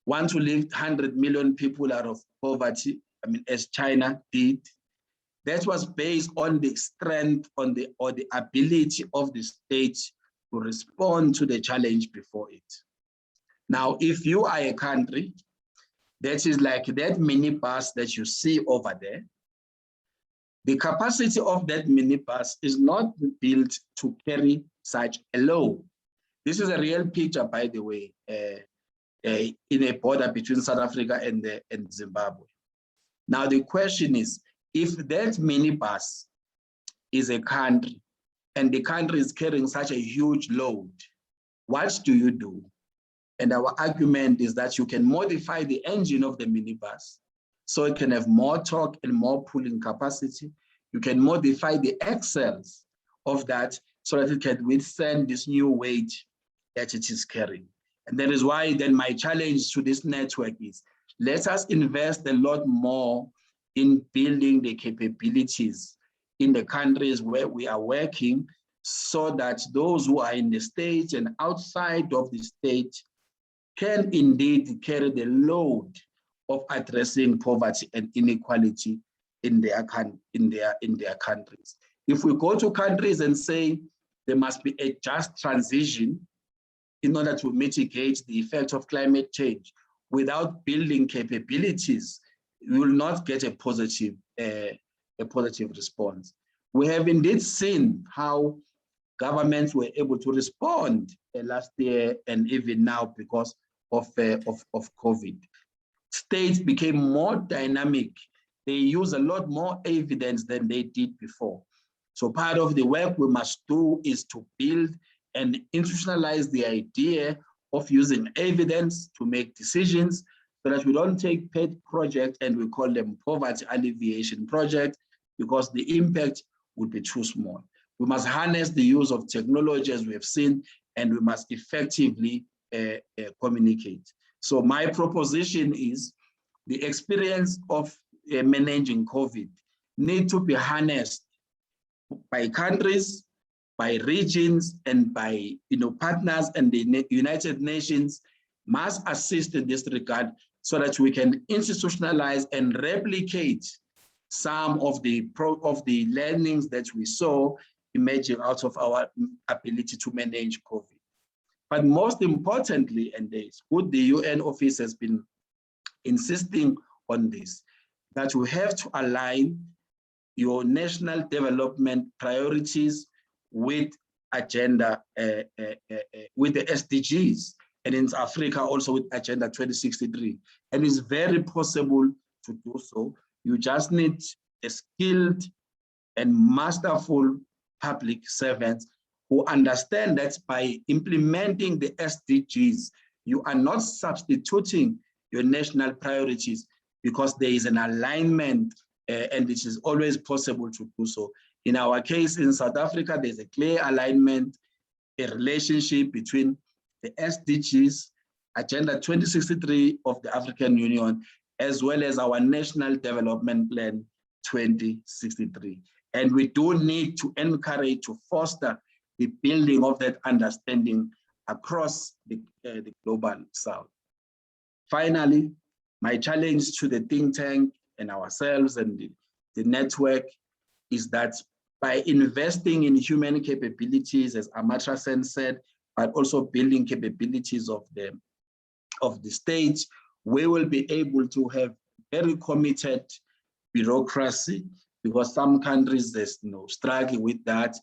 wants to lift 100 million people out of poverty, as China did, that was based on the strength or the ability of the state to respond to the challenge before it. Now, if you are a country that is like that minibus that you see over there, the capacity of that minibus is not built to carry such a load. This is a real picture, by the way, in a border between South Africa and Zimbabwe. Now, the question is, if that minibus is a country and the country is carrying such a huge load, what do you do? And our argument is that you can modify the engine of the minibus so it can have more torque and more pulling capacity. You can modify the axles of that so that it can withstand this new weight that it is carrying. And that is why then my challenge to this network is, let us invest a lot more in building the capabilities in the countries where we are working, so that those who are in the state and outside of the state can indeed carry the load of addressing poverty and inequality in their countries. If we go to countries and say there must be a just transition in order to mitigate the effect of climate change without building capabilities, we will not get a positive response. We have indeed seen how governments were able to respond last year and even now because of COVID. States became more dynamic. They use a lot more evidence than they did before. So part of the work we must do is to build and institutionalize the idea of using evidence to make decisions, so that we don't take pet projects and we call them poverty alleviation projects, because the impact would be too small. We must harness the use of technology, as we have seen, and we must effectively communicate. So my proposition is the experience of managing COVID need to be harnessed by countries, by regions, and by partners, and the United Nations must assist in this regard, so that we can institutionalize and replicate some of the learnings that we saw emerging out of our ability to manage COVID. But most importantly, and it's good the UN office has been insisting on this, that we have to align your national development priorities with agenda, with the SDGs, and in Africa also with Agenda 2063. And it's very possible to do so. You just need a skilled and masterful public servants who understand that by implementing the SDGs, you are not substituting your national priorities, because there is an alignment and it is always possible to do so. In our case in South Africa, there's a clear alignment, a relationship between the SDGs, Agenda 2063 of the African Union, as well as our National Development Plan 2063. And we do need to encourage, to foster the building of that understanding across the global South. Finally, my challenge to the think tank and ourselves and the network is that by investing in human capabilities, as Amatra Sen said, but also building capabilities of the state, we will be able to have very committed bureaucracy, because some countries there's struggle with that.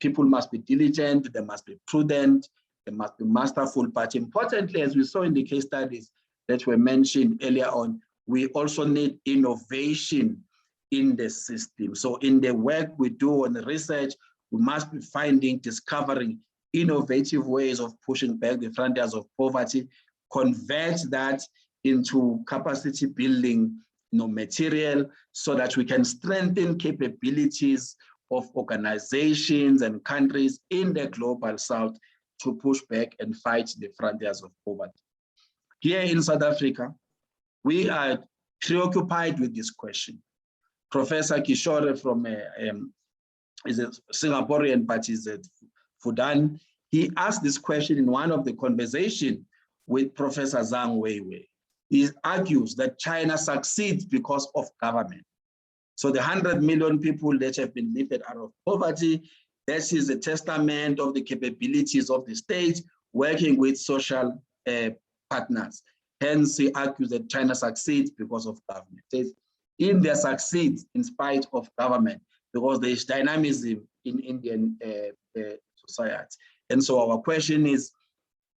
People must be diligent, they must be prudent, they must be masterful. But importantly, as we saw in the case studies that were mentioned earlier on, we also need innovation in the system. So in the work we do on the research, we must be discovering innovative ways of pushing back the frontiers of poverty, convert that into capacity building material, so that we can strengthen capabilities of organizations and countries in the global South to push back and fight the frontiers of poverty. Here in South Africa, we are preoccupied with this question. Professor Kishore is a Singaporean, but is at Fudan. He asked this question in one of the conversations with Professor Zhang Weiwei. He argues that China succeeds because of government. So the 100 million people that have been lifted out of poverty, this is a testament of the capabilities of the state working with social partners. Hence, he argues that China succeeds because of government. He says, India succeeds in spite of government, because there is dynamism in Indian society. And so our question is,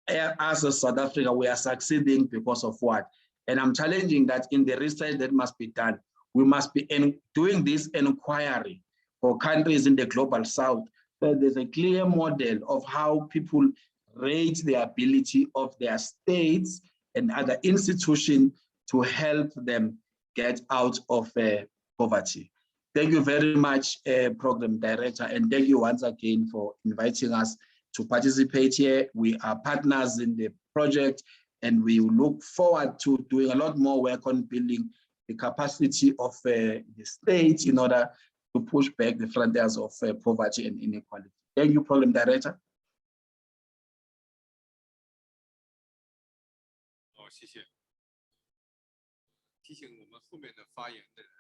as a South Africa, we are succeeding because of what? And I'm challenging that in the research that must be done, we must be doing this inquiry for countries in the global South. So there's a clear model of how people rate the ability of their states and other institutions to help them get out of poverty. Thank you very much, Program Director, and thank you once again for inviting us to participate here. We are partners in the project, and we look forward to doing a lot more work on building the capacity of the state in order to push back the frontiers of poverty and inequality. Thank you, Program Director. 好，谢谢。提醒我们后面的发言的人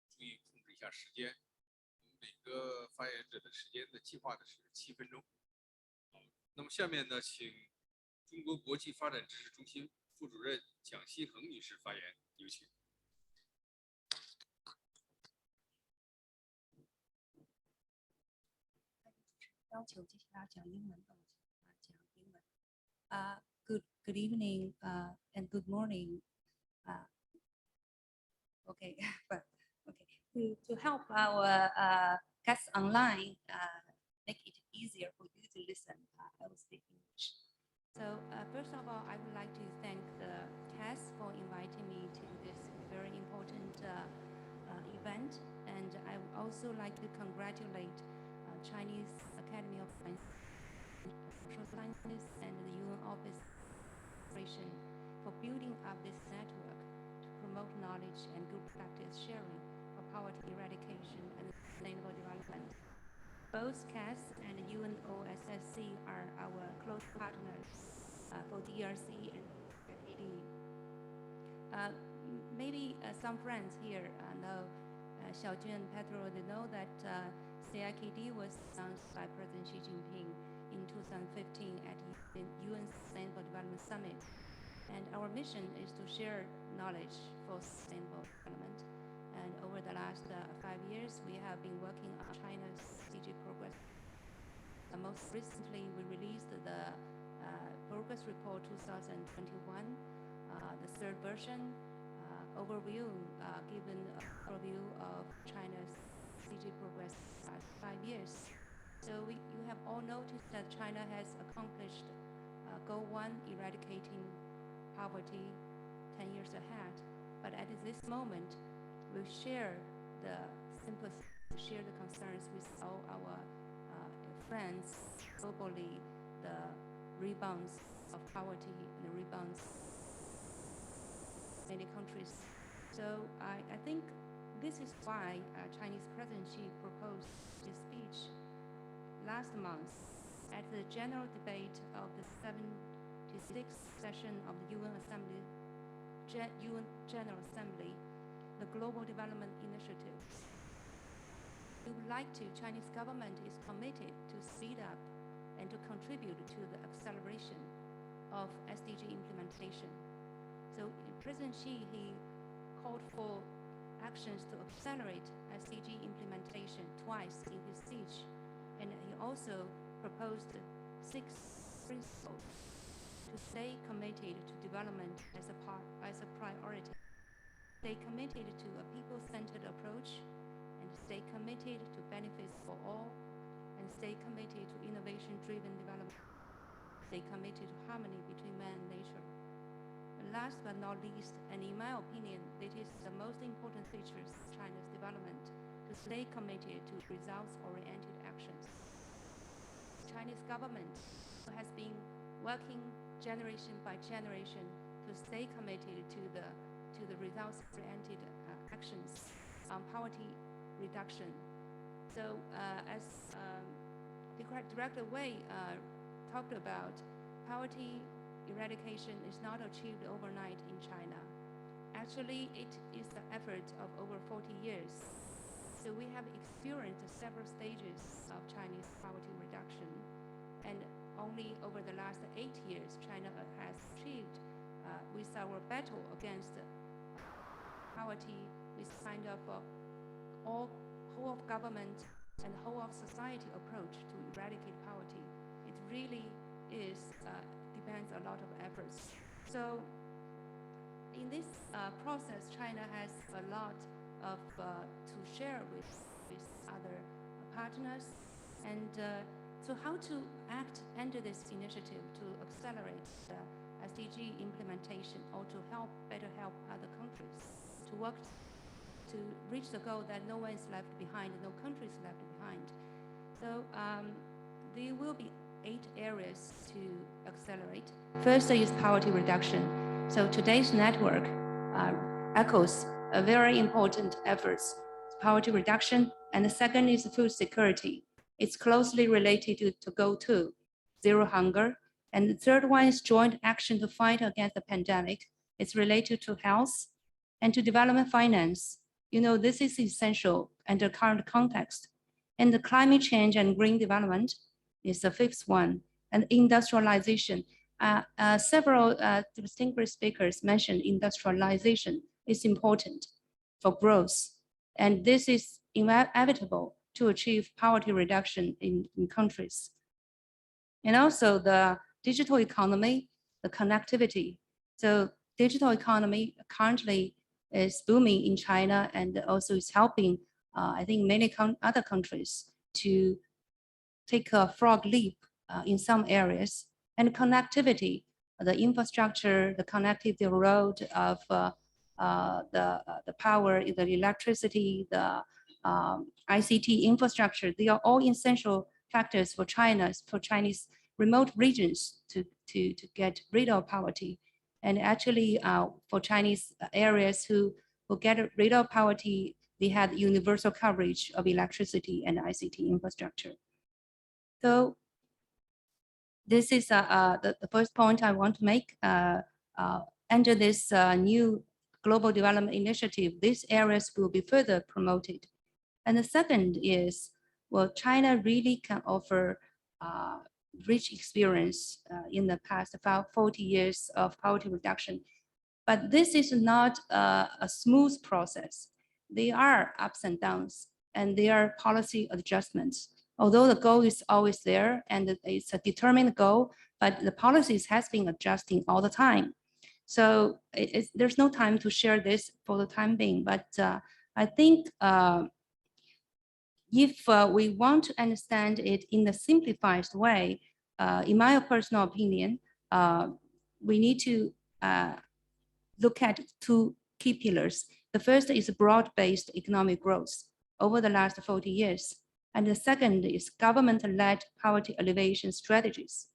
注意控制一下时间。每个发言者的时间的计划的是7分钟。好，那么下面呢，请中国国际发展知识中心副主任蒋希恒女士发言，有请。要求接下来讲英文的，我讲英文。Good evening and good morning. Okay, but okay. To help our guests online, make it easier for you to listen, I will speak English. So first of all, I would like to thank the CASS for inviting me to this very important event, and I would also like to congratulate Chinese Academy of Social Sciences and the UN Office for building up this network to promote knowledge and good practice sharing for poverty eradication and sustainable development. Both CASS and UNOSSC are our close partners for DRC and CAKD. Maybe some friends here know Xiaojun and Pedro, they know that CAKD was announced by President Xi Jinping in 2015 at the UN Sustainable Development Summit. And our mission is to share knowledge for sustainable development. And over the last 5 years, we have been working on China's strategic progress. Most recently, we released the Progress Report 2021, the third version, overview, given an overview of China's strategic progress in the last 5 years. So you have all noticed that China has accomplished Goal 1, eradicating poverty 10 years ahead. But at this moment, we share the sympathy, share the concerns with all our friends globally, the rebounds of poverty, the rebounds in many countries. So I think this is why Chinese President Xi proposed this speech last month at the general debate of the 76th session of the UN General Assembly, the Global Development Initiative. We would like to, Chinese government is committed to speed up and to contribute to the acceleration of SDG implementation. So President Xi, he called for actions to accelerate SDG implementation twice in his speech, and he also proposed 6 principles to stay committed to development as a priority, stay committed to a people-centered approach, and stay committed to benefits for all, and stay committed to innovation-driven development, stay committed to harmony between man and nature. And last but not least, and in my opinion, it is the most important features of China's development, to stay committed to results-oriented actions. The Chinese government has been working generation by generation to stay committed to the results-oriented actions on poverty reduction. So as Director Wei talked about, poverty eradication is not achieved overnight in China. Actually, it is the effort of over 40 years. So we have experienced several stages of Chinese poverty reduction, and only over the last 8 years, China has achieved, with our battle against poverty, with kind of whole of government and whole of society approach to eradicate poverty. It really is depends a lot of efforts. So in this process, China has a lot of to share with other partners, and so how to act under this initiative to accelerate SDG implementation or to better help other countries. to work to reach the goal that no one is left behind, no country is left behind. So there will be 8 areas to accelerate. First is poverty reduction. So today's network echoes a very important efforts, poverty reduction. And the second is food security. It's closely related to goal 2, zero hunger. And the third one is joint action to fight against the pandemic. It's related to health and to development finance. You know, this is essential under current context. And the climate change and green development is the 5th one. And industrialization. Several distinguished speakers mentioned industrialization is important for growth. And this is inevitable to achieve poverty reduction in countries. And also the digital economy, the connectivity. So digital economy currently is booming in China and also is helping, I think, many other countries to take a frog leap in some areas. And connectivity, the infrastructure, the connectivity road of the power, the electricity, the ICT infrastructure, they are all essential factors for China, for Chinese remote regions to get rid of poverty. And actually for Chinese areas who get rid of poverty, they had universal coverage of electricity and ICT infrastructure. So this is the first point I want to make. Under this new global development initiative, these areas will be further promoted. And the second is, well, China really can offer rich experience in the past about 40 years of poverty reduction. But this is not a smooth process. There are ups and downs, and there are policy adjustments. Although the goal is always there and it's a determined goal, but the policies has been adjusting all the time. So there's no time to share this for the time being, but I think if we want to understand it in a simplified way, in my personal opinion, we need to look at 2 key pillars. The first is broad-based economic growth over the last 40 years. And the second is government-led poverty alleviation strategies.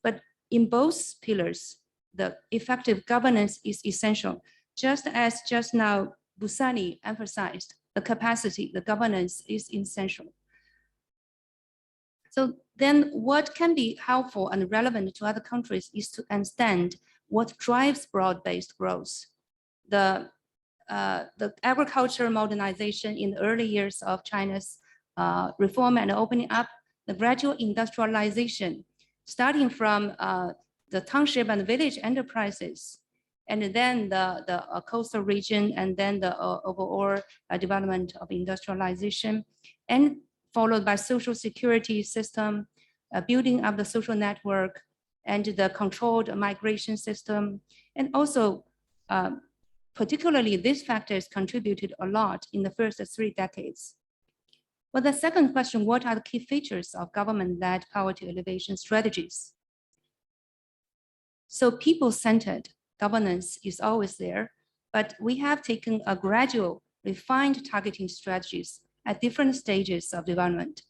But in both pillars, the effective governance is essential. Just as just now Busani emphasized, the capacity, the governance is essential. So then what can be helpful and relevant to other countries is to understand what drives broad-based growth. The agricultural modernization in the early years of China's reform and opening up, the gradual industrialization, starting from the township and village enterprises, and then the coastal region, and then the overall development of industrialization, and followed by social security system, building up the social network, and the controlled migration system, and also particularly these factors contributed a lot in the first 3 decades. Well, the second question, what are the key features of government-led poverty alleviation strategies? So people-centered governance is always there, but we have taken a gradual, refined targeting strategies at different stages of development.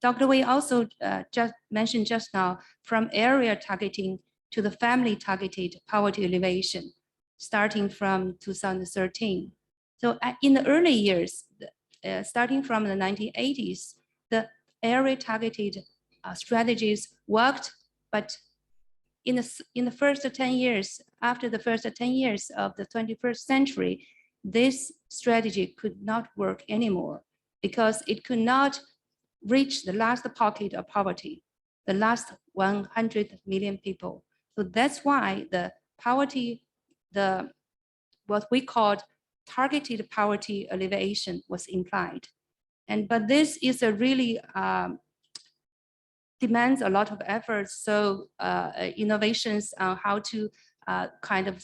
Dr. Wei also just mentioned just now, from area targeting to the family targeted poverty alleviation, starting from 2013. So in the early years, starting from the 1980s, the area targeted strategies worked, but in the first 10 years, after the first 10 years of the 21st century, this strategy could not work anymore because it could not reach the last pocket of poverty, the last 100 million people. So that's why the poverty, what we called targeted poverty alleviation was implied. But this is a really demands a lot of efforts. So innovations on how to kind of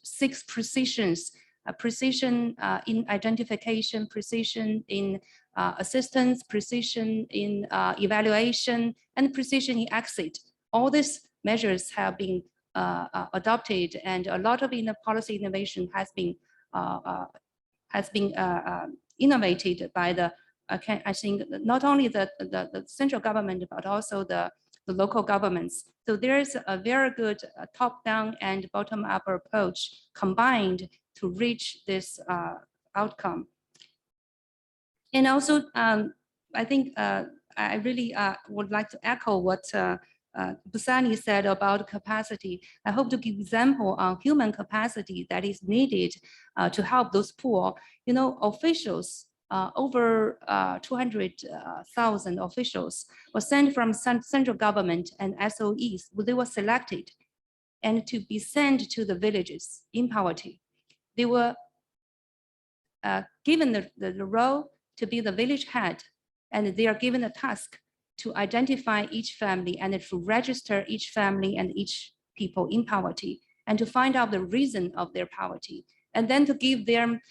seek precisions, precision in identification, precision in assistance, precision in evaluation, and precision in exit. All these measures have been adopted, and a lot of policy innovation has been innovated by the I think not only the central government but also the local governments. So there is a very good top-down and bottom-up approach combined to reach this outcome. And also, I think I really would like to echo what Busani said about capacity. I hope to give example on human capacity that is needed to help those poor. You know, officials, over 200,000 officials were sent from central government and SOEs. They were selected and to be sent to the villages in poverty. They were given the role to be the village head, and they are given a task to identify each family and to register each family and each people in poverty, and to find out the reason of their poverty, and then to give them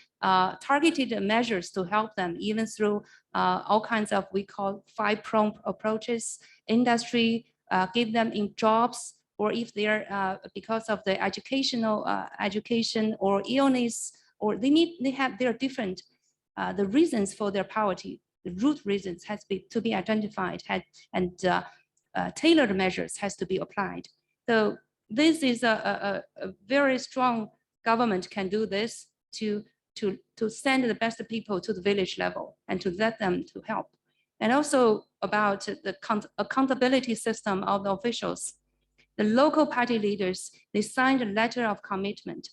targeted measures to help them, even through all kinds of, we call 5-pronged approaches, industry, give them in jobs, or if they're because of the education or illness, or they're different, the reasons for their poverty, the root reasons has to be identified, and tailored measures has to be applied. So this is a very strong government can do this to send the best people to the village level and to let them to help. And also about the accountability system of the officials. The local party leaders, they signed a letter of commitment,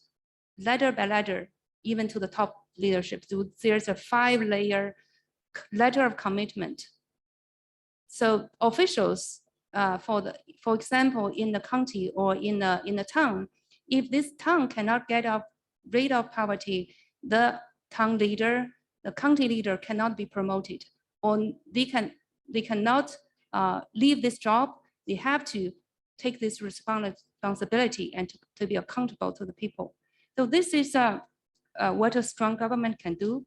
letter by letter, even to the top leadership. So there's a 5-layer letter of commitment. So officials, for example, in the county or in the town, if this town cannot get rid of poverty, the town leader, the county leader cannot be promoted, or they cannot leave this job. They have to take this responsibility and to be accountable to the people. So this is what a strong government can do.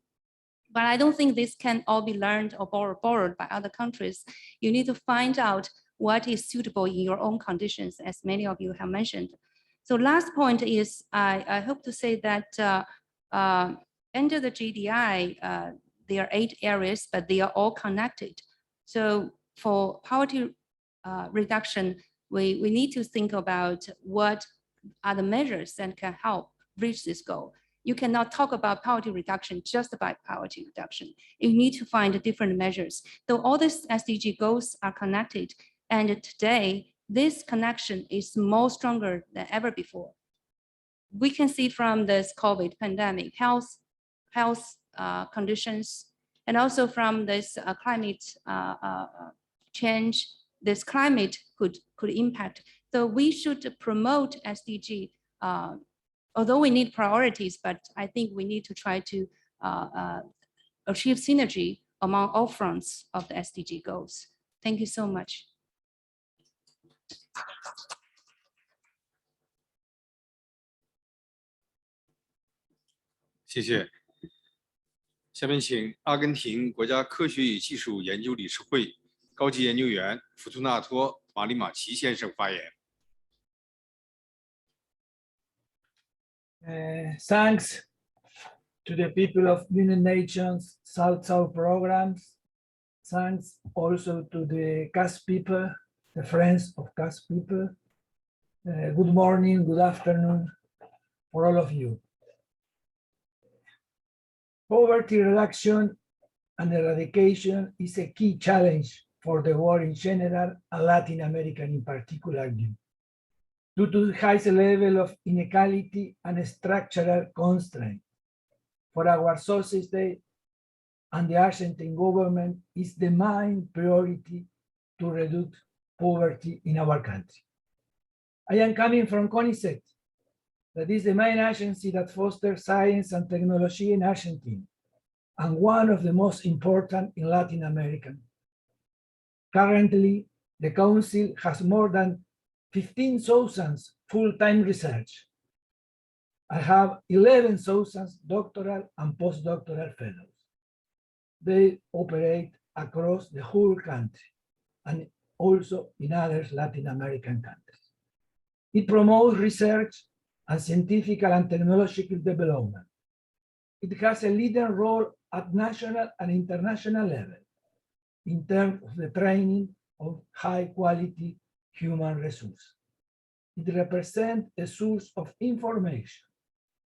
But I don't think this can all be learned or borrowed by other countries. You need to find out what is suitable in your own conditions, as many of you have mentioned. So last point is, I hope to say that under the GDI, there are 8 areas, but they are all connected. So for poverty reduction, we need to think about what are the measures that can help reach this goal. You cannot talk about poverty reduction just by poverty reduction. You need to find different measures. So all these SDG goals are connected. And today, this connection is more stronger than ever before. We can see from this COVID pandemic, health conditions, and also from this climate change, this climate could impact. So we should promote SDG, although we need priorities, but I think we need to try to achieve synergy among all fronts of the SDG goals. Thank you so much. 谢谢。下面请阿根廷国家科学与技术研究理事会高级研究员福图纳托·马里马奇先生发言。Thanks to the people of United Nations South-South programs. Thanks also to the CASS people, the friends of CASS people. Good morning, good afternoon for all of you. Poverty reduction and eradication is a key challenge for the world in general and Latin America in particular, due to the highest level of inequality and structural constraint. For our society and the Argentine government is the main priority to reduce poverty in our country. I am coming from CONICET, that is the main agency that fosters science and technology in Argentina, and one of the most important in Latin America. Currently, the Council has more than 15,000 full-time research. I have 11,000 doctoral and postdoctoral fellows. They operate across the whole country and also in other Latin American countries. It promotes research and scientific and technological development. It has a leading role at national and international level in terms of the training of high-quality human resources. It represents a source of information,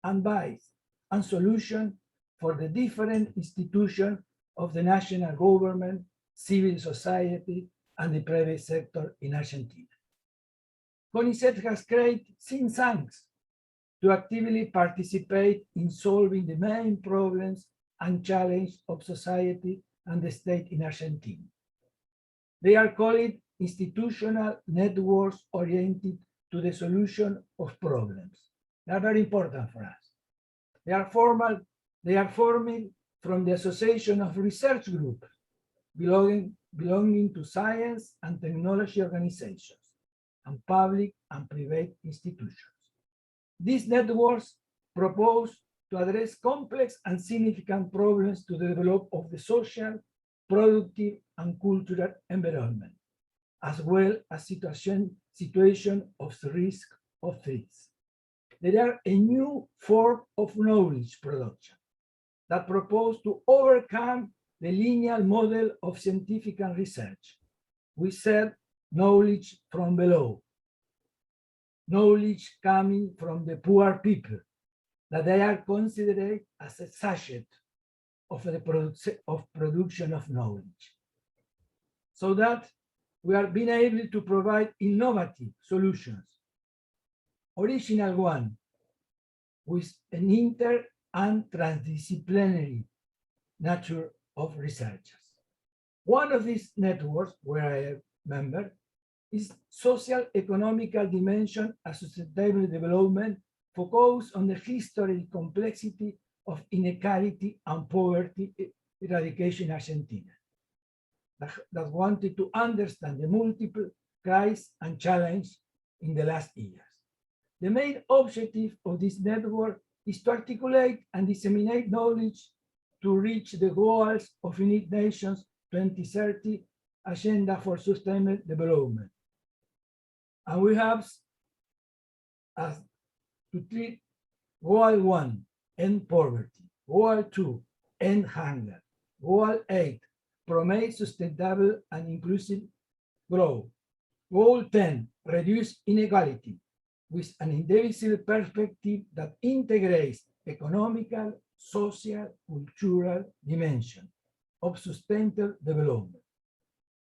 advice, and solution for the different institutions of the national government, civil society, and the private sector in Argentina. CONICET has created think tanks to actively participate in solving the main problems and challenges of society and the state in Argentina. They are called institutional networks oriented to the solution of problems. They are very important for us. They are formed from the Association of Research Groups belonging to science and technology organizations and public and private institutions. These networks propose to address complex and significant problems to the development of the social, productive, and cultural environment, as well as situation of risk of threats. There are a new form of knowledge production that propose to overcome the linear model of scientific and research. We said knowledge from below, knowledge coming from the poor people, that they are considered as a subject of the production of knowledge. So that we are being able to provide innovative solutions, original one, with an inter and transdisciplinary nature of researchers. One of these networks, where I am a member, is social economical dimension and sustainable development, focused on the history and complexity of inequality and poverty eradication in Argentina, that wanted to understand the multiple crises and challenges in the last years. The main objective of this network is to articulate and disseminate knowledge to reach the goals of United Nations 2030 Agenda for Sustainable Development. And we have as to treat Goal 1, end poverty. Goal 2, end hunger. Goal 8, promote sustainable and inclusive growth. Goal 10, reduce inequality with an indivisible perspective that integrates economical, social, cultural dimension of sustainable development.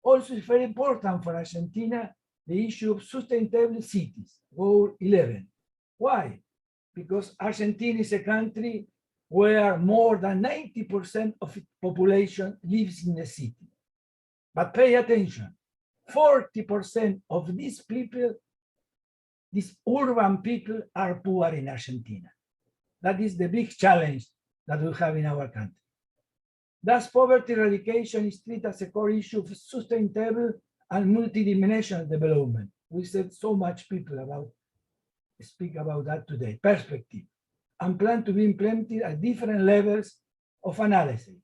Also, it's very important for Argentina the issue of sustainable cities, Goal 11. Why? Because Argentina is a country where more than 90% of its population lives in the city. But pay attention, 40% of these people, these urban people, are poor in Argentina. That is the big challenge that we have in our country. Thus, poverty eradication is treated as a core issue of sustainable and multidimensional development. We said so much people speak about that today, perspective, and plan to be implemented at different levels of analysis,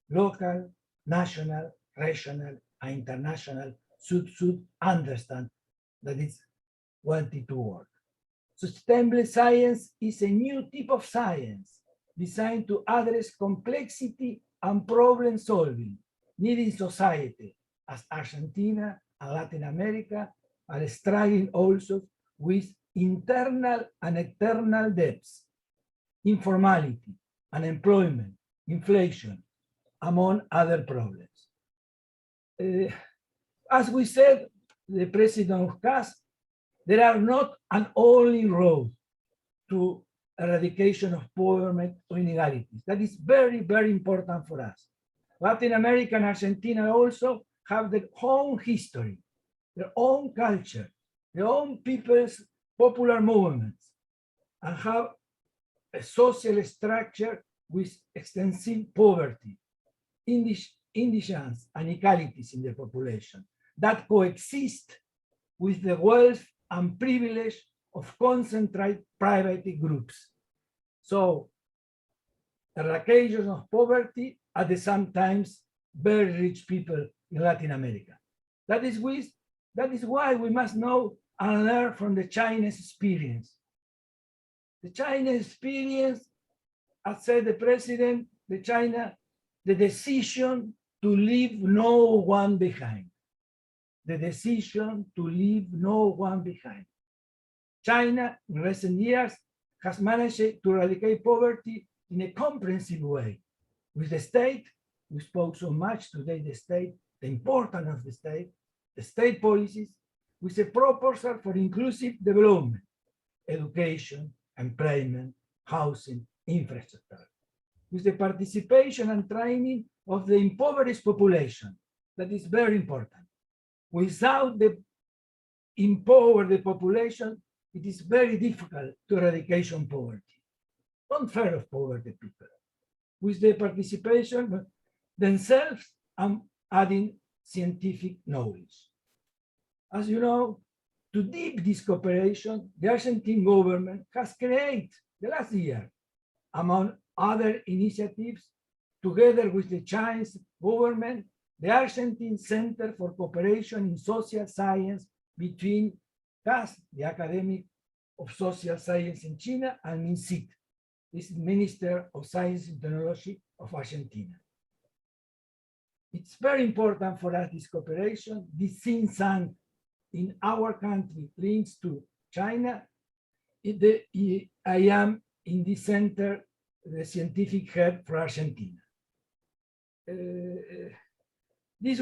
local, national, regional, and international, should understand that it's wanted to work. Sustainable science is a new type of science designed to address complexity and problem solving needed in society, as Argentina and Latin America are struggling also with internal and external debts, informality, unemployment, inflation, among other problems. As we said, the president of CASS, there are not an only road to eradication of poverty or inequalities. That is very, very important for us. Latin America and Argentina also have their own history, their own culture, their own people's popular movements, and have a social structure with extensive poverty, indigence, and inequalities in the population that coexist with the wealth and privilege of concentrated private groups. So, eradication of poverty at the same time very rich people in Latin America. That is why we must know and learn from the Chinese experience. The Chinese experience, as said the president, the decision to leave no one behind. The decision to leave no one behind. China, in recent years, has managed to eradicate poverty in a comprehensive way. With the state, we spoke so much today, the state, the importance of the state policies, with a proposal for inclusive development, education, employment, housing, infrastructure, with the participation and training of the impoverished population. That is very important. Without the impoverished population, it is very difficult to eradicate poverty. Don't fear of poverty people. With the participation themselves and adding scientific knowledge. As you know, to deep this cooperation, the Argentine government has created the last year, among other initiatives, together with the Chinese government, the Argentine Center for Cooperation in Social Science between CASS, the Academy of Social Science in China, and MINSIT, this is Minister of Science and Technology of Argentina. It's very important for us, this cooperation. This think tank in our country links to China. I am in the center, the scientific head for Argentina. This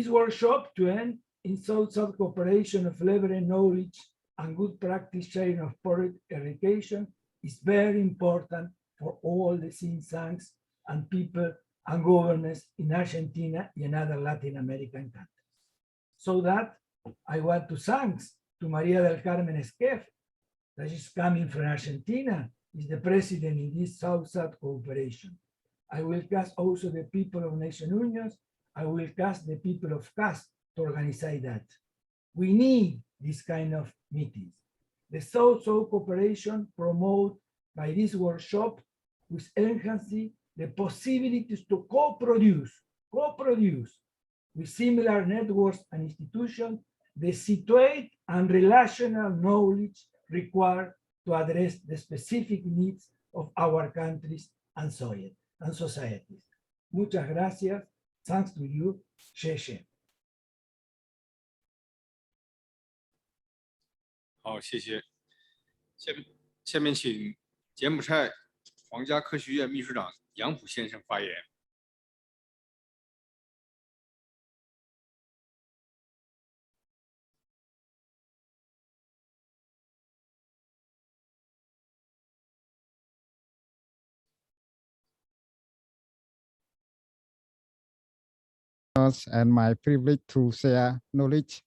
workshop to end in South-South cooperation of leverage knowledge and good practice sharing of poverty eradication is very important for all the think tanks and people and governments in Argentina and other Latin American countries. So that I want to thank to Maria del Carmen Esquef, that is coming from Argentina, is the president in this South-South cooperation. I will ask also the people of Nations Union. I will ask the people of CASS to organize that. We need this kind of meetings. The South-South cooperation promoted by this workshop with enhancing the possibilities to co-produce with similar networks and institutions the situate and relational knowledge required to address the specific needs of our countries and societies. Muchas gracias. Thanks to you. 谢谢。好，谢谢。下面请柬埔寨皇家科学院秘书长杨普先生发言。And my privilege to share knowledge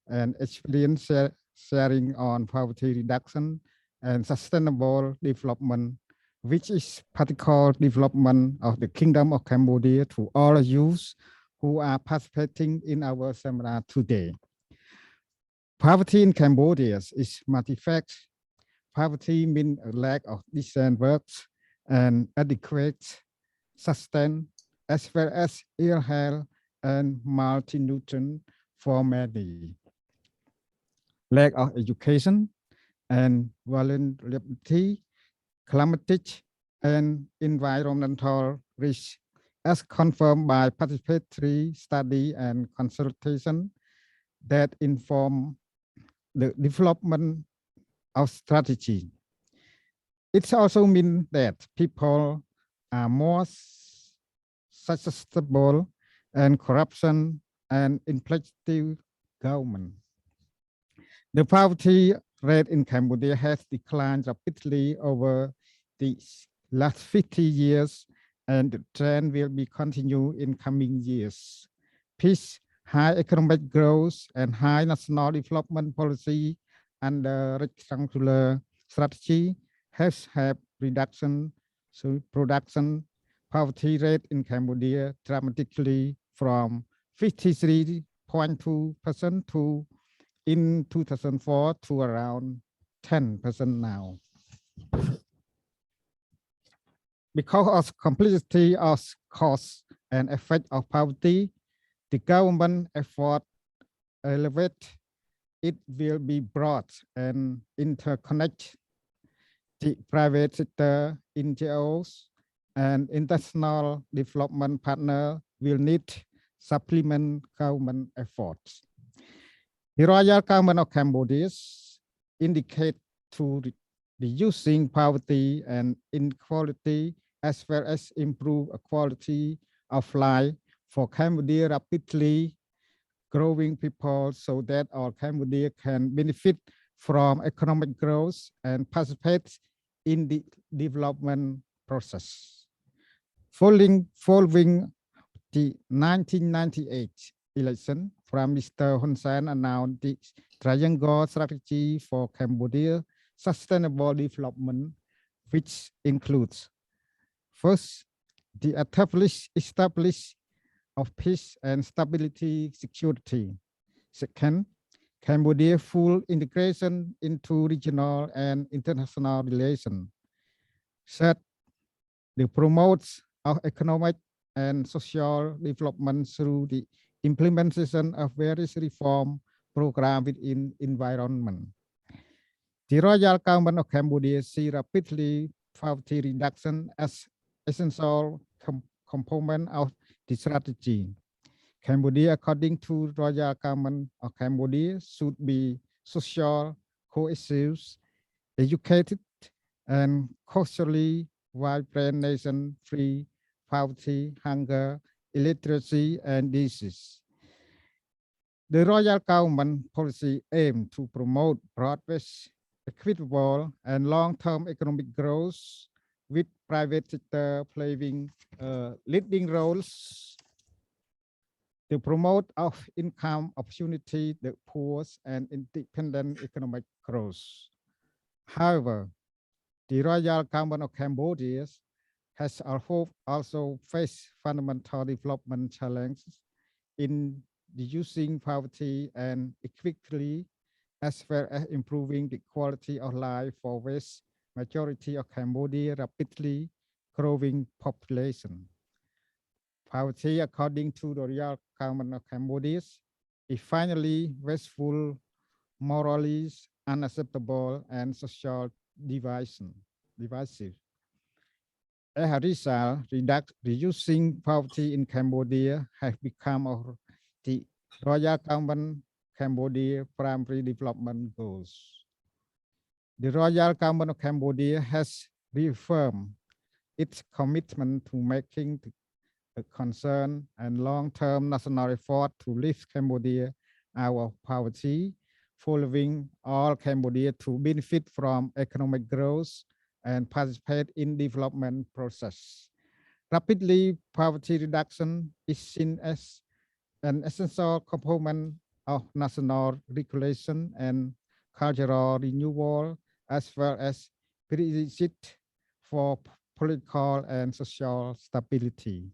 and experience sharing on poverty reduction and sustainable development, which is particular development of the Kingdom of Cambodia to all youth who are participating in our seminar today. Poverty in Cambodia is multifaceted. Poverty means a lack of decent work and adequate sustenance, as well as ill health and malnutrition for many. Lack of education and vulnerability, climatic and environmental risk, as confirmed by participatory study and consultation that inform the development of strategy. It also means that people are more susceptible and corruption and ineffective government. The poverty rate in Cambodia has declined rapidly over the last 50 years, and the trend will be continued in coming years. Peace, high economic growth, and high national development policy under rectangular strategy has helped reduction production poverty rate in Cambodia dramatically from 53.2% to in 2004 to around 10% now. Because of complexity of cause and effect of poverty, the government effort elevate it will be broad and interconnect the private sector, NGOs, and international development partner will need supplement government efforts. The Royal Government of Cambodia indicate to reducing poverty and inequality as well as improve quality of life for Cambodia rapidly growing people so that all Cambodia can benefit from economic growth and participate in the development process. Following the 1998 election, Prime Minister Hun Sen announced the Triangle Strategy for Cambodia Sustainable Development, which includes first, the establish of peace and stability security. Second, Cambodia full integration into regional and international relations. Third, the promotes of economic and social development through the implementation of various reform programs within environment. The Royal Government of Cambodia sees rapidly poverty reduction as essential component of the strategy. Cambodia, according to Royal Government of Cambodia, should be social, cohesive, educated, and culturally vibrant nation free poverty, hunger, illiteracy, and disease. The Royal Government policy aims to promote broad-based, equitable, and long-term economic growth, with private sector playing leading roles to promote of income opportunity, the poor, and independent economic growth. However, the Royal Government of Cambodia has also faced fundamental development challenges in reducing poverty and equity, as well as improving the quality of life for vast majority of Cambodia rapidly growing population. Poverty, according to the Royal Government of Cambodia, is finally wasteful, morally unacceptable, and social divisive. As a result, reducing poverty in Cambodia has become the Royal Government Cambodia primary development goals. The Royal Government of Cambodia has reaffirmed its commitment to making a concern and long-term national effort to lift Cambodia out of poverty, following all Cambodia to benefit from economic growth and participate in development process. Rapidly, poverty reduction is seen as an essential component of national regulation and cultural renewal, as well as prerequisite for political and social stability.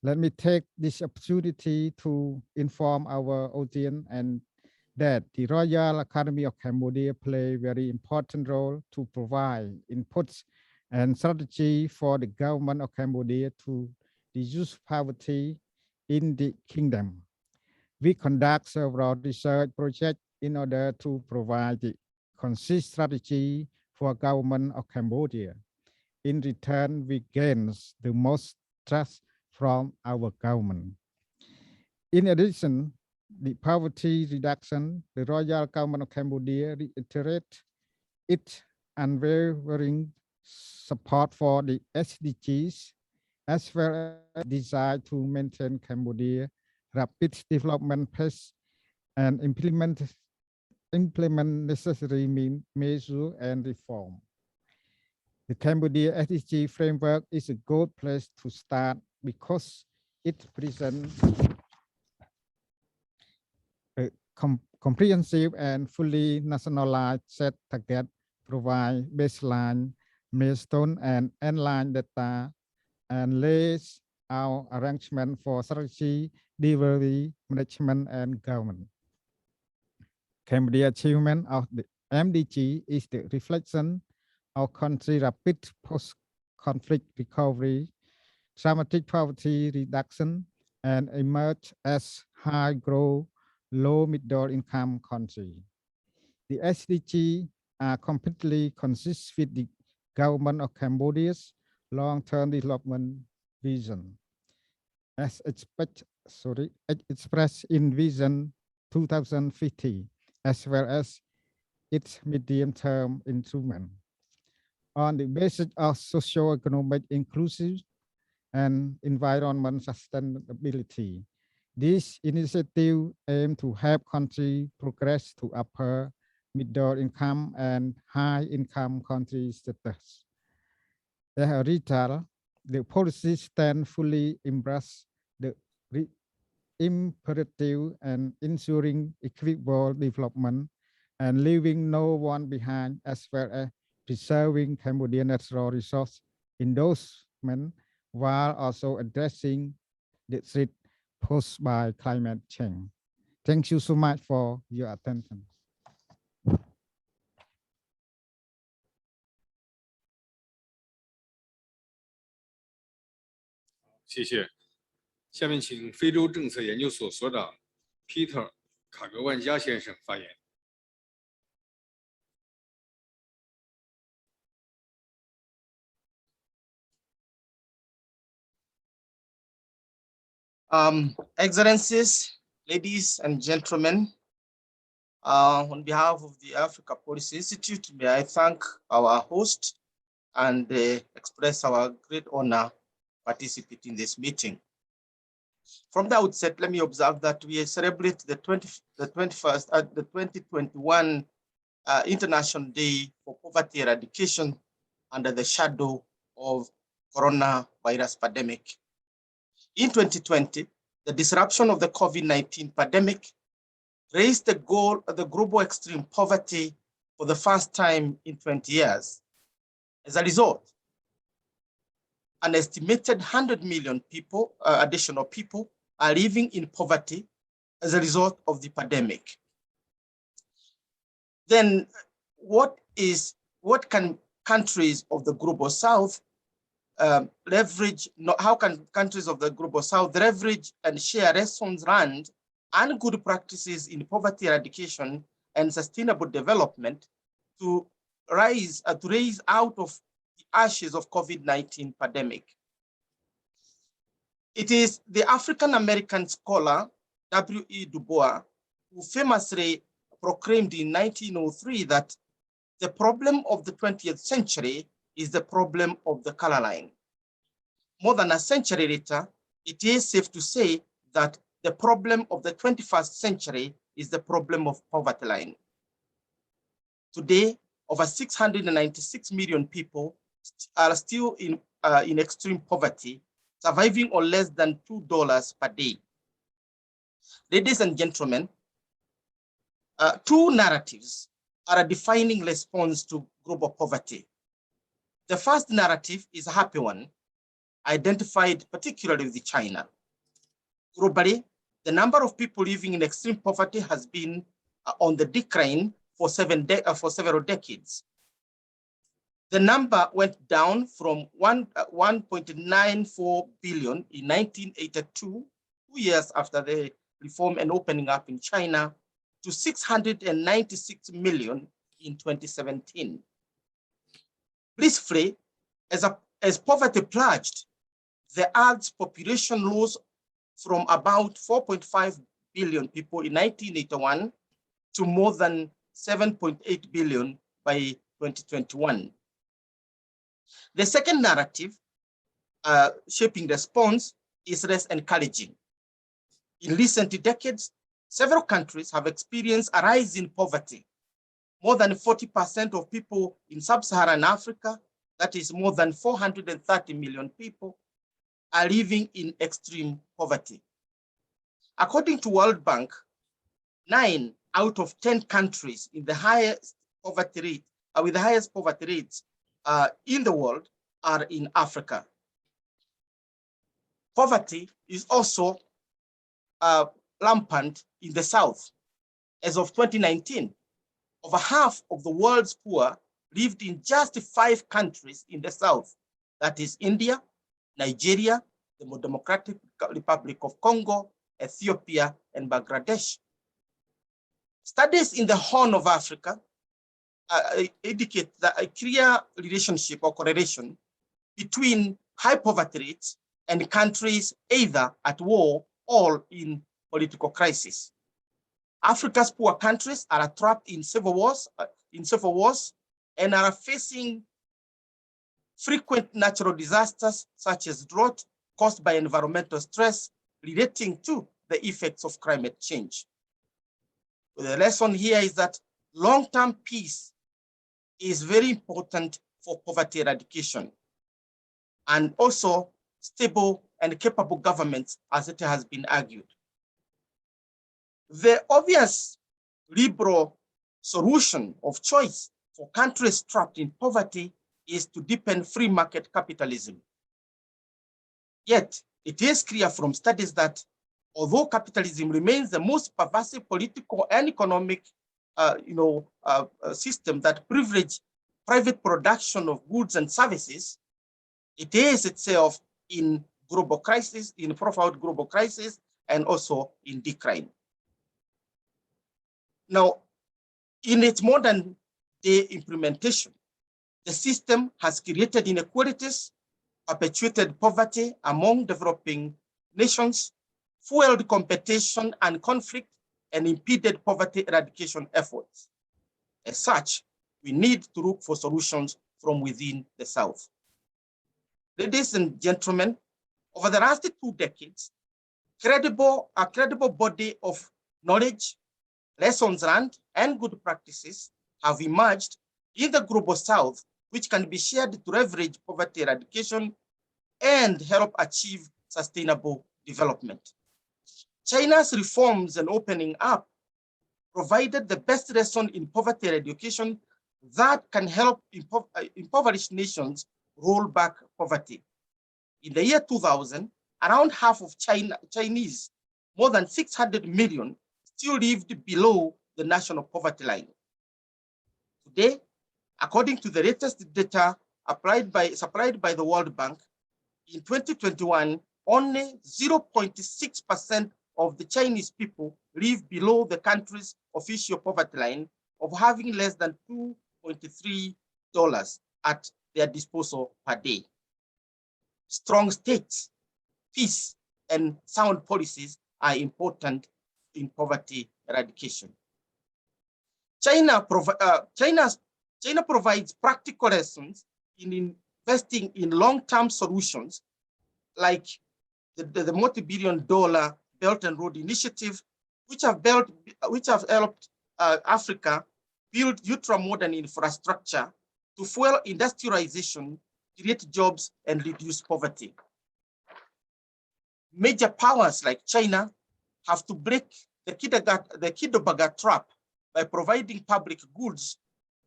Let me take this opportunity to inform our audience and that the Royal Academy of Cambodia play a very important role to provide inputs and strategy for the government of Cambodia to reduce poverty in the kingdom. We conduct several research projects in order to provide the concise strategy for government of Cambodia. In return, we gain the most trust from our government. In addition, the poverty reduction, the Royal Government of Cambodia reiterates its unwavering support for the SDGs, as well as desire to maintain Cambodia rapid development pace and implement necessary measures and reform. The Cambodia SDG framework is a good place to start because it presents a comprehensive and fully nationalized set target, provide baseline, milestone, and inline data, and lays out arrangement for strategy, delivery, management, and government. Cambodia achievement of the MDG is the reflection of country rapid post-conflict recovery, dramatic poverty reduction, and emerge as high growth low middle income countries. The SDG are completely consistent with the government of Cambodia's long-term development vision, as expressed in Vision 2050, as well as its medium-term instrument. On the basis of socio-economic inclusion and environment sustainability, this initiative aims to help countries progress to upper middle income and high income country status. As a result, the policy stand fully embrace the imperative and ensuring equitable development and leaving no one behind, as well as preserving Cambodian natural resource endorsement while also addressing the threat posed by climate change. Thank you so much for your attention. 谢谢。下面请非洲政策研究所所长 Peter 卡格万加先生发言。Excellencies, ladies and gentlemen, on behalf of the Africa Policy Institute, may I thank our host and express our great honor participating in this meeting. From the outset, let me observe that we celebrate the 2021 International Day for Poverty Eradication under the shadow of coronavirus pandemic. In 2020, the disruption of the COVID-19 pandemic raised the global extreme poverty for the first time in 20 years. As a result, an estimated 100 million people, additional people, are living in poverty as a result of the pandemic. Then what can countries of the global south leverage, how can countries of the global south leverage and share lessons learned and good practices in poverty eradication and sustainable development to raise out of the ashes of COVID-19 pandemic? It is the African-American scholar, W.E. Du Bois, who famously proclaimed in 1903 that the problem of the 20th century is the problem of the color line. More than a century later, it is safe to say that the problem of the 21st century is the problem of poverty line. Today, over 696 million people are still in extreme poverty, surviving on less than $2 per day. Ladies and gentlemen, two narratives are a defining response to global poverty. The first narrative is a happy one, identified particularly with China. Globally, the number of people living in extreme poverty has been on the decline for several decades. The number went down from 1.94 billion in 1982, 2 years after the reform and opening up in China, to 696 million in 2017. Blissfully, as poverty plunged, the Earth's population rose from about 4.5 billion people in 1981 to more than 7.8 billion by 2021. The second narrative shaping response is less encouraging. In recent decades, several countries have experienced a rise in poverty. More than 40% of people in sub-Saharan Africa, that is more than 430 million people, are living in extreme poverty. According to World Bank, 9 out of 10 countries in the highest poverty rate, with the highest poverty rates in the world are in Africa. Poverty is also rampant in the South. As of 2019, over half of the world's poor lived in just 5 countries in the South. That is India, Nigeria, the Democratic Republic of Congo, Ethiopia, and Bangladesh. Studies in the Horn of Africa indicate that a clear relationship or correlation between high poverty rates and countries either at war or in political crisis. Africa's poor countries are trapped in civil wars, and are facing frequent natural disasters such as drought caused by environmental stress relating to the effects of climate change. The lesson here is that long-term peace is very important for poverty eradication, and also stable and capable governments, as it has been argued. The obvious liberal solution of choice for countries trapped in poverty is to deepen free market capitalism. Yet, it is clear from studies that although capitalism remains the most pervasive political and economic system that privileges private production of goods and services, it is itself in global crisis, in profound global crisis, and also in decline. Now, in its modern day implementation, the system has created inequalities, perpetuated poverty among developing nations, fueled competition and conflict, and impeded poverty eradication efforts. As such, we need to look for solutions from within the South. Ladies and gentlemen, over the last 2 decades, a credible body of knowledge, lessons learned, and good practices have emerged in the global South, which can be shared to leverage poverty eradication and help achieve sustainable development. China's reforms and opening up provided the best lesson in poverty eradication that can help impoverished nations roll back poverty. In the year 2000, around half of Chinese, more than 600 million, still lived below the national poverty line. Today, according to the latest data supplied by the World Bank, in 2021, only 0.6% of the Chinese people live below the country's official poverty line of having less than $2.3 at their disposal per day. Strong states, peace, and sound policies are important in poverty eradication. China provides practical lessons in investing in long-term solutions like the multi-billion-dollar Belt and Road Initiative, which have helped Africa build ultra-modern infrastructure to fuel industrialization, create jobs, and reduce poverty. Major powers like China have to break the Kidobaga trap by providing public goods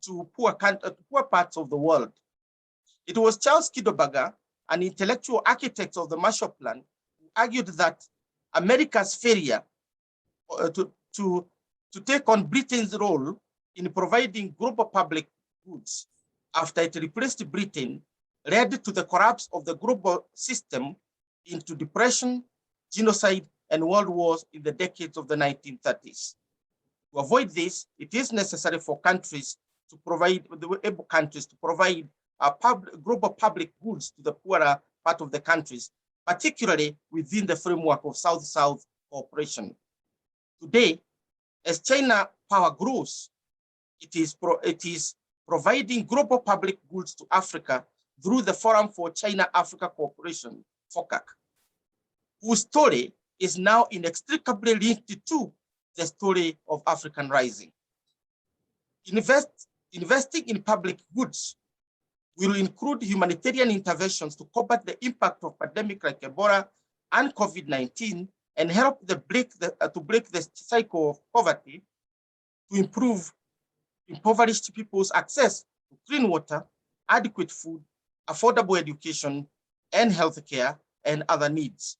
to poor parts of the world. It was Charles Kidobaga, an intellectual architect of the Marshall Plan, who argued that America's failure to take on Britain's role in providing global public goods after it replaced Britain led to the collapse of the global system into depression, genocide, and world wars in the decades of the 1930s. To avoid this, it is necessary for countries to provide, able countries to provide global public goods to the poorer part of the countries, particularly within the framework of South-South cooperation. Today, as China power grows, it is providing global public goods to Africa through the Forum for China-Africa Cooperation, FOCAC, whose story is now inextricably linked to the story of African rising. Investing in public goods will include humanitarian interventions to combat the impact of pandemics like Ebola and COVID-19 and help to break the cycle of poverty, to improve impoverished people's access to clean water, adequate food, affordable education, and healthcare, and other needs.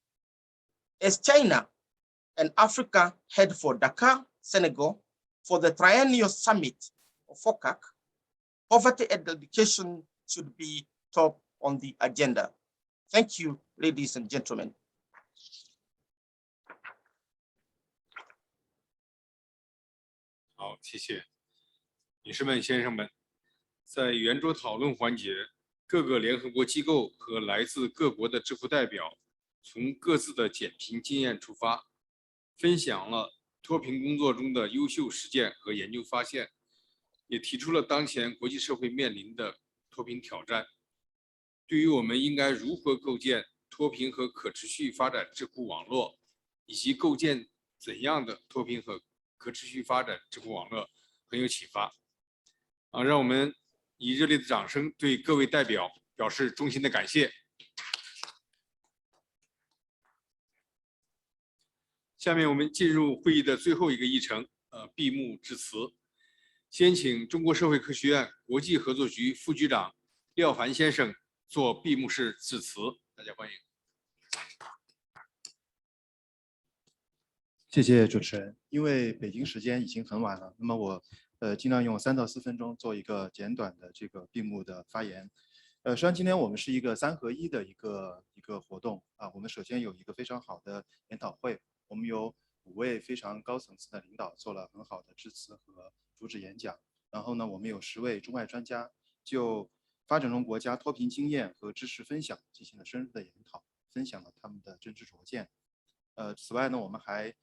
As China and Africa head for Dakar, Senegal, for the triennial summit of FOCAC, poverty eradication should be top on the agenda. Thank you, ladies and gentlemen. 好，谢谢。女士们、先生们，在圆桌讨论环节，各个联合国机构和来自各国的智库代表，从各自的减贫经验出发，分享了脱贫工作中的优秀实践和研究发现，也提出了当前国际社会面临的脱贫挑战。对于我们应该如何构建脱贫和可持续发展智库网络，以及构建怎样的脱贫和可持续发展智库网络，很有启发。让我们以热烈的掌声对各位代表表示衷心的感谢。下面我们进入会议的最后一个议程，闭幕致辞。先请中国社会科学院国际合作局副局长廖凡先生做闭幕式致辞，大家欢迎。谢谢主持人。因为北京时间已经很晚了，那么我尽量用3到4分钟做一个简短的这个闭幕的发言。实际上今天我们是一个3合1的一个活动啊。我们首先有一个非常好的研讨会，我们有5位非常高层次的领导做了很好的致辞和主旨演讲。然后呢，我们有10位中外专家就发展中国家脱贫经验和知识分享进行了深入的研讨，分享了他们的真知灼见。此外呢，我们还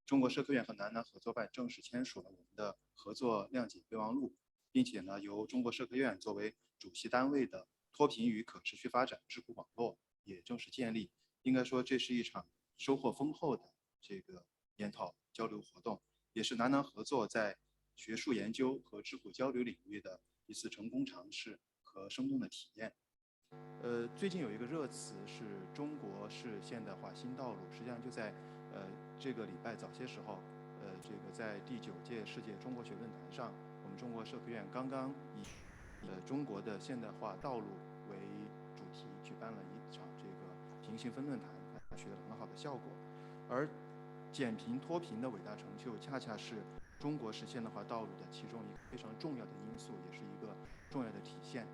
中国社科院和南南合作办正式签署了我们的合作谅解备忘录，并且呢，由中国社科院作为主席单位的脱贫与可持续发展智库网络也正式建立。应该说，这是一场收获丰厚的这个研讨交流活动，也是南南合作在学术研究和智库交流领域的一次成功尝试和生动的体验。最近有一个热词是中国式现代化新道路，实际上就在这个礼拜早些时候，这个在第9届世界中国学论坛上，我们中国社科院刚刚以中国的现代化道路为主题举办了一场这个平行分论坛，取得了很好的效果。而减贫脱贫的伟大成就，恰恰是中国式现代化道路的其中一个非常重要的因素，也是一个重要的体现。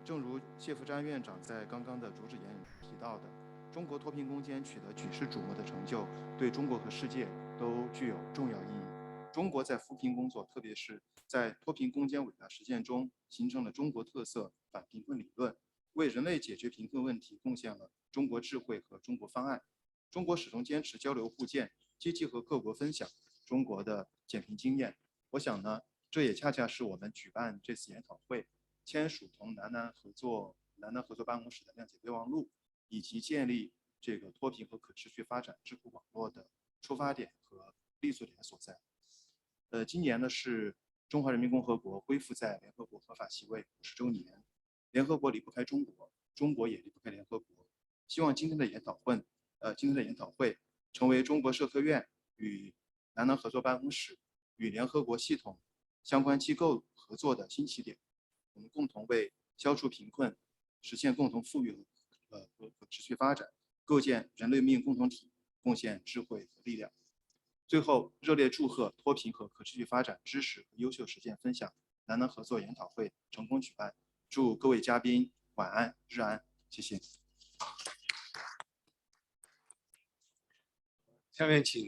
正如谢伏瞻院长在刚刚的主旨言语提到的，中国脱贫攻坚取得举世瞩目的成就，对中国和世界都具有重要意义。中国在扶贫工作，特别是在脱贫攻坚伟大实践中，形成了中国特色反贫困理论，为人类解决贫困问题贡献了中国智慧和中国方案。中国始终坚持交流互鉴，积极和各国分享中国的减贫经验。我想呢，这也恰恰是我们举办这次研讨会，签署同南南合作办公室的谅解备忘录，以及建立这个脱贫和可持续发展智库网络的出发点和立足点所在。今年呢是中华人民共和国恢复在联合国合法席位50周年，联合国离不开中国，中国也离不开联合国。希望今天的研讨会成为中国社科院与南南合作办公室与联合国系统相关机构合作的新起点。我们共同为消除贫困、实现共同富裕和可持续发展，构建人类命运共同体，贡献智慧和力量。最后，热烈祝贺脱贫和可持续发展知识和优秀实践分享南南合作研讨会成功举办。祝各位嘉宾晚安、日安，谢谢。下面请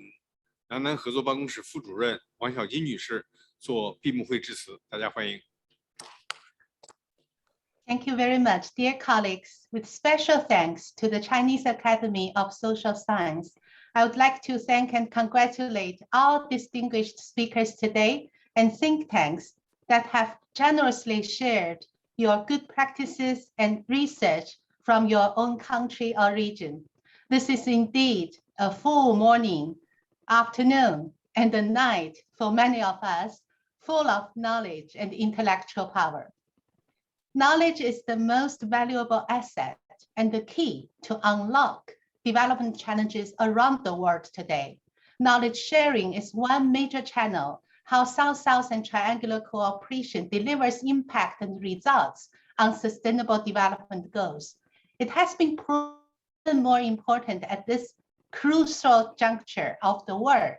南南合作办公室副主任王小金女士做闭幕会致辞，大家欢迎。Thank you very much, dear colleagues. With special thanks to the Chinese Academy of Social Science, I would like to thank and congratulate all distinguished speakers today and think tanks that have generously shared your good practices and research from your own country or region. This is indeed a full morning, afternoon, and a night for many of us, full of knowledge and intellectual power. Knowledge is the most valuable asset and the key to unlock development challenges around the world today. Knowledge sharing is one major channel how South-South and triangular cooperation delivers impact and results on sustainable development goals. It has been proven more important at this crucial juncture of the world,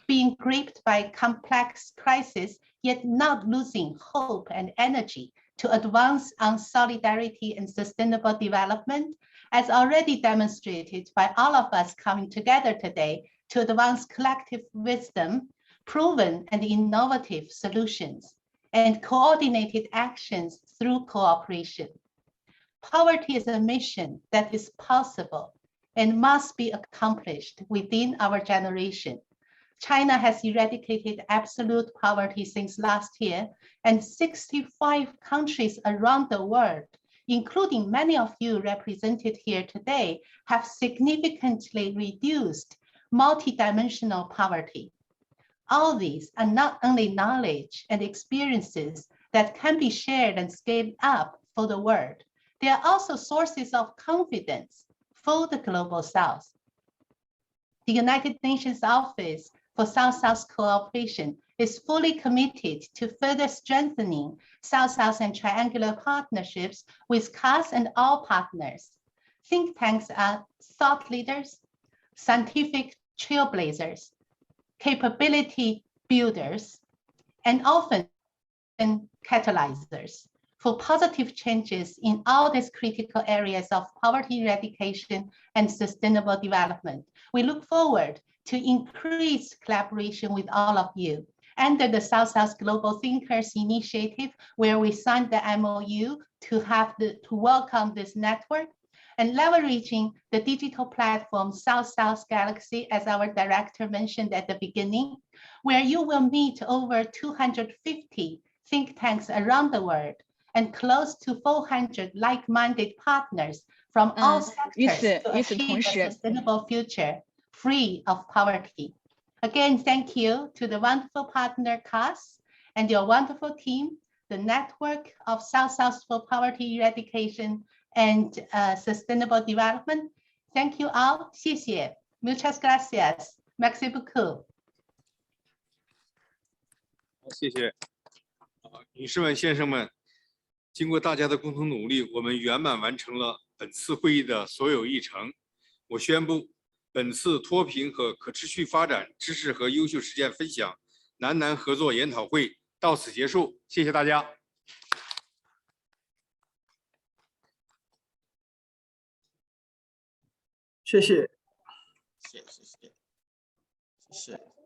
being gripped by complex crises, yet not losing hope and energy to advance on solidarity and sustainable development, as already demonstrated by all of us coming together today to advance collective wisdom proven and innovative solutions, and coordinated actions through cooperation. Poverty is a mission that is possible and must be accomplished within our generation. China has eradicated absolute poverty since last year, and 65 countries around the world, including many of you represented here today, have significantly reduced multidimensional poverty. All these are not only knowledge and experiences that can be shared and scaled up for the world, they are also sources of confidence for the Global South. The United Nations Office for South-South Cooperation is fully committed to further strengthening South-South and triangular partnerships with CASS and all partners. Think tanks are thought leaders, scientific trailblazers, capability builders, and often catalyzers for positive changes in all these critical areas of poverty eradication and sustainable development. We look forward to increased collaboration with all of you under the South-South Global Thinkers Initiative, where we signed the MOU to welcome this network, and leveraging the digital platform South-South Galaxy, as our director mentioned at the beginning, where you will meet over 250 think tanks around the world and close to 400 like-minded partners from all sectors to achieve a sustainable future free of poverty. Again, thank you to the wonderful partner CASS and your wonderful team, the Network of South-South for Poverty Eradication and Sustainable Development. Thank you all. 谢谢. Muchas gracias. Merci beaucoup. 谢谢。女士们、先生们，经过大家的共同努力，我们圆满完成了本次会议的所有议程。我宣布，本次脱贫和可持续发展知识和优秀实践分享南南合作研讨会到此结束。谢谢大家。谢谢。谢谢。